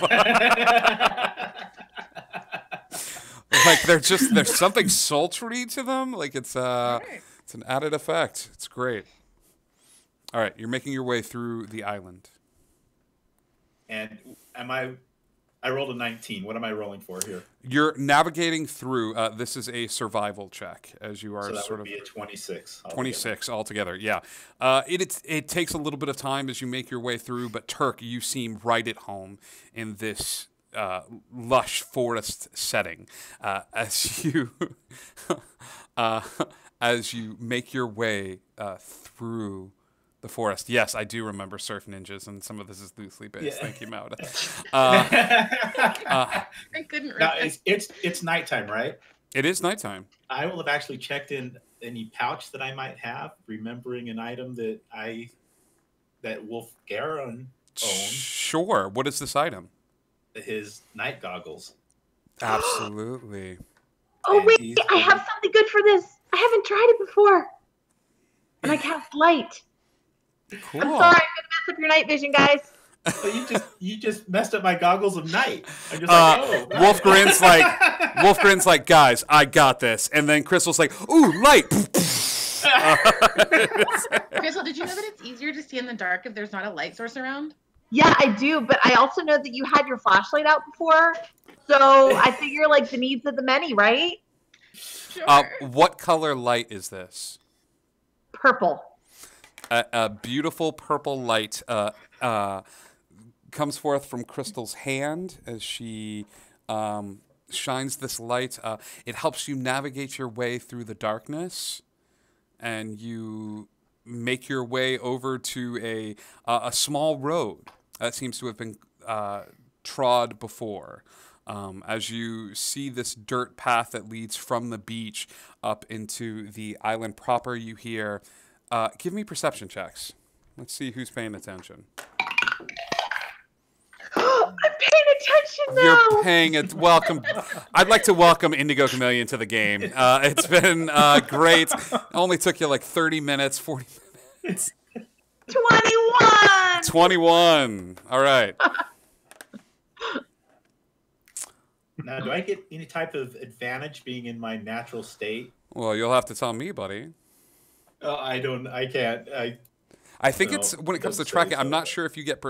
Like there's something sultry to them. Like it's an added effect. It's great. All right, you're making your way through the island. And I rolled a 19. What am I rolling for here? You're navigating through. This is a survival check, as you are so that sort would of be a 26. 26 altogether. Yeah, it takes a little bit of time as you make your way through, but Turk, you seem right at home in this lush forest setting as you as you make your way through the forest. Yes, I do remember Surf Ninjas, and some of this is loosely based. Yeah. Thank you, Mauda. I couldn't read Now, that. it's nighttime, right? It is nighttime. I will have actually checked in any pouch that I might have, remembering an item that Wolf Garon owns. Sure. What is this item? His night goggles. Absolutely. Oh And wait, he's I have gonna- something good for this. I haven't tried it before. And I cast light. Cool. I'm sorry, I'm gonna mess up your night vision, guys. Well, you just messed up my goggles of night. I'm just Wolf Grin's like, guys, I got this. And then Crystal's like, ooh, light. Crystal, did you know that it's easier to see in the dark if there's not a light source around? Yeah, I do, but I also know that you had your flashlight out before. So I figure like the needs of the many, right? Sure. What color light is this? Purple. A beautiful purple light comes forth from Crystal's hand as she shines this light. It helps you navigate your way through the darkness, and you make your way over to a small road that seems to have been trod before. As you see this dirt path that leads from the beach up into the island proper, you hear, give me perception checks. Let's see who's paying attention. I'm paying attention now. You're paying it. Welcome. I'd like to welcome Indigo Chameleon to the game. It's been great. It only took you like 30 minutes, 40 minutes. 21. 21. All right. Now, do I get any type of advantage being in my natural state? Well, you'll have to tell me, buddy. I can't. I think No, it's when it comes to doesn't say tracking. so. I'm not sure if you get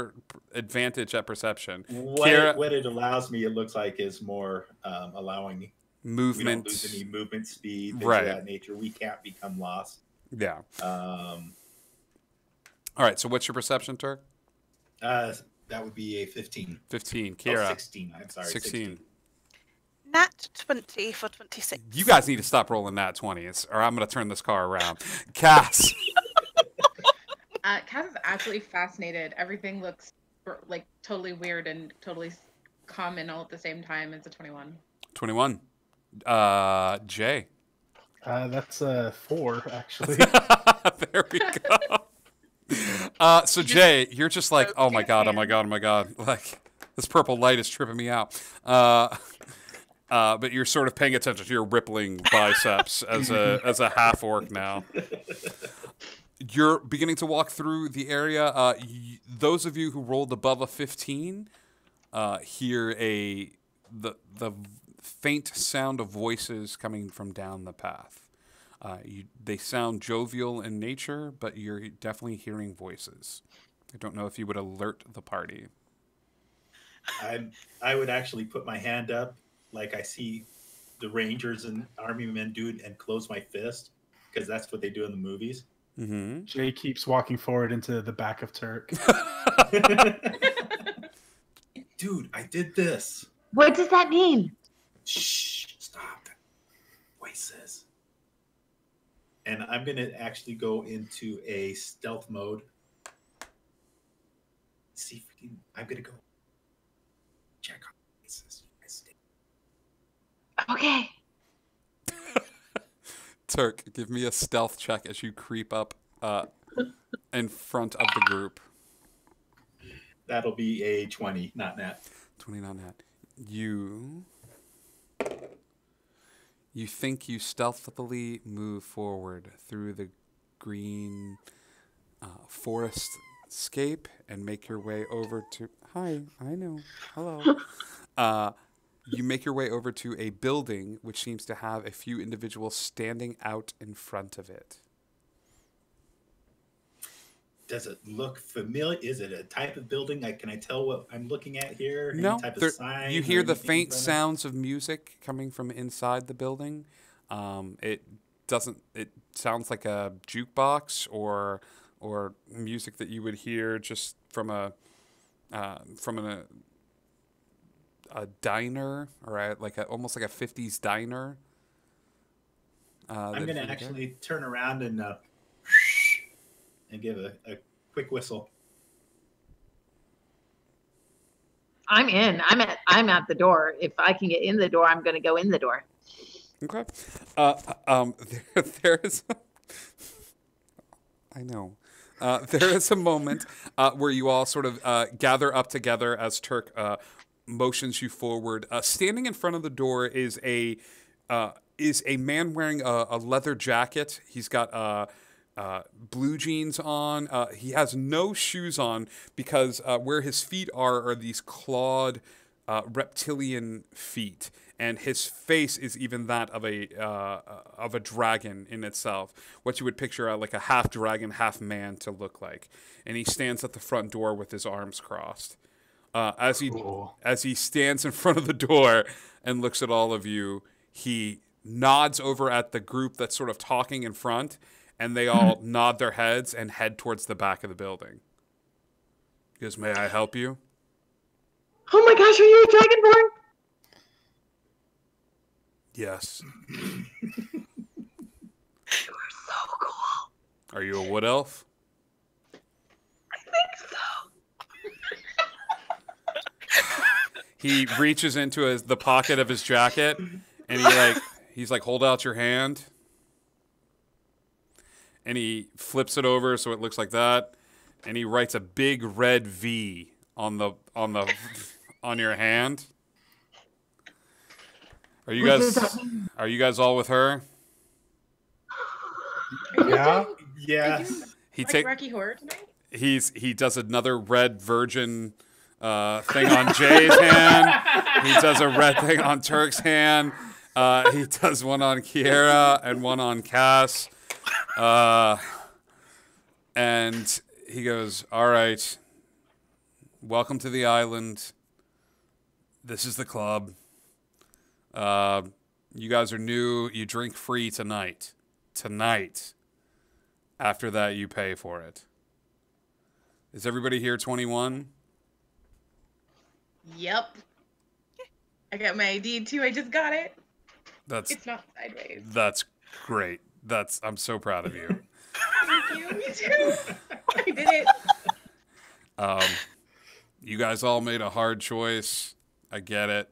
advantage at perception. What it allows me, it looks like, is more allowing movement. We don't lose any movement speed, things Right. of that nature. We can't become lost. Yeah. All right. So what's your perception, Turk? That would be a 15. 15. Oh, Kira. 16. I'm sorry. 16. Nat 20 for 26. You guys need to stop rolling nat 20s, or I'm going to turn this car around. Cass. Cass is absolutely fascinated. Everything looks like totally weird and totally common all at the same time. It's a 21. 21. Jay. That's 4, actually. There we go. So Jay, you're just like, oh my god, oh my god, oh my god. Like, this purple light is tripping me out. But you're sort of paying attention to your rippling biceps as a half orc now. You're beginning to walk through the area. Those of you who rolled above a 15 hear the faint sound of voices coming from down the path. They sound jovial in nature, but you're definitely hearing voices. I don't know if you would alert the party. I would actually put my hand up like I see the Rangers and Army men do it and close my fist, because that's what they do in the movies. Mm-hmm. Jay keeps walking forward into the back of Turk. Dude, I did this. What does that mean? Shh, stop. Voices. And I'm going to actually go into a stealth mode. See if we can, I'm going to go check on voices. Okay. Turk, give me a stealth check as you creep up in front of the group. That'll be a 20, not nat. 20, not nat. You think you stealthily move forward through the green forest scape and make your way over to... Hi, I know. Hello. You make your way over to a building which seems to have a few individuals standing out in front of it. Does it look familiar? Is it a type of building? Can I tell what I'm looking at here? No, Any type of sign you or hear the anything faint from it? sounds of music coming from inside the building. It sounds like a jukebox or music that you would hear just from a diner, or almost like a 50s diner. I'm going to actually turn around and give a quick whistle. I'm in. I'm at the door. If I can get in the door, I'm going to go in the door. Okay. There's. I know. there is a moment where you all sort of gather up together as Turk motions you forward. Standing in front of the door is a man wearing a leather jacket. He's got blue jeans on. He has no shoes on because where his feet are these clawed reptilian feet, and his face is even that of a dragon in itself. What you would picture like a half dragon, half man to look like. And he stands at the front door with his arms crossed. As he stands in front of the door and looks at all of you, he nods over at the group that's sort of talking in front, and they all nod their heads and head towards the back of the building. He goes, "May I help you?" Oh my gosh, are you a dragonborn? Yes. You are so cool. Are you a wood elf? I think so. He reaches into the pocket of his jacket, and he's like, "Hold out your hand." And he flips it over so it looks like that, and he writes a big red V on your hand. Are you guys all with her? Yeah. Yes. Rocky Horror tonight? He does another red virgin thing on Jay's hand. He does a red thing on Turk's hand. He does one on Kiera and one on Cass. And he goes, "All right, welcome to the island. This is the club. You guys are new. You drink free tonight. Tonight. After that, you pay for it. Is everybody here 21? Yep. I got my ID too. I just got it. It's not sideways. That's great. I'm so proud of you. Thank you. Me too. I did it. You guys all made a hard choice. I get it.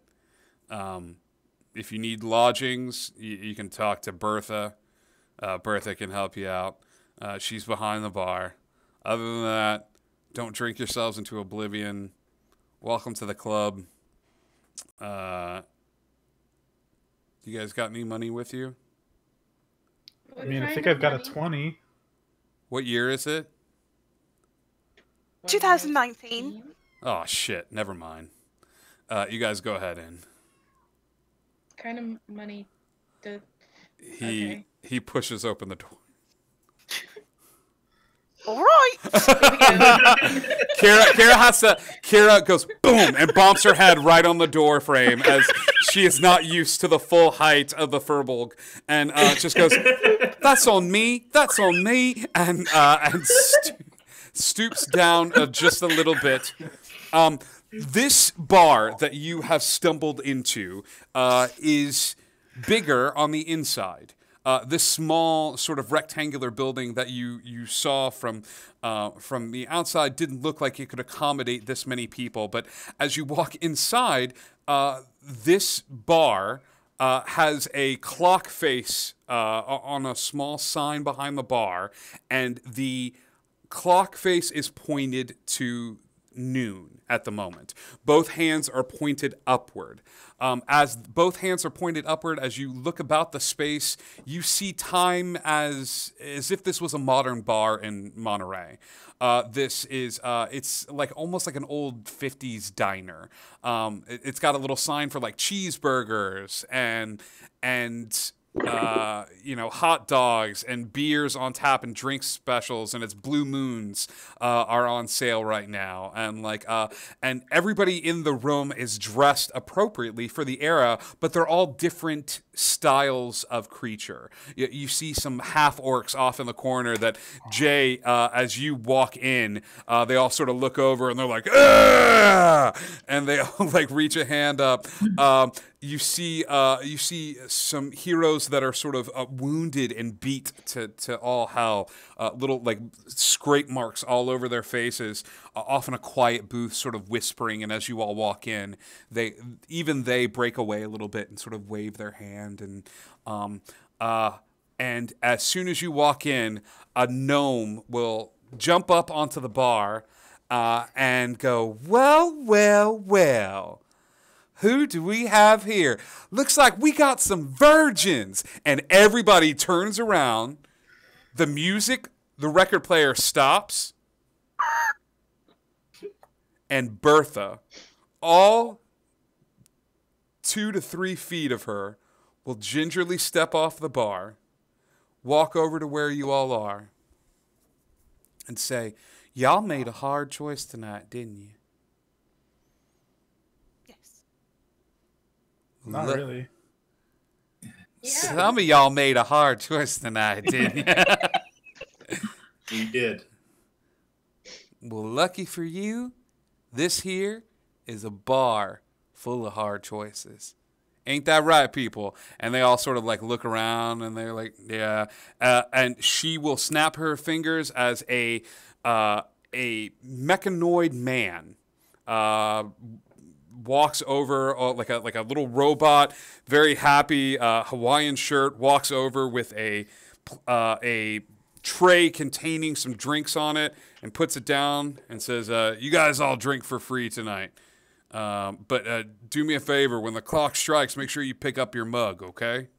If you need lodgings, you can talk to Bertha. Bertha can help you out. She's behind the bar. Other than that, don't drink yourselves into oblivion. Welcome to the club. You guys got any money with you? I mean, I think I've got a 20. What year is it? 2019. Oh, shit. Never mind. You guys go ahead in. Kind of money does. He pushes open the door. All right. Kira goes boom and bumps her head right on the door frame as she is not used to the full height of the Furbolg, and just goes, "That's on me. That's on me," and stoops down just a little bit. This bar that you have stumbled into is bigger on the inside. This small sort of rectangular building that you saw from the outside didn't look like it could accommodate this many people. But as you walk inside, this bar has a clock face on a small sign behind the bar, and the clock face is pointed to noon at the moment. Both hands are pointed upward. As both hands are pointed upward, as you look about the space, you see time as if this was a modern bar in Monterey. This is it's like almost like an old 50s diner. It's got a little sign for like cheeseburgers and hot dogs and beers on tap and drink specials, and its Blue Moons are on sale right now, and everybody in the room is dressed appropriately for the era, but they're all different styles of creature. You see some half orcs off in the corner that Jay, as you walk in, they all sort of look over and they're like, "Argh!" And they all like reach a hand up. You see some heroes that are sort of wounded and beat to all hell. Little like scrape marks all over their faces. Off in a quiet booth, sort of whispering. And as you all walk in, they break away a little bit and sort of wave their hand. And as soon as you walk in, a gnome will jump up onto the bar and go, well, well, well. Who do we have here? Looks like we got some virgins. And everybody turns around. The music, the record player stops. And Bertha, all 2 to 3 feet of her, will gingerly step off the bar, walk over to where you all are, and say, y'all made a hard choice tonight, didn't you? Not really. Some of y'all made a hard choice tonight, didn't you? We did. Well, lucky for you, this here is a bar full of hard choices. Ain't that right, people? And they all sort of like look around and they're like, yeah. And she will snap her fingers as a mechanoid man walks over like a little robot, very happy, Hawaiian shirt, walks over with a tray containing some drinks on it and puts it down and says, you guys all drink for free tonight. But do me a favor, when the clock strikes, make sure you pick up your mug, okay?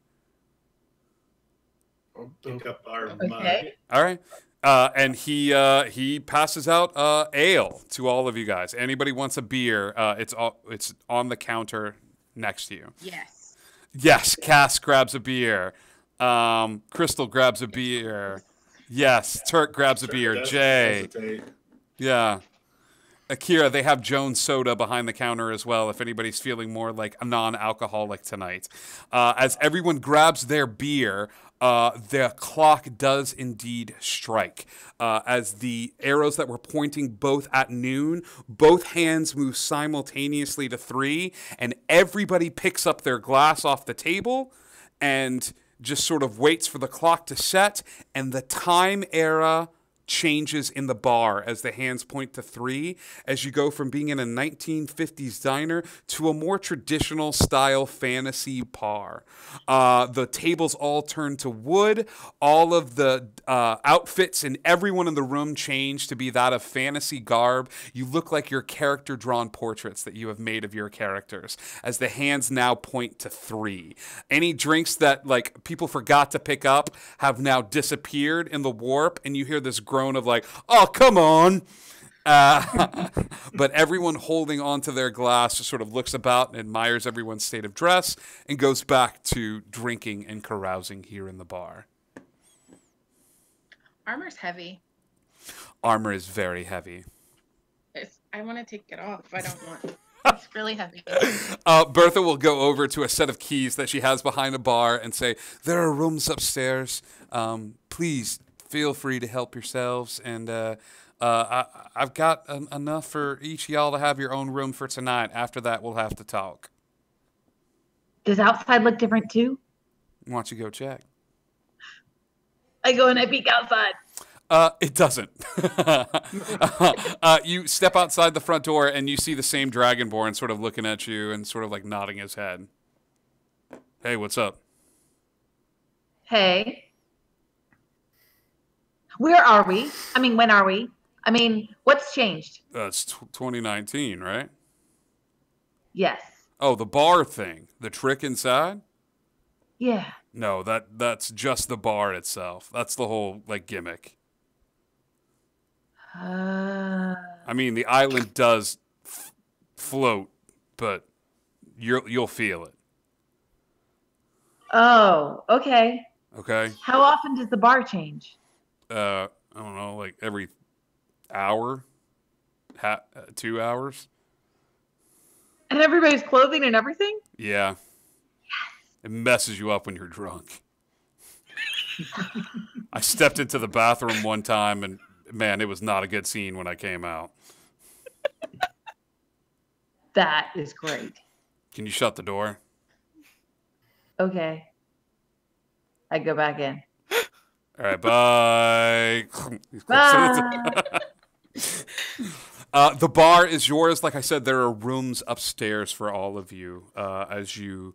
Pick up our mug. All right. And he passes out ale to all of you guys. Anybody wants a beer, it's on the counter next to you. Yes. Yes, Cass grabs a beer. Crystal grabs a beer. Yes, Turk grabs a beer. Jay. Yeah. Akira, they have Jones soda behind the counter as well if anybody's feeling more like a non-alcoholic tonight. As everyone grabs their beer, the clock does indeed strike. As the arrows that were pointing both at noon, both hands move simultaneously to 3, and everybody picks up their glass off the table and just sort of waits for the clock to set, and the time era changes in the bar as the hands point to 3, as you go from being in a 1950s diner to a more traditional style fantasy bar. The tables all turn to wood. All of the outfits and everyone in the room change to be that of fantasy garb. You look like your character-drawn portraits that you have made of your characters, as the hands now point to 3. Any drinks that like people forgot to pick up have now disappeared in the warp, and you hear this groan of like, oh, come on. But everyone holding onto their glass just sort of looks about and admires everyone's state of dress and goes back to drinking and carousing here in the bar. Armor's heavy. Armor is very heavy. I want to take it off. I don't want. It's really heavy. Bertha will go over to a set of keys that she has behind a bar and say, there are rooms upstairs. Please feel free to help yourselves. And I've got enough for each of y'all to have your own room for tonight. After that, we'll have to talk. Does outside look different too? Why don't you go check? I go and I peek outside. It doesn't. You step outside the front door and you see the same Dragonborn sort of looking at you and sort of like nodding his head. Hey, what's up? Hey. Where are we? I mean, when are we? I mean, what's changed? It's 2019, right? Yes. Oh, the bar thing. The trick inside? Yeah. No, that's just the bar itself. That's the whole like gimmick. I mean, the island does float, but you'll feel it. Oh, okay. Okay. How often does the bar change? I don't know, like every hour, 2 hours. And everybody's clothing and everything? Yeah. Yes. It messes you up when you're drunk. I stepped into the bathroom one time and, man, it was not a good scene when I came out. That is great. Can you shut the door? Okay. I go back in. All right, bye. Bye. The bar is yours. Like I said, there are rooms upstairs for all of you as you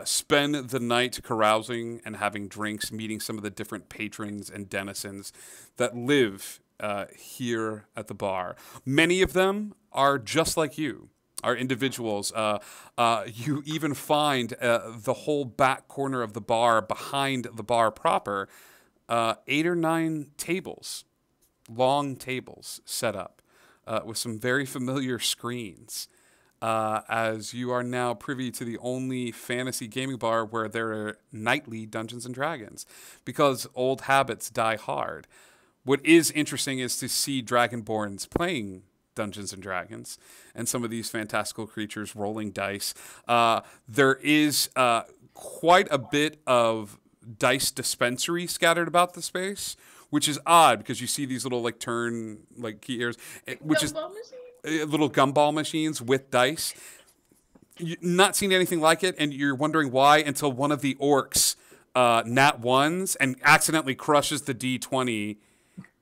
spend the night carousing and having drinks, meeting some of the different patrons and denizens that live here at the bar. Many of them are just like you, are individuals. You even find the whole back corner of the bar behind the bar proper, 8 or 9 tables, long tables set up with some very familiar screens. As you are now privy to the only fantasy gaming bar where there are nightly Dungeons and Dragons, because old habits die hard. What is interesting is to see Dragonborns playing Dungeons and Dragons and some of these fantastical creatures rolling dice. There is quite a bit of dice dispensary scattered about the space, which is odd because you see these little like turn like key ears, which is little gumball machines with dice. You're not seen anything like it, and you're wondering why until one of the orcs nat ones and accidentally crushes the D20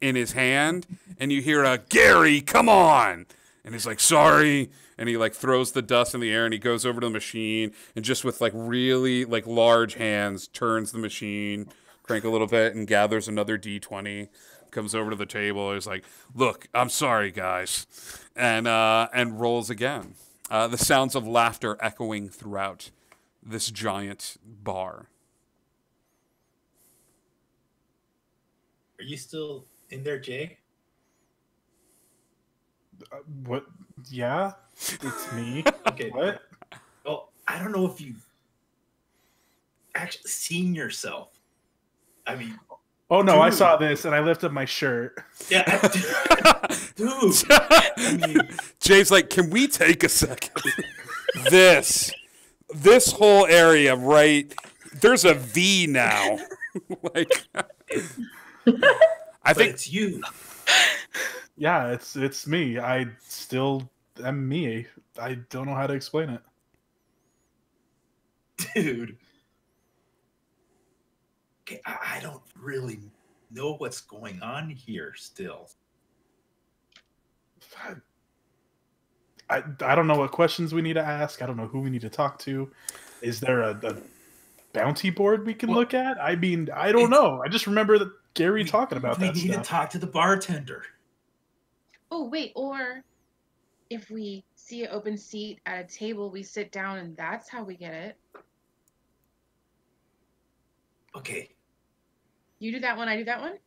in his hand, and you hear a "Gary, come on!" and he's like, "Sorry," and he like throws the dust in the air, and he goes over to the machine and just with like really like large hands turns the machine, crank a little bit, and gathers another D20. Comes over to the table. He's like, "Look, I'm sorry, guys," and rolls again. The sounds of laughter echoing throughout this giant bar. Are you still in there, Jay? What? Yeah, it's me. Okay. What? Well, I don't know if you've actually seen yourself. I mean. Oh no, dude. I saw this and I lifted my shirt. Yeah, dude. I mean, Jay's like, "Can we take a second? this whole area, right? There's a V now." Like, I think it's you. Yeah, it's me. I still am me. I don't know how to explain it. Dude. Okay, I don't really know what's going on here still. I don't know what questions we need to ask. I don't know who we need to talk to. Is there a bounty board we can look at? I mean, I don't know. I just remember that Gary talking about that We need stuff. to talk to the bartender. Oh, wait, or if we see an open seat at a table, we sit down and that's how we get it. Okay. You do that one, I do that one?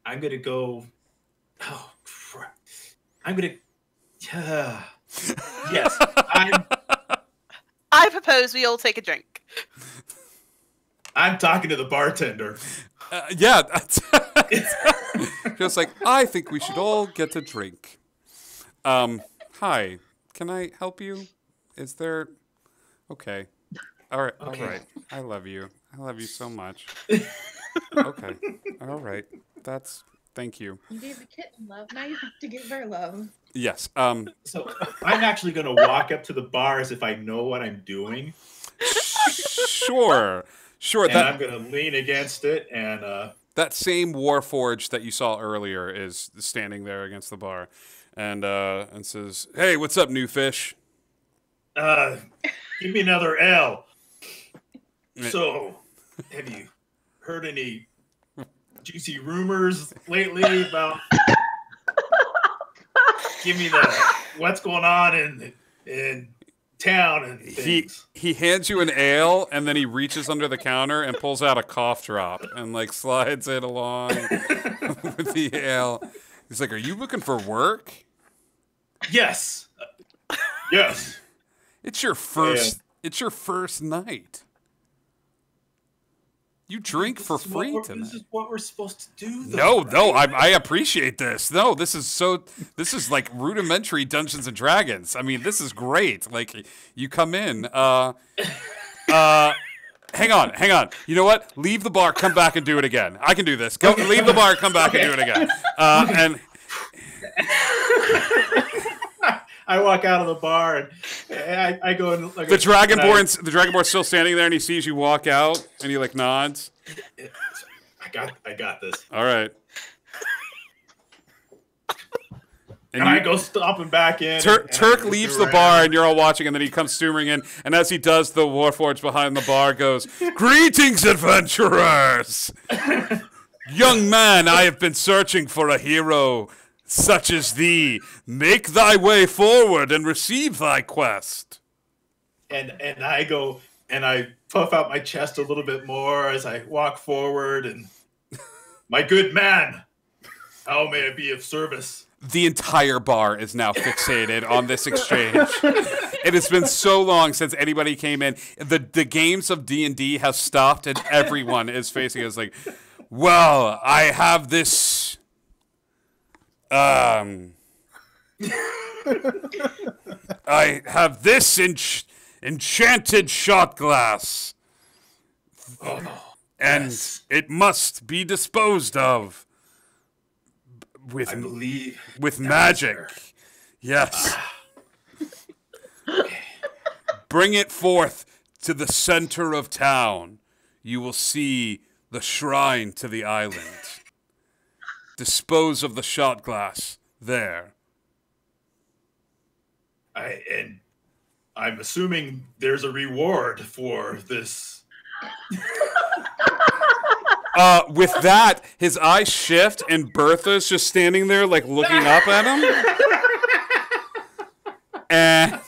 I'm going to go... Oh, crap. I'm going to... yes, I propose we all take a drink. I'm talking to the bartender. Yeah. Just like, I think we should all get a drink. Hi, can I help you? Is there... Okay. All right. Okay. All right. I love you. I love you so much. Okay. All right. Thank you. You gave the kitten love, now you have to give her love. Yes. So I'm actually going to walk up to the bar as if I know what I'm doing. Sure. And I'm going to lean against it and... that same Warforged that you saw earlier is standing there against the bar and says, "Hey, what's up, new fish?" Give me another L. So, have you heard any juicy rumors lately about... Give me the what's going on in town and things. He hands you an ale and then he reaches under the counter and pulls out a cough drop and like slides it along with the ale. He's like, "Are you looking for work?" Yes. Yes. It's your first night. You drink for free tonight. This is what we're supposed to do, though. No, I appreciate this. No, this is like rudimentary Dungeons and Dragons. I mean, this is great. Like, you come in, hang on. You know what? Leave the bar, come back and do it again. I can do this. Go, leave the bar, come back and do it again. And I walk out of the bar and I go and like the Dragonborn's still standing there and he sees you walk out and he like nods. I got this. All right. And I go stomping back in. Turk leaves the bar, and you're all watching, and then he comes storming in. And as he does, the Warforged behind the bar goes, "Greetings, adventurers! Young man, I have been searching for a hero such as thee. Make thy way forward and receive thy quest." And I go, and I puff out my chest a little bit more as I walk forward. And my good man, how may I be of service? The entire bar is now fixated on this exchange. It has been so long since anybody came in. The games of D&D have stopped, and everyone is facing us like, well, I have this... I have this enchanted shot glass. And it must be disposed of. I believe with magic. Yes. Bring it forth to the center of town. You will see the shrine to the island. Dispose of the shot glass there. I'm assuming there's a reward for this. With that, his eyes shift, and Bertha's just standing there, like, looking up at him. And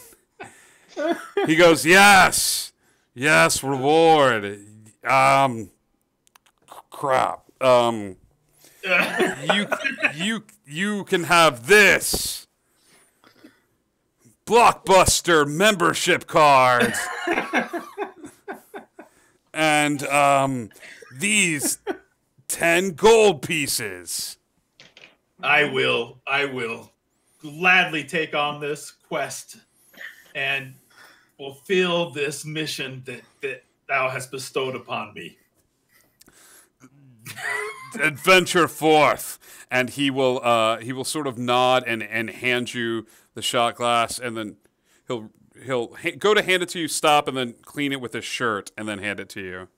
he goes, yes, reward. Crap. You can have this. Blockbuster membership card. And, these 10 gold pieces. I will gladly take on this quest and fulfill this mission that thou hast bestowed upon me. Adventure forth. And he will sort of nod and hand you the shot glass, and then he'll go to hand it to you, stop, and then clean it with his shirt, and then hand it to you.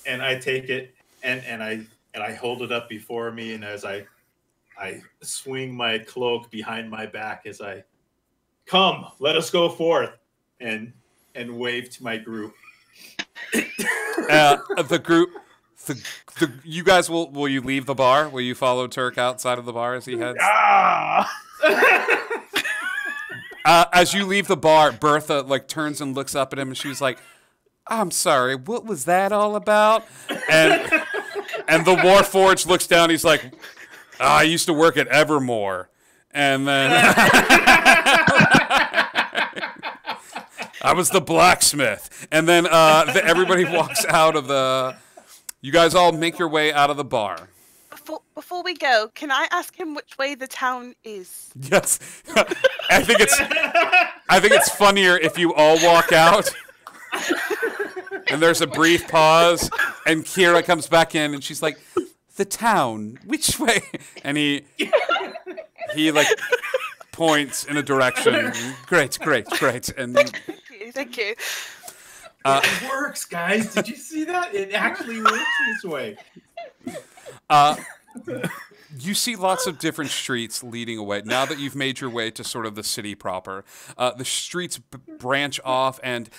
And I take it and I hold it up before me, and as I swing my cloak behind my back as I come, let us go forth, and wave to my group. The group, you guys will you leave the bar? Will you follow Turk outside of the bar as he heads? As you leave the bar, Bertha turns and looks up at him, and she's like, "I'm sorry, what was that all about?" And the Warforged looks down. He's like, "I used to work at Evermore, and then I was the blacksmith." And then everybody walks out of the. You guys all make your way out of the bar. Before we go, can I ask him which way the town is? Yes, I think it's funnier if you all walk out. And there's a brief pause, and Kira comes back in, and she's like, "The town, which way?" And he points in a direction. Great. And Thank you. It works, guys. Did you see that? It actually works this way. You see lots of different streets leading away. Now that you've made your way to sort of the city proper, the streets branch off, and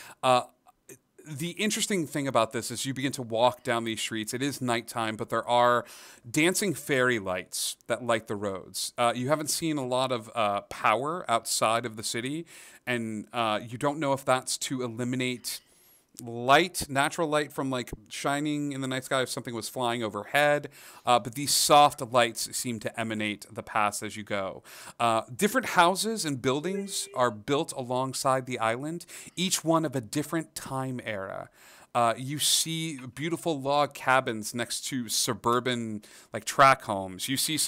the interesting thing about this is you begin to walk down these streets. It is nighttime, but there are dancing fairy lights that light the roads. You haven't seen a lot of power outside of the city, and you don't know if that's to eliminate natural light from shining in the night sky if something was flying overhead, but these soft lights seem to emanate the paths as you go. Different houses and buildings are built alongside the island, each one of a different time era. You see beautiful log cabins next to suburban track homes. You see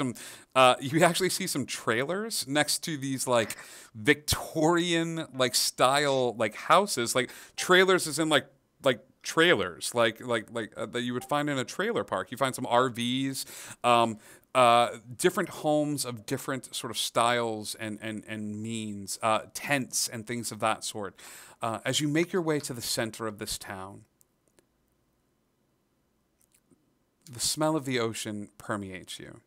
you actually see some trailers next to these Victorian style houses. Trailers is in trailers that you would find in a trailer park. You find some RVs, different homes of different sort of styles and means, tents and things of that sort. As you make your way to the center of this town, the smell of the ocean permeates you.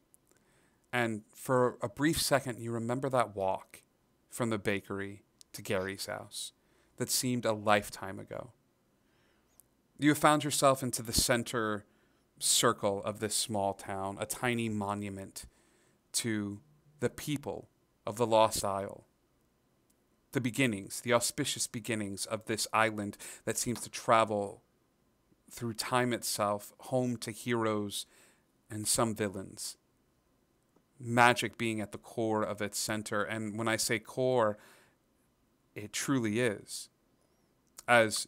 And for a brief second, you remember that walk from the bakery to Gary's house that seemed a lifetime ago. You have found yourself into the center circle of this small town, a tiny monument to the people of the Lost Isle. The beginnings, the auspicious beginnings of this island that seems to travel through time itself, home to heroes and some villains. Magic being at the core of its center. And when I say core, it truly is. As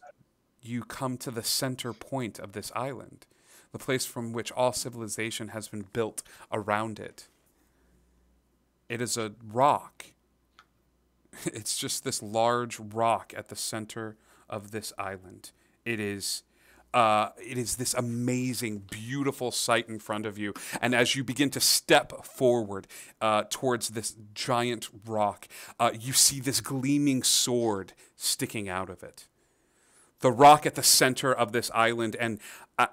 you come to the center point of this island, the place from which all civilization has been built around it. It is a rock. It's just this large rock at the center of this island. It is this amazing, beautiful sight in front of you. And as you begin to step forward towards this giant rock, you see this gleaming sword sticking out of it. The rock at the center of this island, and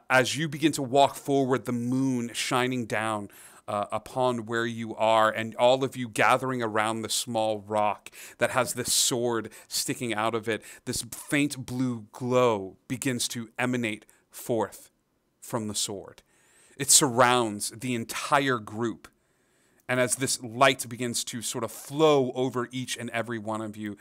as you begin to walk forward, the moon shining down upon where you are, and all of you gathering around the small rock that has this sword sticking out of it, this faint blue glow begins to emanate forth from the sword. It surrounds the entire group. And as this light begins to sort of flow over each and every one of you,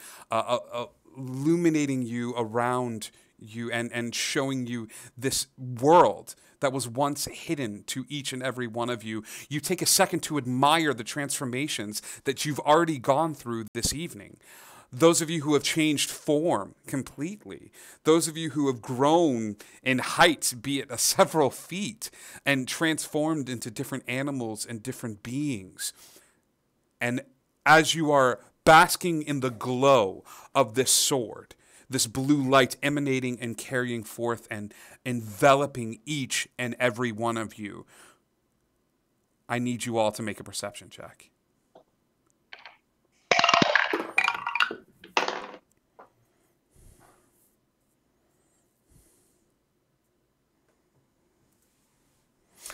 illuminating you around you and showing you this world that was once hidden to each and every one of you, you take a second to admire the transformations that you've already gone through this evening. Those of you who have changed form completely. Those of you who have grown in height, be it several feet, and transformed into different animals and different beings. And as you are basking in the glow of this sword, this blue light emanating and carrying forth and enveloping each and every one of you, I need you all to make a perception check.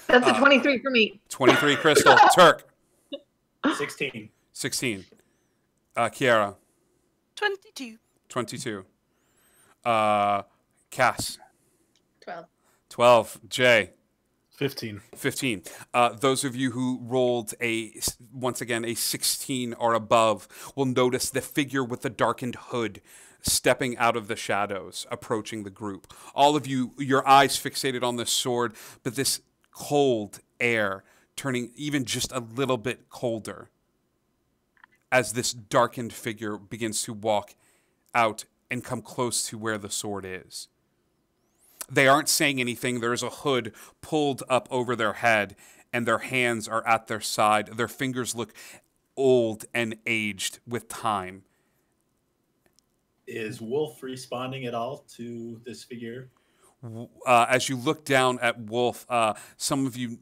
That's a 23 for me. 23, Crystal. Turk. 16. 16. Kiara. 22. 22. Cass. 12. 12. Jay. 15. 15. Those of you who rolled once again a 16 or above will notice the figure with the darkened hood stepping out of the shadows, approaching the group. All of you, your eyes fixated on this sword, but this cold air turning even just a little bit colder as this darkened figure begins to walk out and come close to where the sword is. They aren't saying anything. There is a hood pulled up over their head, and their hands are at their side. Their fingers look old and aged with time. Is Wolf responding at all to this figure? As you look down at Wolf, some of you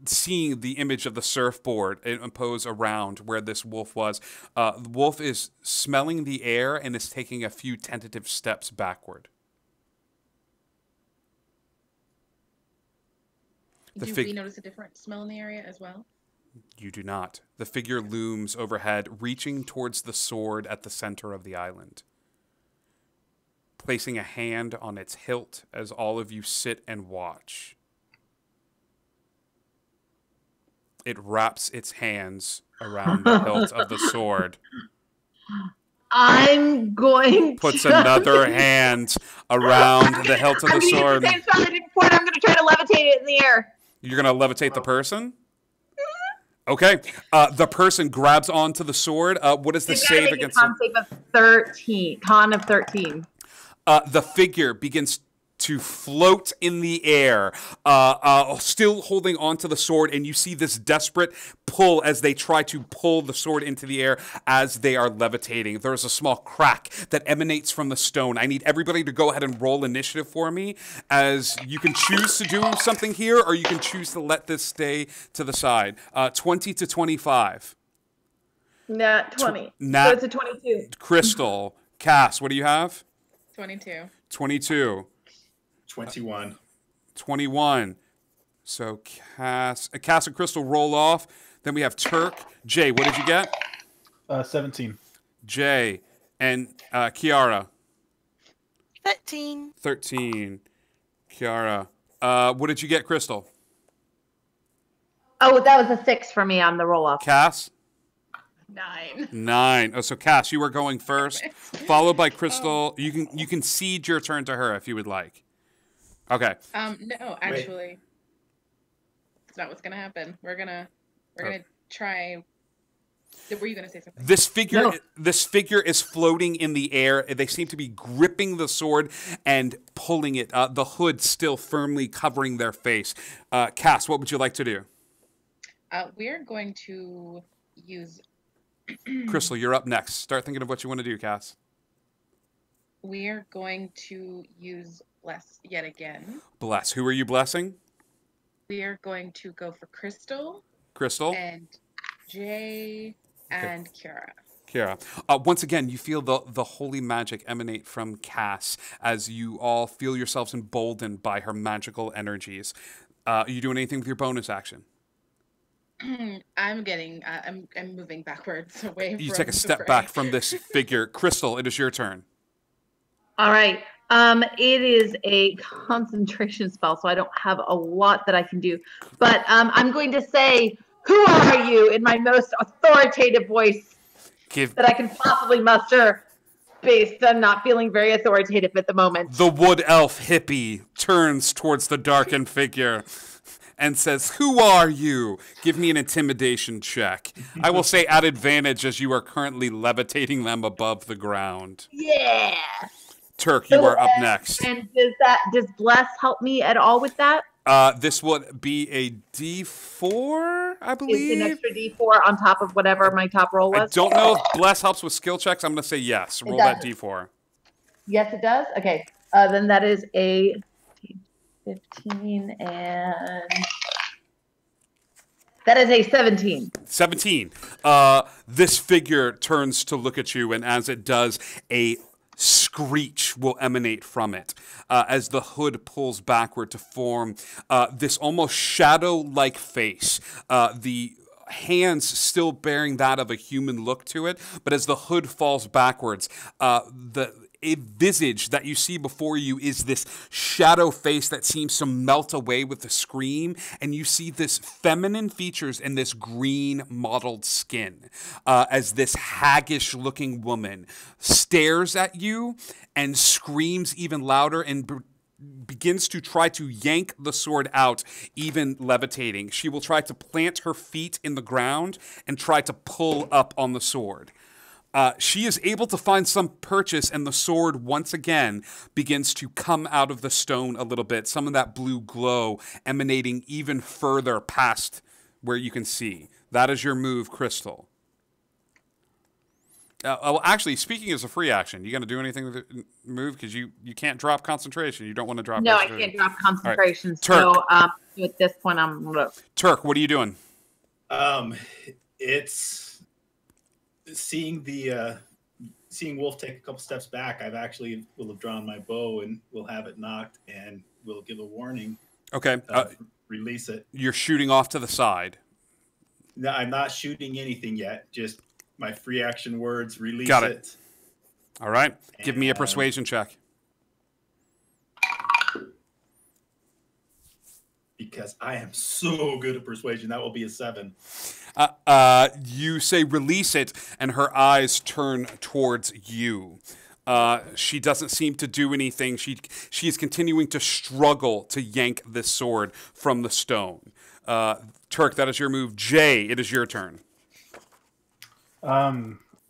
seeing the image of the surfboard impose around where this wolf was, Wolf is smelling the air and is taking a few tentative steps backward. Do we notice a different smell in the area as well? You do not. The figure looms overhead, reaching towards the sword at the center of the island, placing a hand on its hilt as all of you sit and watch. It wraps its hands around the hilt of the sword. I'm going Puts another hand around the hilt of the sword. I'm going to try to levitate it in the air. You're going to levitate the person? Okay. The person grabs onto the sword. What is the save against con save of 13. Con of 13. The figure begins to float in the air, still holding onto the sword, and you see this desperate pull as they try to pull the sword into the air as they are levitating. There's a small crack that emanates from the stone. I need everybody to go ahead and roll initiative for me, as you can choose to do something here, or you can choose to let this stay to the side. 20 to 25. Nat 20. Nat, so it's a 22. Crystal. Cass, what do you have? 22. 22. 21. 21. So Cass and Crystal roll off. Then we have Turk. Jay, what did you get? 17. Jay and Kiara. 13. 13. Kiara. What did you get, Crystal? Oh, that was a 6 for me on the roll-off. Cass? 9. 9. Oh, so Cass, you are going first, followed by Crystal. You can cede your turn to her if you would like. Okay. No, actually, it's not what's gonna happen. We're gonna try. Were you gonna say something? This figure is floating in the air. They seem to be gripping the sword and pulling it. The hood still firmly covering their face. Cass, what would you like to do? We're going to use. Crystal, you're up next. Start thinking of what you want to do, Cass. We're going to use bless yet again. Bless. Who are you blessing? We are going to go for Crystal. Crystal. And Jay and Kiara. Kiara. Once again, you feel the holy magic emanate from Cass as you all feel yourselves emboldened by her magical energies. Are you doing anything with your bonus action? I'm moving backwards away from You take a the step fray. back from this figure. Crystal, it is your turn. All right. It is a concentration spell, so I don't have a lot that I can do. But I'm going to say, "Who are you?" in my most authoritative voice that I can possibly muster, based on not feeling very authoritative at the moment. The wood elf hippie turns towards the darkened figure and says, "Who are you?" Give me an intimidation check. I will say at advantage as you are currently levitating them above the ground. Yeah. Turk, you are up next. And does Bless help me at all with that? This would be a D4, I believe. It's an extra D4 on top of whatever my top roll was. I don't know if Bless helps with skill checks. I'm going to say yes. Roll that D4. Yes, it does. Okay. Then that is a 15 and that is a 17. 17. This figure turns to look at you, and as it does, a screech will emanate from it as the hood pulls backward to form this almost shadow-like face. The hands still bearing that of a human look to it, but as the hood falls backwards, the visage that you see before you is this shadow face that seems to melt away with the scream, and you see this feminine features and this green mottled skin as this haggish looking woman stares at you and screams even louder and begins to try to yank the sword out, even levitating. She will try to plant her feet in the ground and try to pull up on the sword. She is able to find some purchase, and the sword once again begins to come out of the stone a little bit, some of that blue glow emanating even further past where you can see. That is your move, Crystal. Well, actually, speaking as a free action, you going to do anything with the move? Because you can't drop concentration. You don't want to drop No, I concentration. can't drop concentration. Right. Turk. So at this point, I'm... Turk, what are you doing? It's... Seeing Wolf take a couple steps back, I've actually will have drawn my bow and will have it knocked and will give a warning. Okay. Release it. You're shooting off to the side. No, I'm not shooting anything yet. Just my free action words. Release Got it. All right. Give me a persuasion check. Because I am so good at persuasion. That will be a 7. You say release it, and her eyes turn towards you. She doesn't seem to do anything. She is continuing to struggle to yank this sword from the stone. Turk, that is your move. Jay, it is your turn.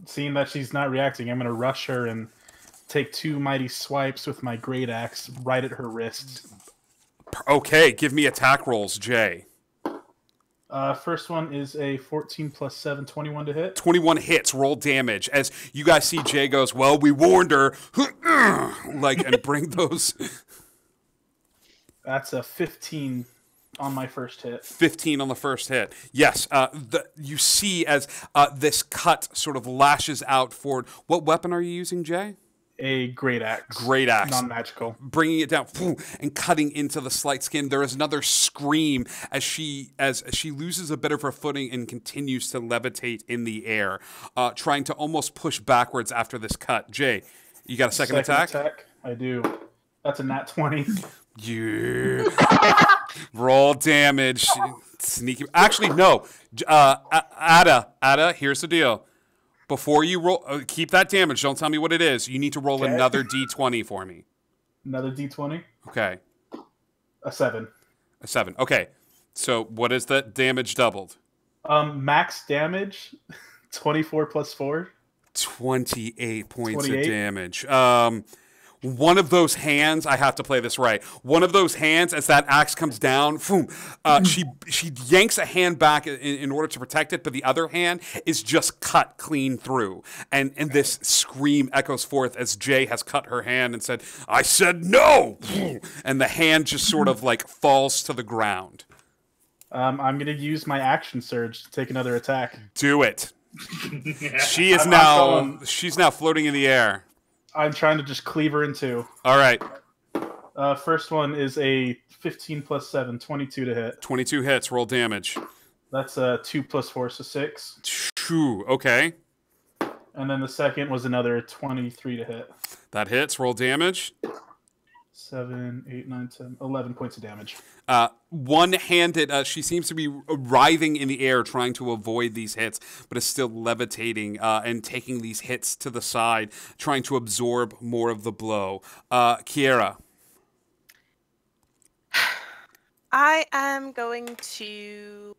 Seeing that she's not reacting, I'm going to rush her and take 2 mighty swipes with my great axe right at her wrist. Okay, give me attack rolls, Jay. First one is a 14 plus 7, 21 to hit. 21 hits, roll damage. As you guys see, Jay goes, "Well, we warned her." And bring those. That's a 15 on my first hit. 15 on the first hit. Yes, you see as this cut sort of lashes out forward. What weapon are you using, Jay? A great axe. Great axe. Non-magical. Bringing it down and cutting into the slight skin. There is another scream as she loses a bit of her footing and continues to levitate in the air, trying to almost push backwards after this cut. Jay, you got a second attack? I do. That's a nat 20. Yeah. Roll damage. Sneaky. Actually, no. Ada, here's the deal. Before you roll, keep that damage. Don't tell me what it is. You need to roll another d20 for me. Another d20? Okay. A 7. A 7. Okay. So what is the damage doubled? Max damage, 24 plus 4. 28 points 28? of damage. One of those hands, I have to play this right. One of those hands, as that axe comes down, she yanks a hand back in order to protect it, but the other hand is just cut clean through. And this scream echoes forth as Jay has cut her hand and said, "I said no!" And the hand just sort of like falls to the ground. I'm going to use my action surge to take another attack. Do it. She's now floating in the air. I'm trying to just cleave her in two. All right. First one is a 15 plus 7, 22 to hit. 22 hits. Roll damage. That's 2 plus 4, so 6. 2. Okay. And then the second was another 23 to hit. That hits. Roll damage. 7, 8, 9, 10, 11 points of damage. One-handed, she seems to be writhing in the air trying to avoid these hits, but is still levitating and taking these hits to the side, trying to absorb more of the blow. Kiera. I am going to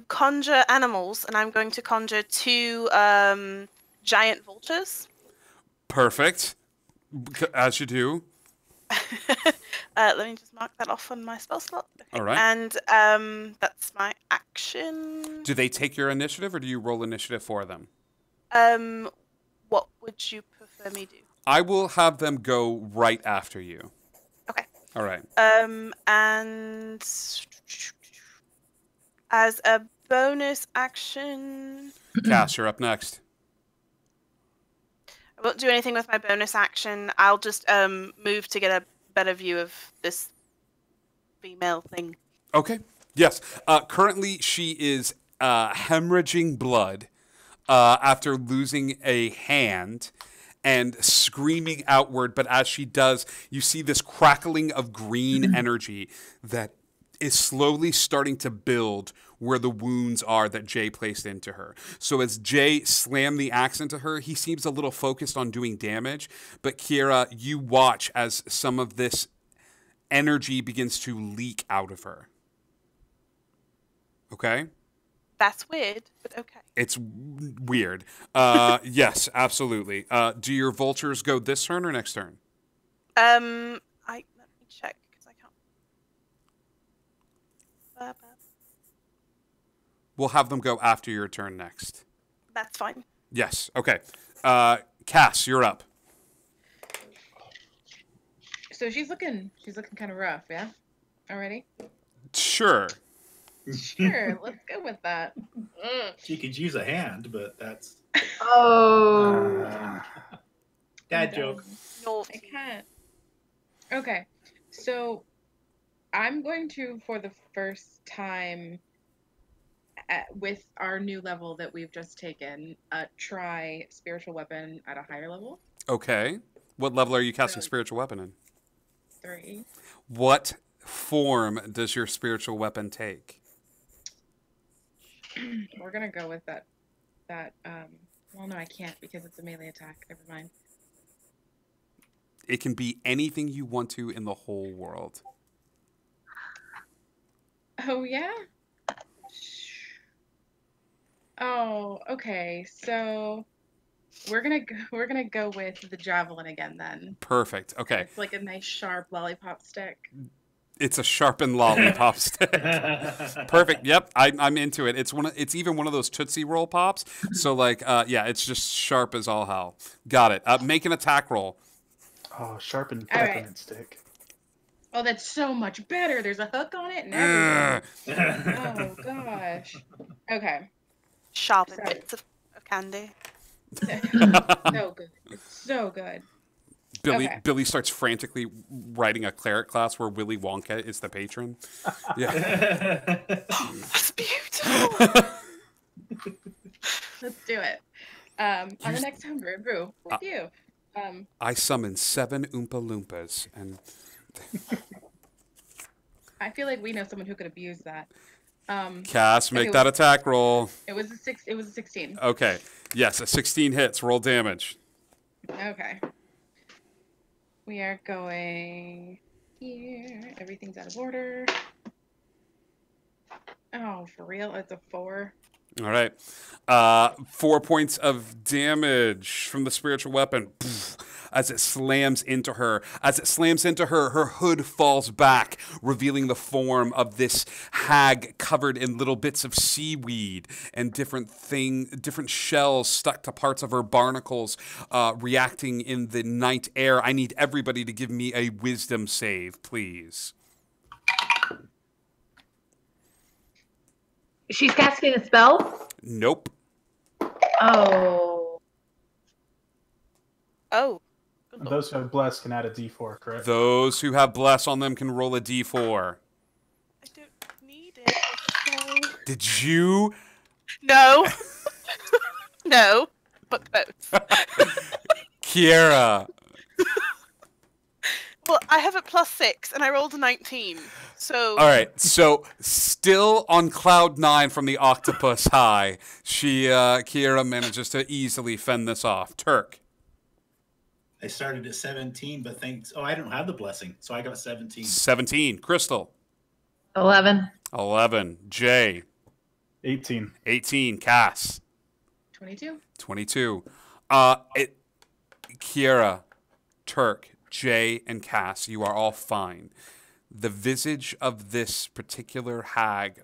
conjure animals, and I'm going to conjure 2 giant vultures. Perfect. As you do. Let me just mark that off on my spell slot. Okay. All right. And that's my action. Do they take your initiative, or do you roll initiative for them? What would you prefer me do? I will have them go right after you. Okay. All right. And as a bonus action... Cass, you're up next. I won't do anything with my bonus action. I'll just move to get a better view of this female thing. Okay. Yes. Currently, she is hemorrhaging blood after losing a hand and screaming outward. But as she does, you see this crackling of green energy that is slowly starting to build where the wounds are that Jay placed into her. So as Jay slammed the axe into her, he seems a little focused on doing damage. But Kiera, you watch as some of this energy begins to leak out of her. Okay? That's weird, but okay. It's weird. Yes, absolutely. Do your vultures go this turn or next turn? Let me check because I can't. We'll have them go after your turn next. That's fine. Yes. Okay. Cass, you're up. So she's looking kind of rough, yeah? Already? Sure. Sure, let's go with that. She could use a hand, but that's... Oh. Dad joke. No, I can't. Okay, so I'm going to, for the first time with our new level that we've just taken, try spiritual weapon at a higher level. Okay. What level are you casting spiritual weapon in? 3. What form does your spiritual weapon take? We're gonna go with that. Well, no, I can't because it's a melee attack. Never mind. It can be anything you want to in the whole world. Oh yeah. Oh, okay. So we're gonna go with the javelin again then. Perfect. Okay. It's like a nice sharp lollipop stick. It's a sharpened lollipop stick. Perfect. Yep, I'm into it. It's even one of those Tootsie Roll pops. So like, yeah, it's just sharp as all hell. Got it. Make an attack roll. Oh, sharpened All right. peppermint stick. Oh, that's so much better. There's a hook on it and everything. Oh gosh. Okay. Sharpened bits of. candy. So good. It's so good. Okay. Billy starts frantically writing a claret class where Willy Wonka is the patron. Yeah. That's beautiful. Let's do it. On the next homebrew brew with you. I summon 7 Oompa Loompas, and I feel like we know someone who could abuse that. Cass, make that attack roll. It was a 16. Okay. Yes, a 16 hits. Roll damage. Okay. We are going here. Everything's out of order. Oh, for real? It's a 4. All right. 4 points of damage from the spiritual weapon. As it slams into her. As it slams into her, her hood falls back, revealing the form of this hag covered in little bits of seaweed and different shells stuck to parts of her barnacles, reacting in the night air. I need everybody to give me a wisdom save, please. She's casting a spell? Nope. Oh. Oh. Those who have bless can add a D4, correct? Those who have bless on them can roll a D4. I don't need it. So... Did you? No. No, but both. Kiera. Well, I have a +6 and I rolled a 19. So. All right. So still on cloud 9 from the octopus high, Kiera manages to easily fend this off. Turk. I started at 17, but thanks. Oh, I don't have the blessing, so I got 17. 17. Crystal. 11. 11. Jay. 18. 18. Cass. 22. 22. Kiera, Turk, Jay, and Cass, you are all fine. The visage of this particular hag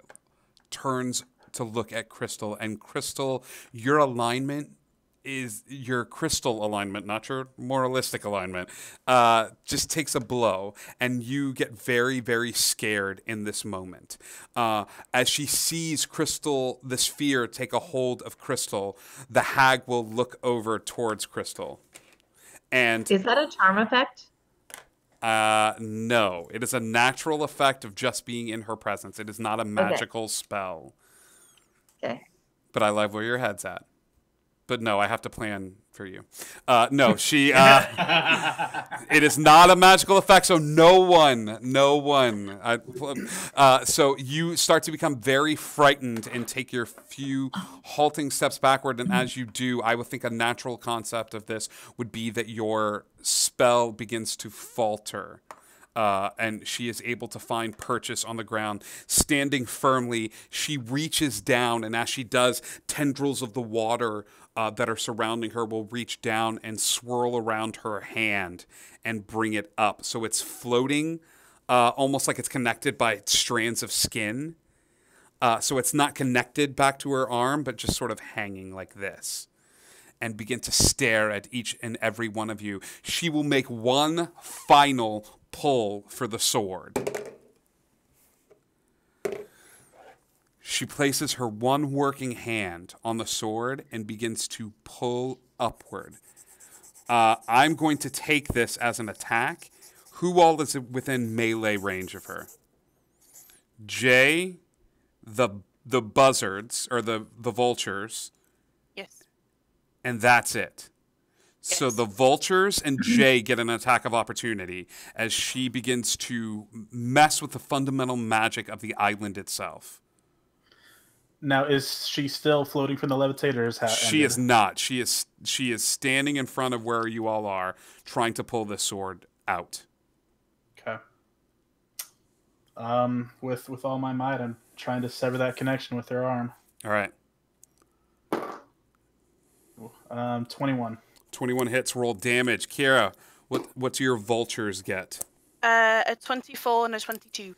turns to look at Crystal, and Crystal, your alignment is your crystal alignment, not your moralistic alignment, just takes a blow, and you get very, very scared in this moment. As she sees Crystal, this fear take a hold of Crystal, the hag will look over towards Crystal. And is that a charm effect? No, it is a natural effect of just being in her presence. It is not a magical spell. Okay. But I love where your head's at. But no, I have to plan for you. No, she. It is not a magical effect, so no one. So you start to become very frightened and take your few halting steps backward. And as you do, I would think a natural concept of this would be that your spell begins to falter. And she is able to find purchase on the ground. Standing firmly, she reaches down, and as she does, tendrils of the water that are surrounding her will reach down and swirl around her hand and bring it up. So it's floating, almost like it's connected by strands of skin. So it's not connected back to her arm, but just sort of hanging like this. And begin to stare at each and every one of you. She will make one final pull for the sword. She places her one working hand on the sword and begins to pull upward. I'm going to take this as an attack. Who all is within melee range of her? Jay, the buzzards, or the vultures. Yes. And that's it. Yes. So the vultures and Jay get an attack of opportunity as she begins to mess with the fundamental magic of the island itself. Now, is she still floating from the levitator? Or is she is not. She is standing in front of where you all are, trying to pull this sword out. Okay. With all my might, I'm trying to sever that connection with her arm. All right. 21. 21 hits. Roll damage. Kiera, what's your vultures get? A 24 and a 22.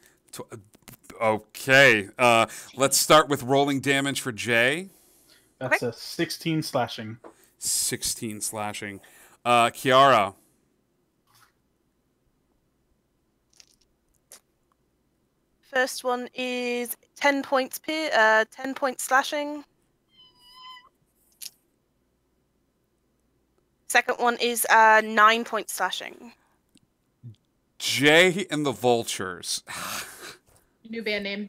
Okay. Let's start with rolling damage for Jay. That's a 16 slashing. 16 slashing. Kiara. First one is 10 points 10 points slashing. Second one is 9 points slashing. Jay and the Vultures. New band name.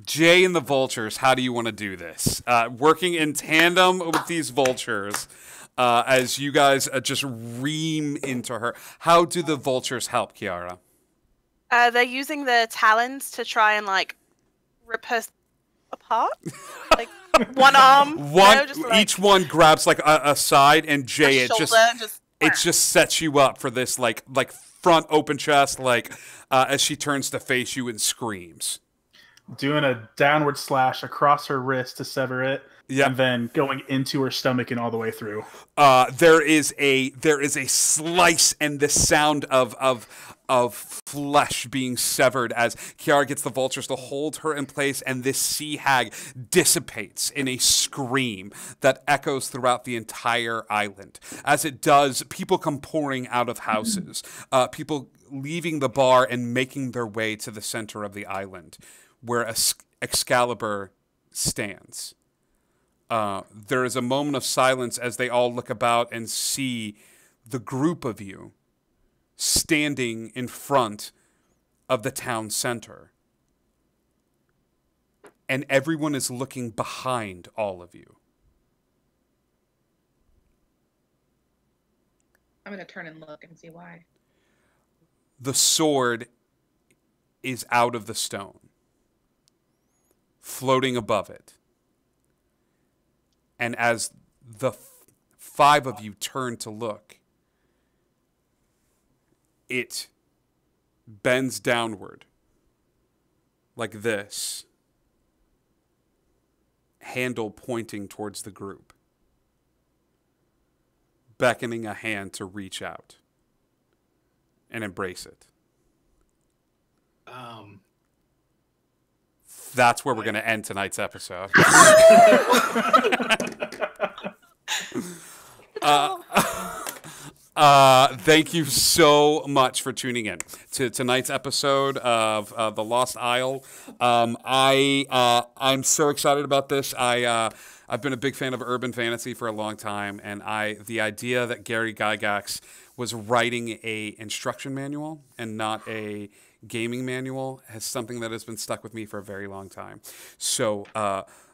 Jay and the Vultures, how do you want to do this? Working in tandem with these vultures as you guys just ream into her. How do the vultures help, Kiara? They're using their talons to try and like rip her apart. Like one arm. Each one grabs like a side, and Jay it just sets you up for this like front open chest as she turns to face you and screams. Doing a downward slash across her wrist to sever it, and then going into her stomach and all the way through. There is a slice and the sound of flesh being severed as Kiara gets the vultures to hold her in place, and this sea hag dissipates in a scream that echoes throughout the entire island. As it does, people come pouring out of houses, people leaving the bar and making their way to the center of the island, where Excalibur stands. There is a moment of silence as they all look about and see the group of you standing in front of the town center. And everyone is looking behind all of you. I'm going to turn and look and see why. The sword is out of the stone, floating above it. And as the five of you turn to look, it bends downward like this, handle pointing towards the group, beckoning a hand to reach out and embrace it. That's where we're going to end tonight's episode. Thank you so much for tuning in to tonight's episode of The Lost Isle. I'm so excited about this. I've been a big fan of urban fantasy for a long time, and the idea that Gary Gygax was writing a instruction manual and not a gaming manual has something that has been stuck with me for a very long time. So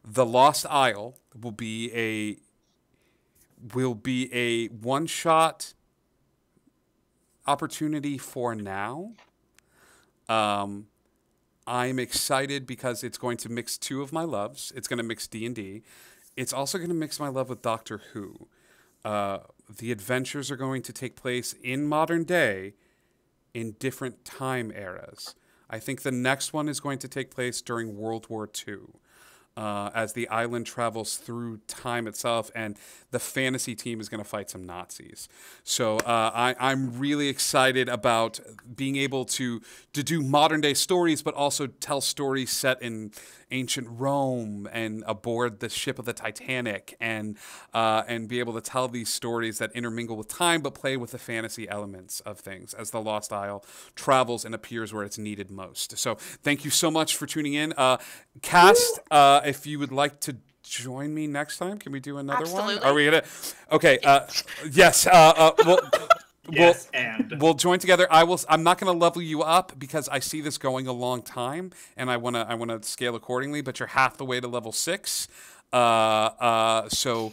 The Lost Isle will be a one-shot opportunity for now. I'm excited because it's going to mix two of my loves. It's going to mix D&D. It's also going to mix my love with Doctor Who. The adventures are going to take place in modern day in different time eras. I think the next one is going to take place during World War II. As the island travels through time itself, and the fantasy team is going to fight some Nazis. So I'm really excited about being able to do modern day stories, but also tell stories set in ancient Rome and aboard the ship of the Titanic, and be able to tell these stories that intermingle with time, but play with the fantasy elements of things as the Lost Isle travels and appears where it's needed most. So thank you so much for tuning in. Cast, if you would like to join me next time, can we do another one? Are we gonna? Okay. Yes. We'll join together. I'm not going to level you up because I see this going a long time, and I want to scale accordingly. But you're half the way to level 6. So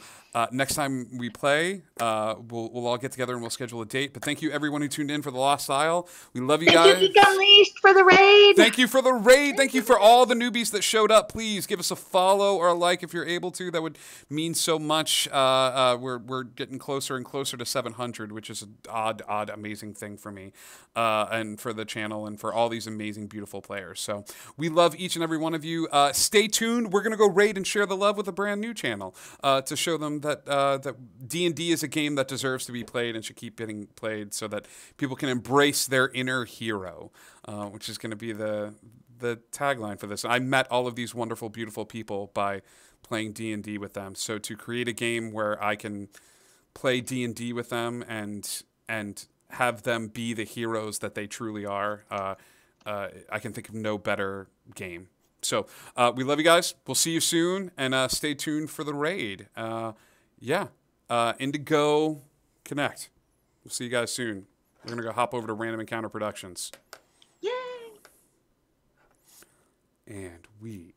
next time we play, we'll all get together and we'll schedule a date. But thank you everyone who tuned in for The Lost Isle. We love you guys. Thank you, Unleashed, for the raid. Thank you for the raid. Thank you for all the newbies that showed up. Please give us a follow or a like if you're able to. That would mean so much. We're getting closer and closer to 700, which is an odd, amazing thing for me, and for the channel and for all these amazing, beautiful players. So we love each and every one of you. Stay tuned. We're gonna go raid and share the love with a brand new channel to show them that D&D is a game that deserves to be played and should keep getting played, so that people can embrace their inner hero, which is going to be the tagline for this. I met all of these wonderful, beautiful people by playing D&D with them. So to create a game where I can play D&D with them and have them be the heroes that they truly are, I can think of no better game So we love you guys. We'll see you soon, and stay tuned for the raid. Indigo Connect. We'll see you guys soon. We're going to go hop over to Random Encounter Productions. Yay! And we